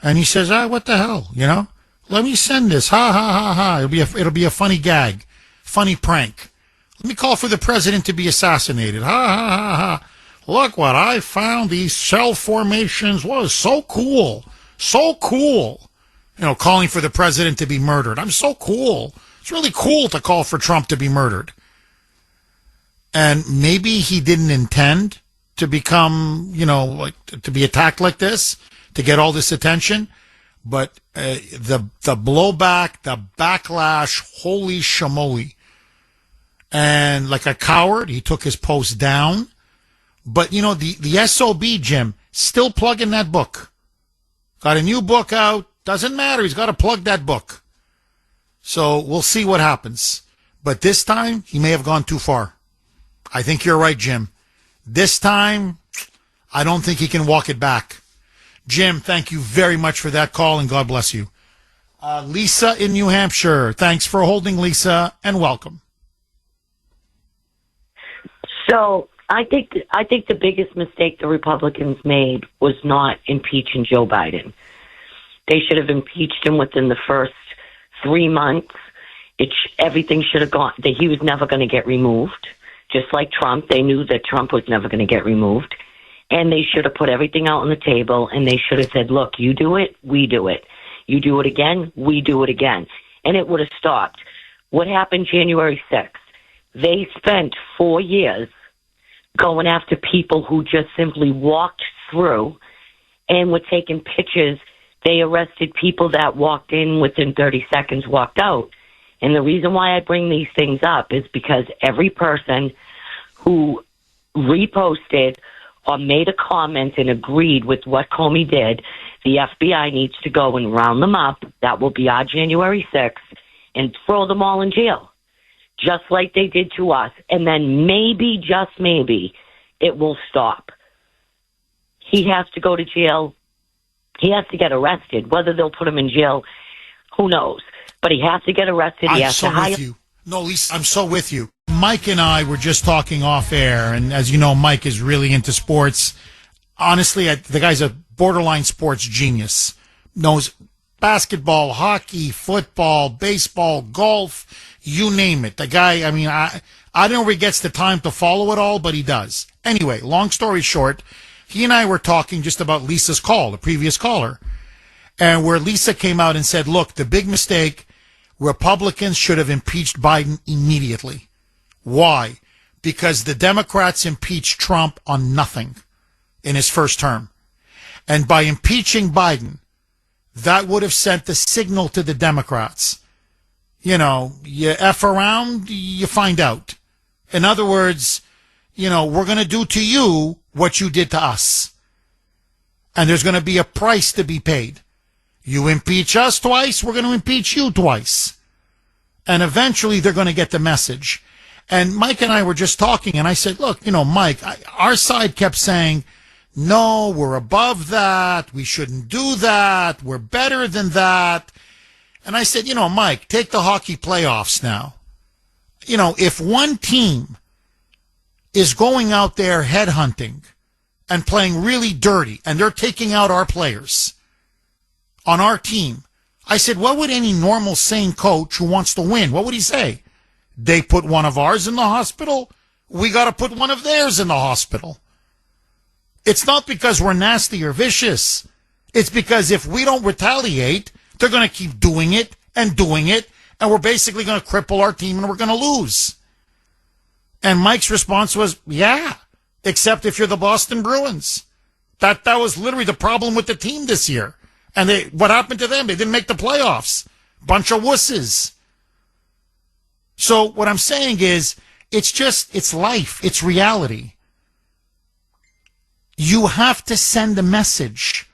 Speaker 1: and he says, what the hell, Let me send this. Ha, ha, ha, ha. It'll be a funny gag, funny prank. Let me call for the president to be assassinated. Ha, ha, ha, ha. Look what I found. These shell formations was so cool. So cool. Calling for the president to be murdered. I'm so cool. It's really cool to call for Trump to be murdered. And maybe he didn't intend to become, to be attacked like this, to get all this attention. But the blowback, the backlash, holy shamoly. And like a coward, he took his post down. But, the SOB, Jim, still plugging that book. Got a new book out. Doesn't matter. He's got to plug that book. So we'll see what happens. But this time, he may have gone too far. I think you're right, Jim. This time, I don't think he can walk it back. Jim, thank you very much for that call, and God bless you. Lisa in New Hampshire, thanks for holding, Lisa, and welcome.
Speaker 20: So I think the biggest mistake the Republicans made was not impeaching Joe Biden. They should have impeached him within the first 3 months. Everything should have gone. That he was never going to get removed. Just like Trump, they knew that Trump was never going to get removed. And they should have put everything out on the table, and they should have said, look, you do it, we do it. You do it again, we do it again. And it would have stopped. What happened January 6th? They spent 4 years going after people who just simply walked through and were taking pictures. They arrested people that walked in within 30 seconds, walked out. And the reason why I bring these things up is because every person who reposted or made a comment and agreed with what Comey did, the FBI needs to go and round them up. That will be our January 6th, and throw them all in jail, just like they did to us. And then maybe, just maybe, it will stop. He has to go to jail. He has to get arrested. Whether they'll put him in jail, who knows? But he has to get arrested. He has to hire.
Speaker 1: With you. No, Lisa, I'm so with you. Mike and I were just talking off air, and as you know, Mike is really into sports. Honestly, the guy's a borderline sports genius. Knows basketball, hockey, football, baseball, golf, you name it. The guy, I don't know where he gets the time to follow it all, but he does. Anyway, long story short, he and I were talking just about Lisa's call, the previous caller, and where Lisa came out and said, look, the big mistake, Republicans should have impeached Biden immediately. Why? Because the Democrats impeached Trump on nothing in his first term. And by impeaching Biden, that would have sent the signal to the Democrats. You F around, you find out. In other words, we're going to do to you what you did to us. And there's going to be a price to be paid. You impeach us twice, we're going to impeach you twice. And eventually they're going to get the message. And Mike and I were just talking, and I said, look, Mike, our side kept saying, no, we're above that. We shouldn't do that. We're better than that. And I said, Mike, take the hockey playoffs now. If one team is going out there headhunting and playing really dirty, and they're taking out our players on our team, I said, what would any normal, sane coach who wants to win, what would he say? They put one of ours in the hospital. We got to put one of theirs in the hospital. It's not because we're nasty or vicious. It's because if we don't retaliate, They're going to keep doing it, and we're basically going to cripple our team and we're going to lose. And Mike's response was, yeah, except if you're the Boston Bruins. That was literally the problem with the team this year. And what happened to them? They didn't make the playoffs. Bunch of wusses. So what I'm saying is, it's life. It's reality. You have to send a message.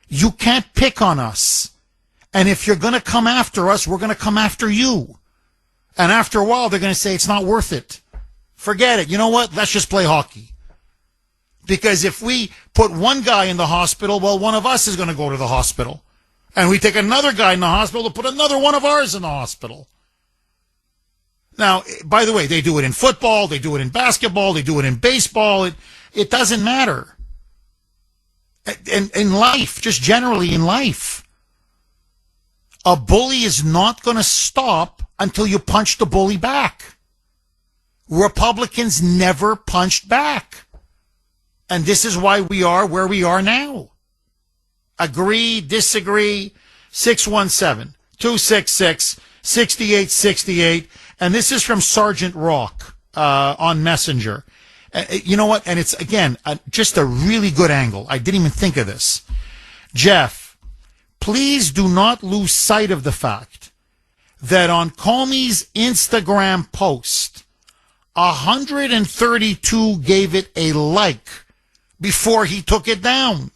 Speaker 1: You can't pick on us. And if you're going to come after us, we're going to come after you. And after a while, they're going to say, it's not worth it. Forget it. You know what? Let's just play hockey. Because if we put one guy in the hospital, well, one of us is going to go to the hospital. And we take another guy in the hospital to put another one of ours in the hospital. Now, by the way, they do it in football, they do it in basketball, they do it in baseball. It doesn't matter. In life, just generally in life. A bully is not going to stop until you punch the bully back. Republicans never punched back. And this is why we are where we are now. Agree, disagree, 617-266-6868. And this is from Sergeant Rock on Messenger. You know what? And it's, again, just a really good angle. I didn't even think of this. Jeff, please do not lose sight of the fact that on Comey's Instagram post, 132 gave it a like before he took it down.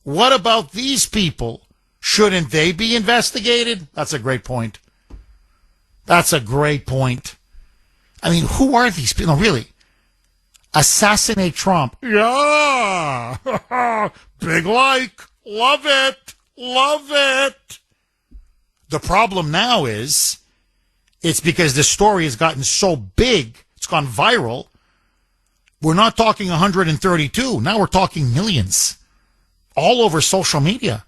Speaker 1: What about these people? Shouldn't they be investigated? That's a great point. That's a great point. I mean, who are these people? No, really. Assassinate Trump. Yeah. Big like. Love it. Love it. The problem now is it's because the story has gotten so big, it's gone viral. We're not talking 132. Now we're talking millions. All over social media.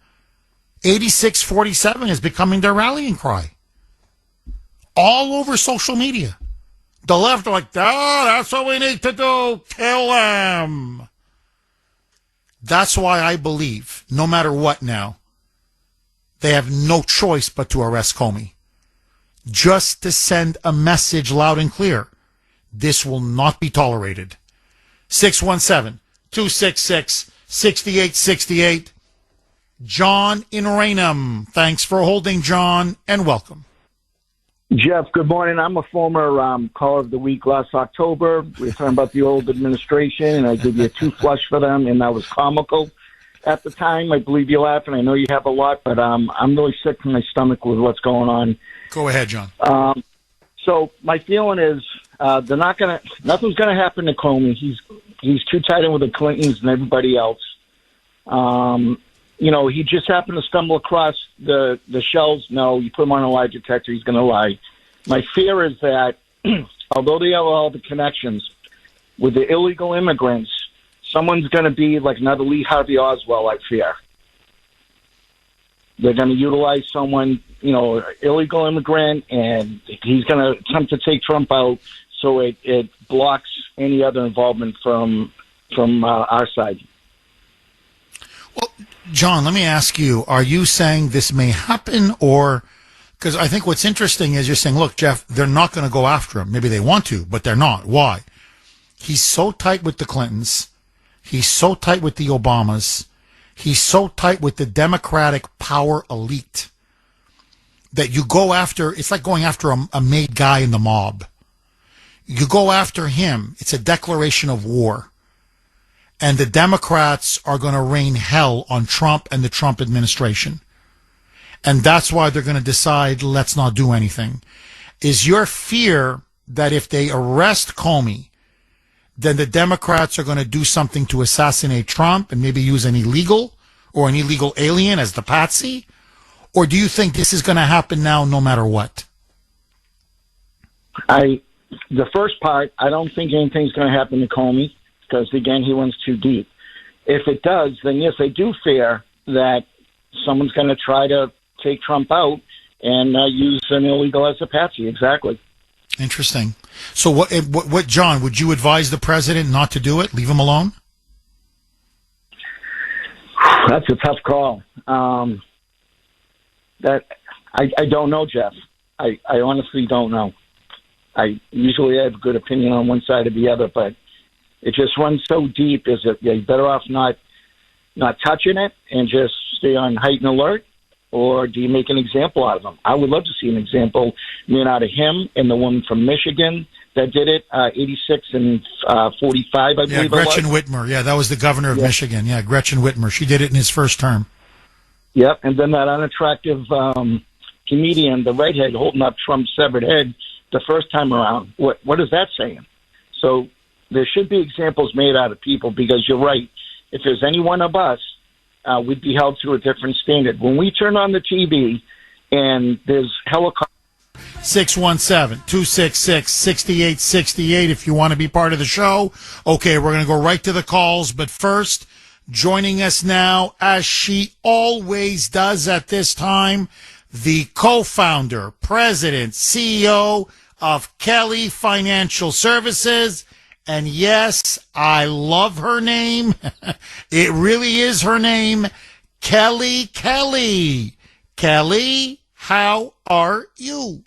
Speaker 1: 8647 is becoming their rallying cry. All over social media. The left are like, that's what we need to do. Kill them. That's why I believe, no matter what now, they have no choice but to arrest Comey. Just to send a message loud and clear. This will not be tolerated. 617-266-6868. John in Raynham. Thanks for holding, John, and welcome.
Speaker 21: Jeff, good morning. I'm a former caller of the week last October. We were talking about the old administration, and I gave you a 2 flush for them, and that was comical at the time. I believe you laughed, and I know you have a lot, but I'm really sick to my stomach with what's going on.
Speaker 1: Go ahead, John.
Speaker 21: So my feeling is nothing's gonna happen to Comey. He's too tied in with the Clintons and everybody else. He just happened to stumble across the shells. No, you put him on a lie detector, he's gonna lie. My fear is that although they have all the connections with the illegal immigrants, someone's gonna be like another Lee Harvey Oswald, I fear. They're going to utilize someone, illegal immigrant, and he's going to attempt to take Trump out, so it blocks any other involvement from our side.
Speaker 1: Well, John, let me ask you, are you saying this may happen, or because I think what's interesting is you're saying, look, Jeff, they're not going to go after him. Maybe they want to, but they're not. Why? He's so tight with the Clintons. He's so tight with the Obamas. He's so tight with the Democratic power elite that you go after, it's like going after a made guy in the mob. You go after him, it's a declaration of war. And the Democrats are going to rain hell on Trump and the Trump administration. And that's why they're going to decide, let's not do anything. Is your fear that if they arrest Comey, then the Democrats are going to do something to assassinate Trump and maybe use an illegal alien as the patsy? Or do you think this is going to happen now no matter what?
Speaker 21: The first part, I don't think anything's going to happen to Comey because, again, he runs too deep. If it does, then yes, I do fear that someone's going to try to take Trump out and use an illegal as a patsy. Exactly.
Speaker 1: Interesting. So what, John, would you advise the president not to do it? Leave him alone?
Speaker 21: That's a tough call. That I don't know, Jeff. I honestly don't know. I usually have a good opinion on one side or the other, but it just runs so deep. Is it you're better off not touching it and just stay on heightened alert, or do you make an example out of him? I would love to see an example made out of him and the woman from Michigan that did it, 86 and 45, I believe it was.
Speaker 1: Gretchen Whitmer. Yeah, that was the governor of Michigan. Yeah, Gretchen Whitmer. She did it in his first term.
Speaker 21: Yep, and then that unattractive comedian, the redhead, holding up Trump's severed head the first time around. What is that saying? So there should be examples made out of people, because you're right. If there's any one of us, we'd be held to a different standard. When we turn on the TV and there's helicopters.
Speaker 1: 617-266-6868 if you want to be part of the show. Okay, we're going to go right to the calls, but first, joining us now, as she always does at this time, the co-founder, president, CEO of Kelly Financial Services. And yes, I love her name. It really is her name, Kelly. Kelly, how are you?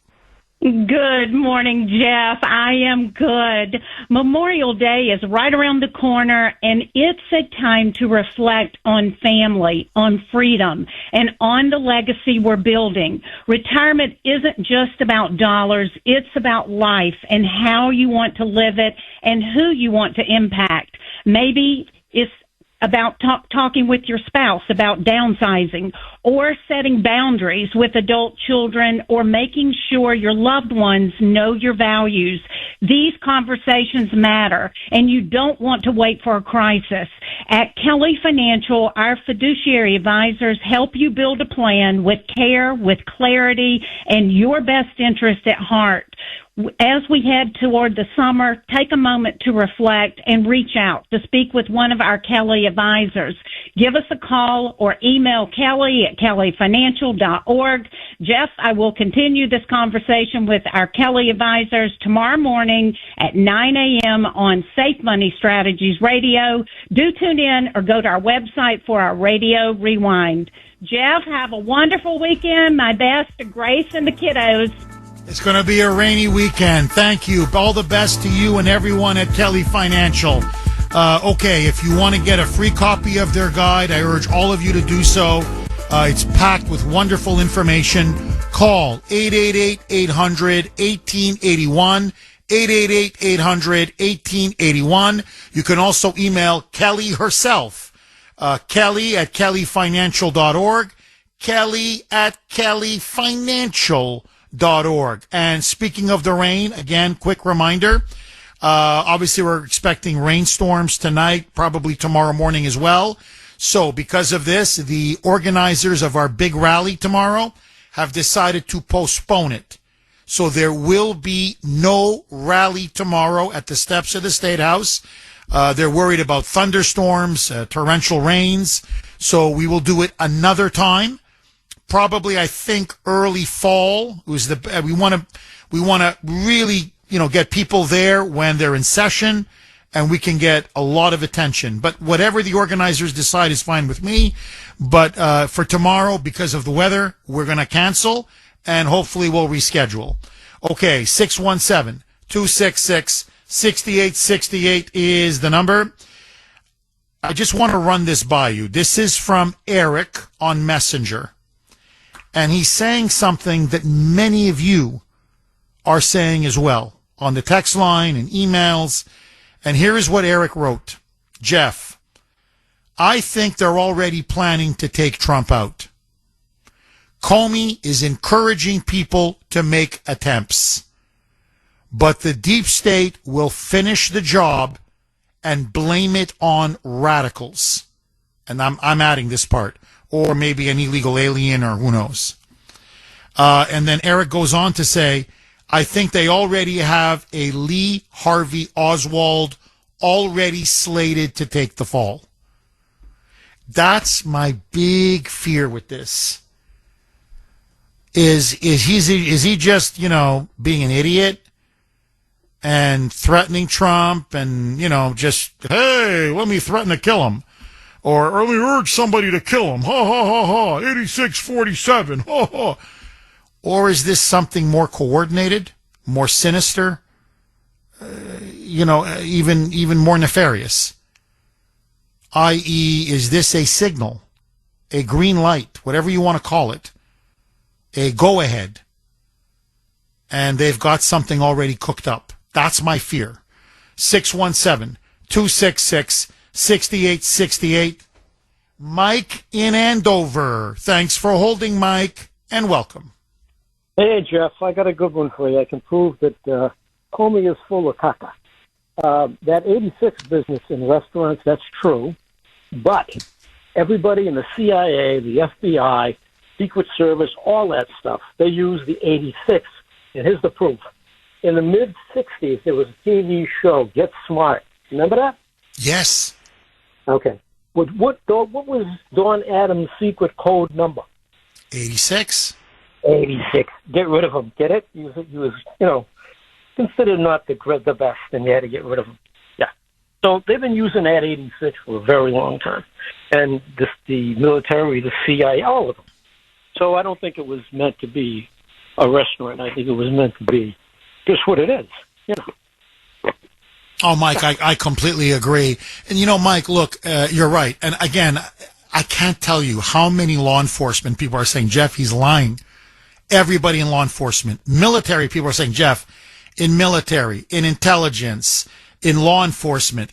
Speaker 4: Good morning, Jeff. I am good. Memorial Day is right around the corner, and it's a time to reflect on family, on freedom, and on the legacy we're building. Retirement isn't just about dollars. It's about life and how you want to live it and who you want to impact. Maybe it's about talking with your spouse about downsizing, or setting boundaries with adult children, or making sure your loved ones know your values. These conversations matter, and you don't want to wait for a crisis. At Kelly Financial, our fiduciary advisors help you build a plan with care, with clarity, and your best interest at heart. As we head toward the summer, take a moment to reflect and reach out to speak with one of our Kelly advisors. Give us a call or email Kelly at kellyfinancial.org. Jeff, I will continue this conversation with our Kelly advisors tomorrow morning at 9 a.m. on Safe Money Strategies Radio. Do tune in or go to our website for our radio rewind. Jeff, have a wonderful weekend. My best to Grace and the kiddos.
Speaker 1: It's going to be a rainy weekend. Thank you. All the best to you and everyone at Kelly Financial. Okay, if you want to get a free copy of their guide, I urge all of you to do so. It's packed with wonderful information. Call 888-800-1881, 888-800-1881. You can also email Kelly herself, Kelly at kellyfinancial.org, Kelly at kellyfinancial.org. And speaking of the rain, again, quick reminder, obviously we're expecting rainstorms tonight, probably tomorrow morning as well. So because of this, the organizers of our big rally tomorrow have decided to postpone it. So there will be no rally tomorrow at the steps of the State House. They're worried about thunderstorms, torrential rains. So we will do it another time. Probably, I think, early fall. We want to really, get people there when they're in session, and we can get a lot of attention. But whatever the organizers decide is fine with me. But for tomorrow, because of the weather, we're going to cancel, and hopefully we'll reschedule. Okay, 617-266-6868 is the number. I just want to run this by you. This is from Eric on Messenger. And he's saying something that many of you are saying as well on the text line and emails. And here is what Eric wrote. Jeff, I think they're already planning to take Trump out. Comey is encouraging people to make attempts. But the deep state will finish the job and blame it on radicals. And I'm adding this part. Or maybe an illegal alien, or who knows. And then Eric goes on to say, I think they already have a Lee Harvey Oswald already slated to take the fall. That's my big fear with this. Is he just, being an idiot and threatening Trump and, just, hey, let me threaten to kill him? Or only urge somebody to kill him. Ha, ha, ha, ha. 8647. Ha, ha. Or is this something more coordinated, more sinister, even more nefarious? I.e., is this a signal, a green light, whatever you want to call it, a go-ahead, and they've got something already cooked up? That's my fear. 617-266-6868. Mike in Andover. Thanks for holding, Mike, and welcome.
Speaker 5: Hey, Jeff, I got a good one for you. I can prove that Comey is full of caca. That 86 business in restaurants, that's true. But everybody in the CIA, the FBI, Secret Service, all that stuff, they use the 86. And here's the proof. In the mid-'60s, there was a TV show, Get Smart. Remember that?
Speaker 1: Yes.
Speaker 5: Okay. What was Don Adams' secret code number?
Speaker 1: 86.
Speaker 5: 86. Get rid of him. Get it? He was considered not the best, and you had to get rid of him. Yeah. So they've been using that 86 for a very long time. And the military, the CIA, all of them. So I don't think it was meant to be a restaurant. I think it was meant to be just what it is,
Speaker 1: Oh, Mike, I completely agree. And, Mike, look, you're right. And, again, I can't tell you how many law enforcement people are saying, Jeff, he's lying. Everybody in law enforcement. Military people are saying, Jeff, in military, in intelligence, in law enforcement,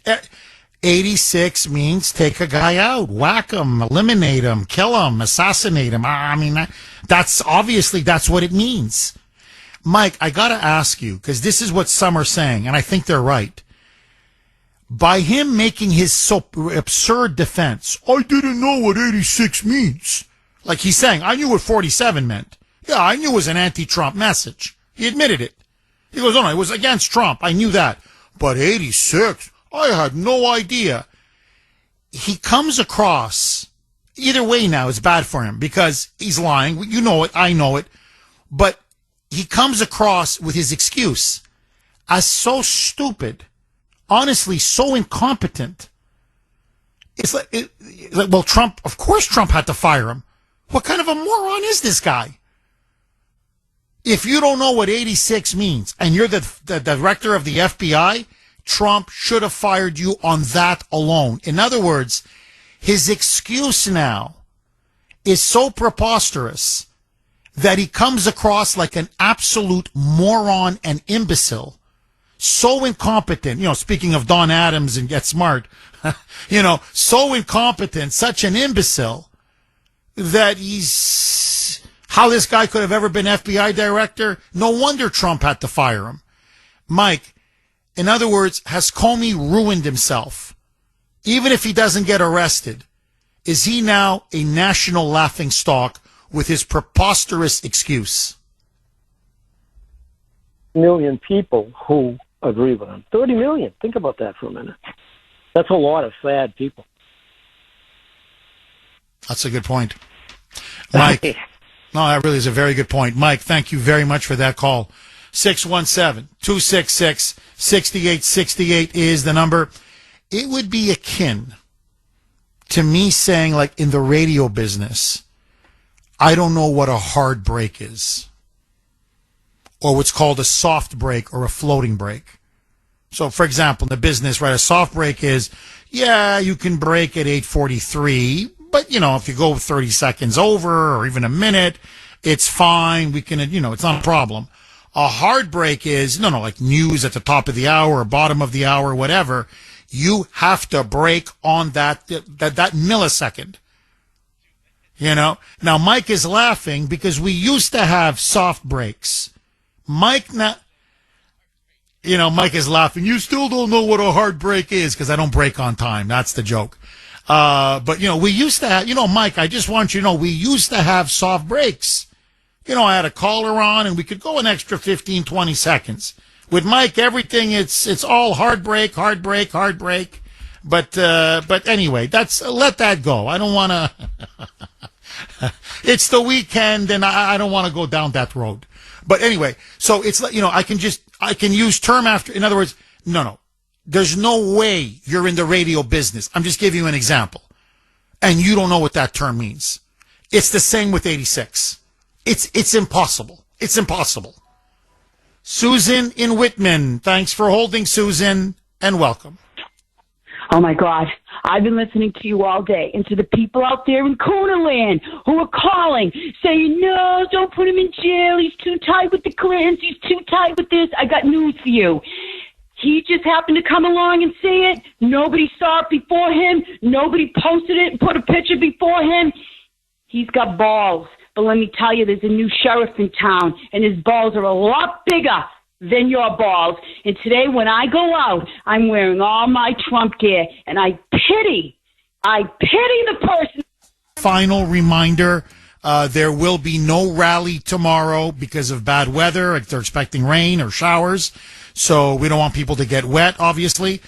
Speaker 1: 86 means take a guy out, whack him, eliminate him, kill him, assassinate him. I mean, that's what it means. Mike, I got to ask you, because this is what some are saying, and I think they're right. By him making his so absurd defense, I didn't know what 86 means. Like he's saying, I knew what 47 meant. Yeah, I knew it was an anti-Trump message. He admitted it. He goes, oh, no, it was against Trump. I knew that. But 86, I had no idea. He comes across, either way now, it's bad for him because he's lying. You know it. I know it. But he comes across with his excuse as so stupid, honestly, so incompetent. It's like, well, Trump, of course Trump had to fire him. What kind of a moron is this guy? If you don't know what 86 means and you're the director of the FBI, Trump should have fired you on that alone. In other words, his excuse now is so preposterous that he comes across like an absolute moron and imbecile. So incompetent, speaking of Don Adams and Get Smart, so incompetent, such an imbecile that how this guy could have ever been FBI director? No wonder Trump had to fire him. Mike, in other words, has Comey ruined himself? Even if he doesn't get arrested, is he now a national laughingstock with his preposterous excuse?
Speaker 5: Million people who agree with him. 30 million. Think about that for a minute. That's a lot of sad people.
Speaker 1: That's a good point. Mike, no, that really is a very good point. Mike, thank you very much for that call. 617-266-6868 is the number. It would be akin to me saying, like in the radio business, I don't know what a hard break is, or what's called a soft break or a floating break. So, for example, in the business, right, a soft break is, yeah, you can break at 8:43, but, if you go 30 seconds over or even a minute, it's fine. We can, it's not a problem. A hard break is, like news at the top of the hour or bottom of the hour, whatever. You have to break on that millisecond. Now Mike is laughing because we used to have soft breaks. Mike is laughing. You still don't know what a hard break is because I don't break on time. That's the joke. But we used to have, Mike, I just want you to know, we used to have soft breaks. I had a caller on and we could go an extra 15, 20 seconds. With Mike, everything, it's all hard break. But anyway, let that go. I don't want to, it's the weekend and I don't want to go down that road. But anyway, so it's like, I can use term after, in other words, no. There's no way you're in the radio business. I'm just giving you an example. and you don't know what that term means. It's the same with 86. It's impossible. It's impossible. Susan in Whitman. Thanks for holding, Susan, and welcome.
Speaker 6: Oh, my God. I've been listening to you all day and to the people out there in Kuhner land who are calling, saying, no, don't put him in jail. He's too tight with the Clintons. He's too tight with this. I got news for you. He just happened to come along and say it. Nobody saw it before him. Nobody posted it and put a picture before him. He's got balls. But let me tell you, there's a new sheriff in town, and his balls are a lot bigger than your balls. And today when I go out, I'm wearing all my Trump gear, and I pity the person.
Speaker 1: Final reminder, there will be no rally tomorrow because of bad weather. They're expecting rain or showers, so we don't want people to get wet, obviously.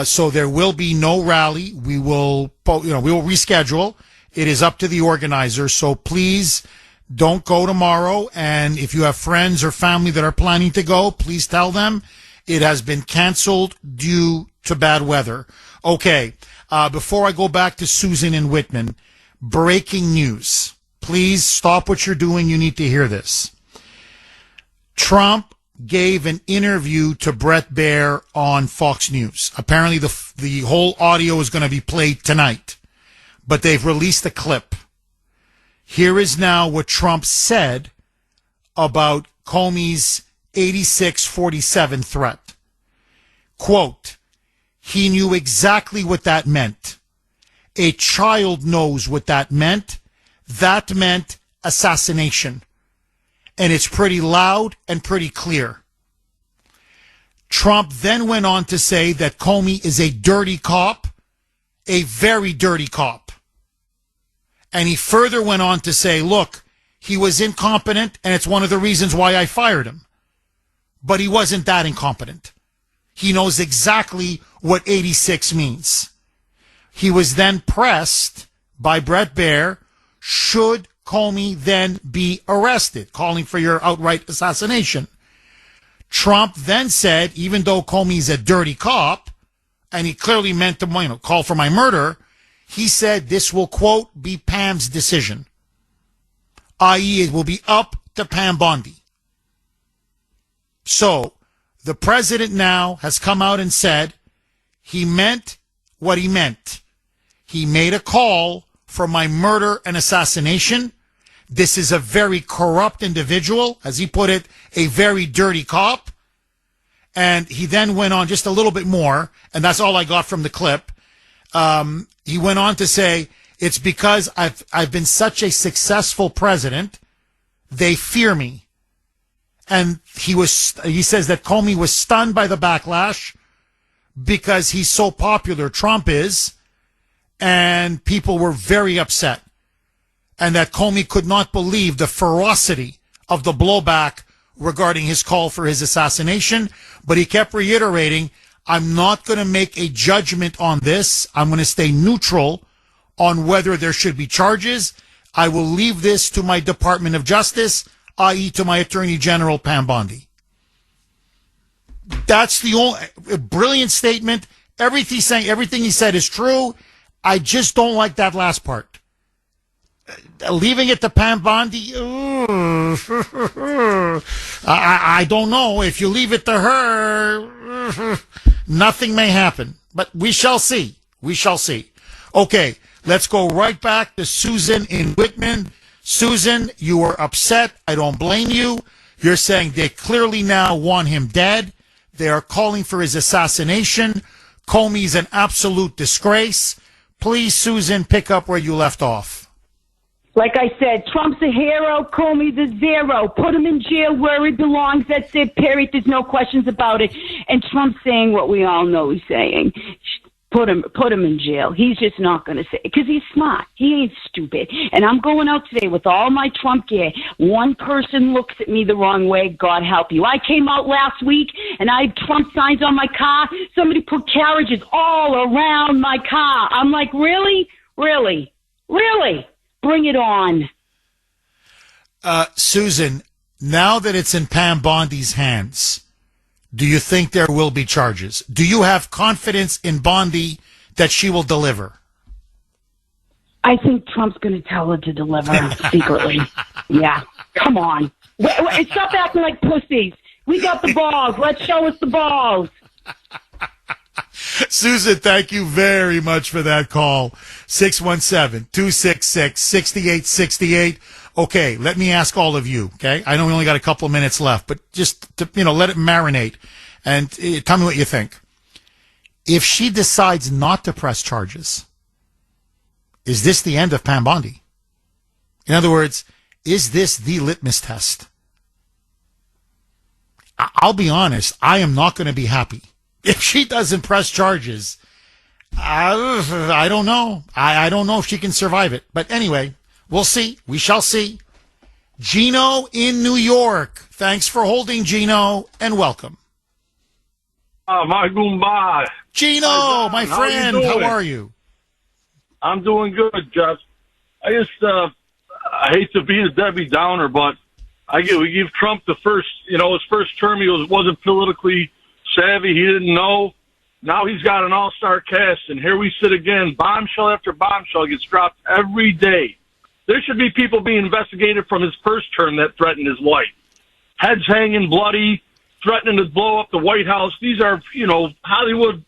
Speaker 1: So there will be no rally. We will reschedule. It is up to the organizer, so please don't go tomorrow. And if you have friends or family that are planning to go, please tell them it has been canceled due to bad weather. Okay, before I go back to Susan in Whitman, breaking news. Please stop what you're doing. You need to hear this. Trump gave an interview to Bret Baier on Fox News. Apparently the whole audio is going to be played tonight, but they've released a clip. Here is now what Trump said about Comey's 86-47 threat. Quote, he knew exactly what that meant. A child knows what that meant. That meant assassination. And it's pretty loud and pretty clear. Trump then went on to say that Comey is a dirty cop, a very dirty cop. And he further went on to say, look, he was incompetent, and it's one of the reasons why I fired him. But he wasn't that incompetent. He knows exactly what 86 means. He was then pressed by Bret Baier, should Comey then be arrested, calling for your outright assassination. Trump then said, even though Comey's a dirty cop, and he clearly meant to call for my murder, he said this will, quote, be Pam's decision, i.e. it will be up to Pam Bondi. So the president now has come out and said he meant what he meant. He made a call for my murder and assassination. This is a very corrupt individual, as he put it, a very dirty cop. And he then went on just a little bit more, and that's all I got from the clip. He went on to say, it's because I've been such a successful president, they fear me. And he says that Comey was stunned by the backlash because he's so popular, Trump is, and people were very upset. And that Comey could not believe the ferocity of the blowback regarding his call for his assassination. But he kept reiterating, I'm not going to make a judgment on this. I'm going to stay neutral on whether there should be charges. I will leave this to my Department of Justice, i.e. to my Attorney General, Pam Bondi. That's the only brilliant statement. Everything he said is true. I just don't like that last part. Leaving it to Pam Bondi, I don't know. If you leave it to her, nothing may happen. But we shall see. We shall see. Okay, let's go right back to Susan in Whitman. Susan, you were upset. I don't blame you. You're saying they clearly now want him dead. They are calling for his assassination. Comey's an absolute disgrace. Please, Susan, pick up where you left off.
Speaker 6: Like I said, Trump's a hero, Comey's a zero. Put him in jail where he belongs. That's it, period. There's no questions about it. And Trump's saying what we all know he's saying. Put him in jail. He's just not going to say it because he's smart. He ain't stupid. And I'm going out today with all my Trump gear. One person looks at me the wrong way. God help you. I came out last week and I had Trump signs on my car. Somebody put carriages all around my car. I'm like, really? Really? Really? Bring it on.
Speaker 1: Susan, now that it's in Pam Bondi's hands, do you think there will be charges? Do you have confidence in Bondi that she will deliver?
Speaker 6: I think Trump's going to tell her to deliver secretly. Yeah, come on. Stop acting like pussies. We got the balls. Let's show us the balls.
Speaker 1: Susan, thank you very much for that call. 617-266-6868. Okay, let me ask all of you, okay? I know we only got a couple of minutes left, but just to, let it marinate and tell me what you think. If she decides not to press charges, is this the end of Pam Bondi? In other words, is this the litmus test? I'll be honest, I am not going to be happy. If she doesn't press charges, I don't know. I don't know if she can survive it. But anyway, we'll see. We shall see. Gino in New York. Thanks for holding, Gino, and welcome.
Speaker 7: My Goomba.
Speaker 1: Gino, my friend, how are you?
Speaker 7: I'm doing good, Jeff. I hate to be a Debbie Downer, but we give Trump the first, his first term, wasn't politically savvy. He didn't know. Now he's got an all-star cast, and here we sit again. Bombshell after bombshell gets dropped every day. There should be people being investigated from his first term that threatened his life. Heads hanging bloody, threatening to blow up the White House. These are, Hollywood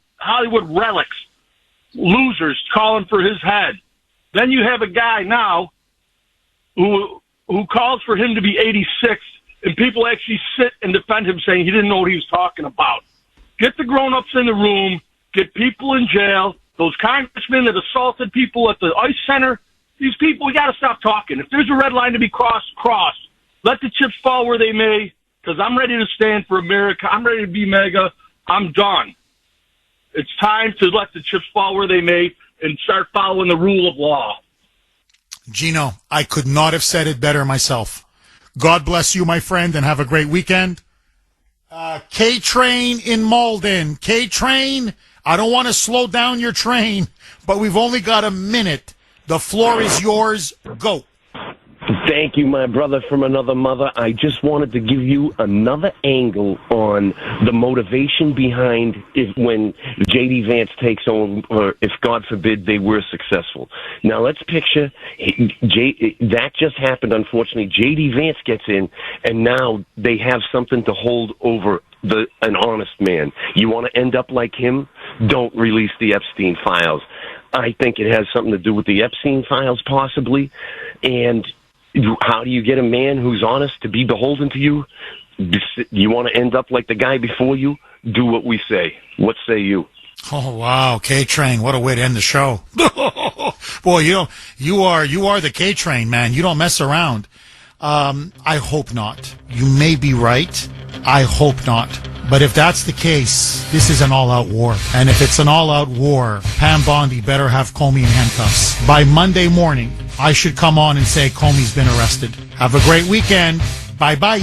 Speaker 7: relics. Losers calling for his head. Then you have a guy now who calls for him to be 86, and people actually sit and defend him, saying he didn't know what he was talking about. Get the grown-ups in the room, get people in jail. Those congressmen that assaulted people at the ICE Center, these people, we got to stop talking. If there's a red line to be crossed, cross. Let the chips fall where they may, because I'm ready to stand for America. I'm ready to be MAGA. I'm done. It's time to let the chips fall where they may and start following the rule of law.
Speaker 1: Gino, I could not have said it better myself. God bless you, my friend, and have a great weekend. K-Train in Malden. K-Train, I don't want to slow down your train, but we've only got a minute. The floor is yours. Go.
Speaker 22: Thank you, my brother from another mother. I just wanted to give you another angle on the motivation behind when J.D. Vance takes on, or if, God forbid, they were successful. Now, let's picture that just happened, unfortunately. J.D. Vance gets in, and now they have something to hold over an honest man. You want to end up like him? Don't release the Epstein files. I think it has something to do with the Epstein files, possibly, and how do you get a man who's honest to be beholden to you? You want to end up like the guy before you? Do what we say. What say you?
Speaker 1: Oh, wow. K-Train. What a way to end the show. Boy, you are the K-Train, man. You don't mess around. I hope not. You may be right. I hope not. But if that's the case, this is an all-out war. And if it's an all-out war, Pam Bondi better have Comey in handcuffs. By Monday morning, I should come on and say Comey's been arrested. Have a great weekend. Bye-bye.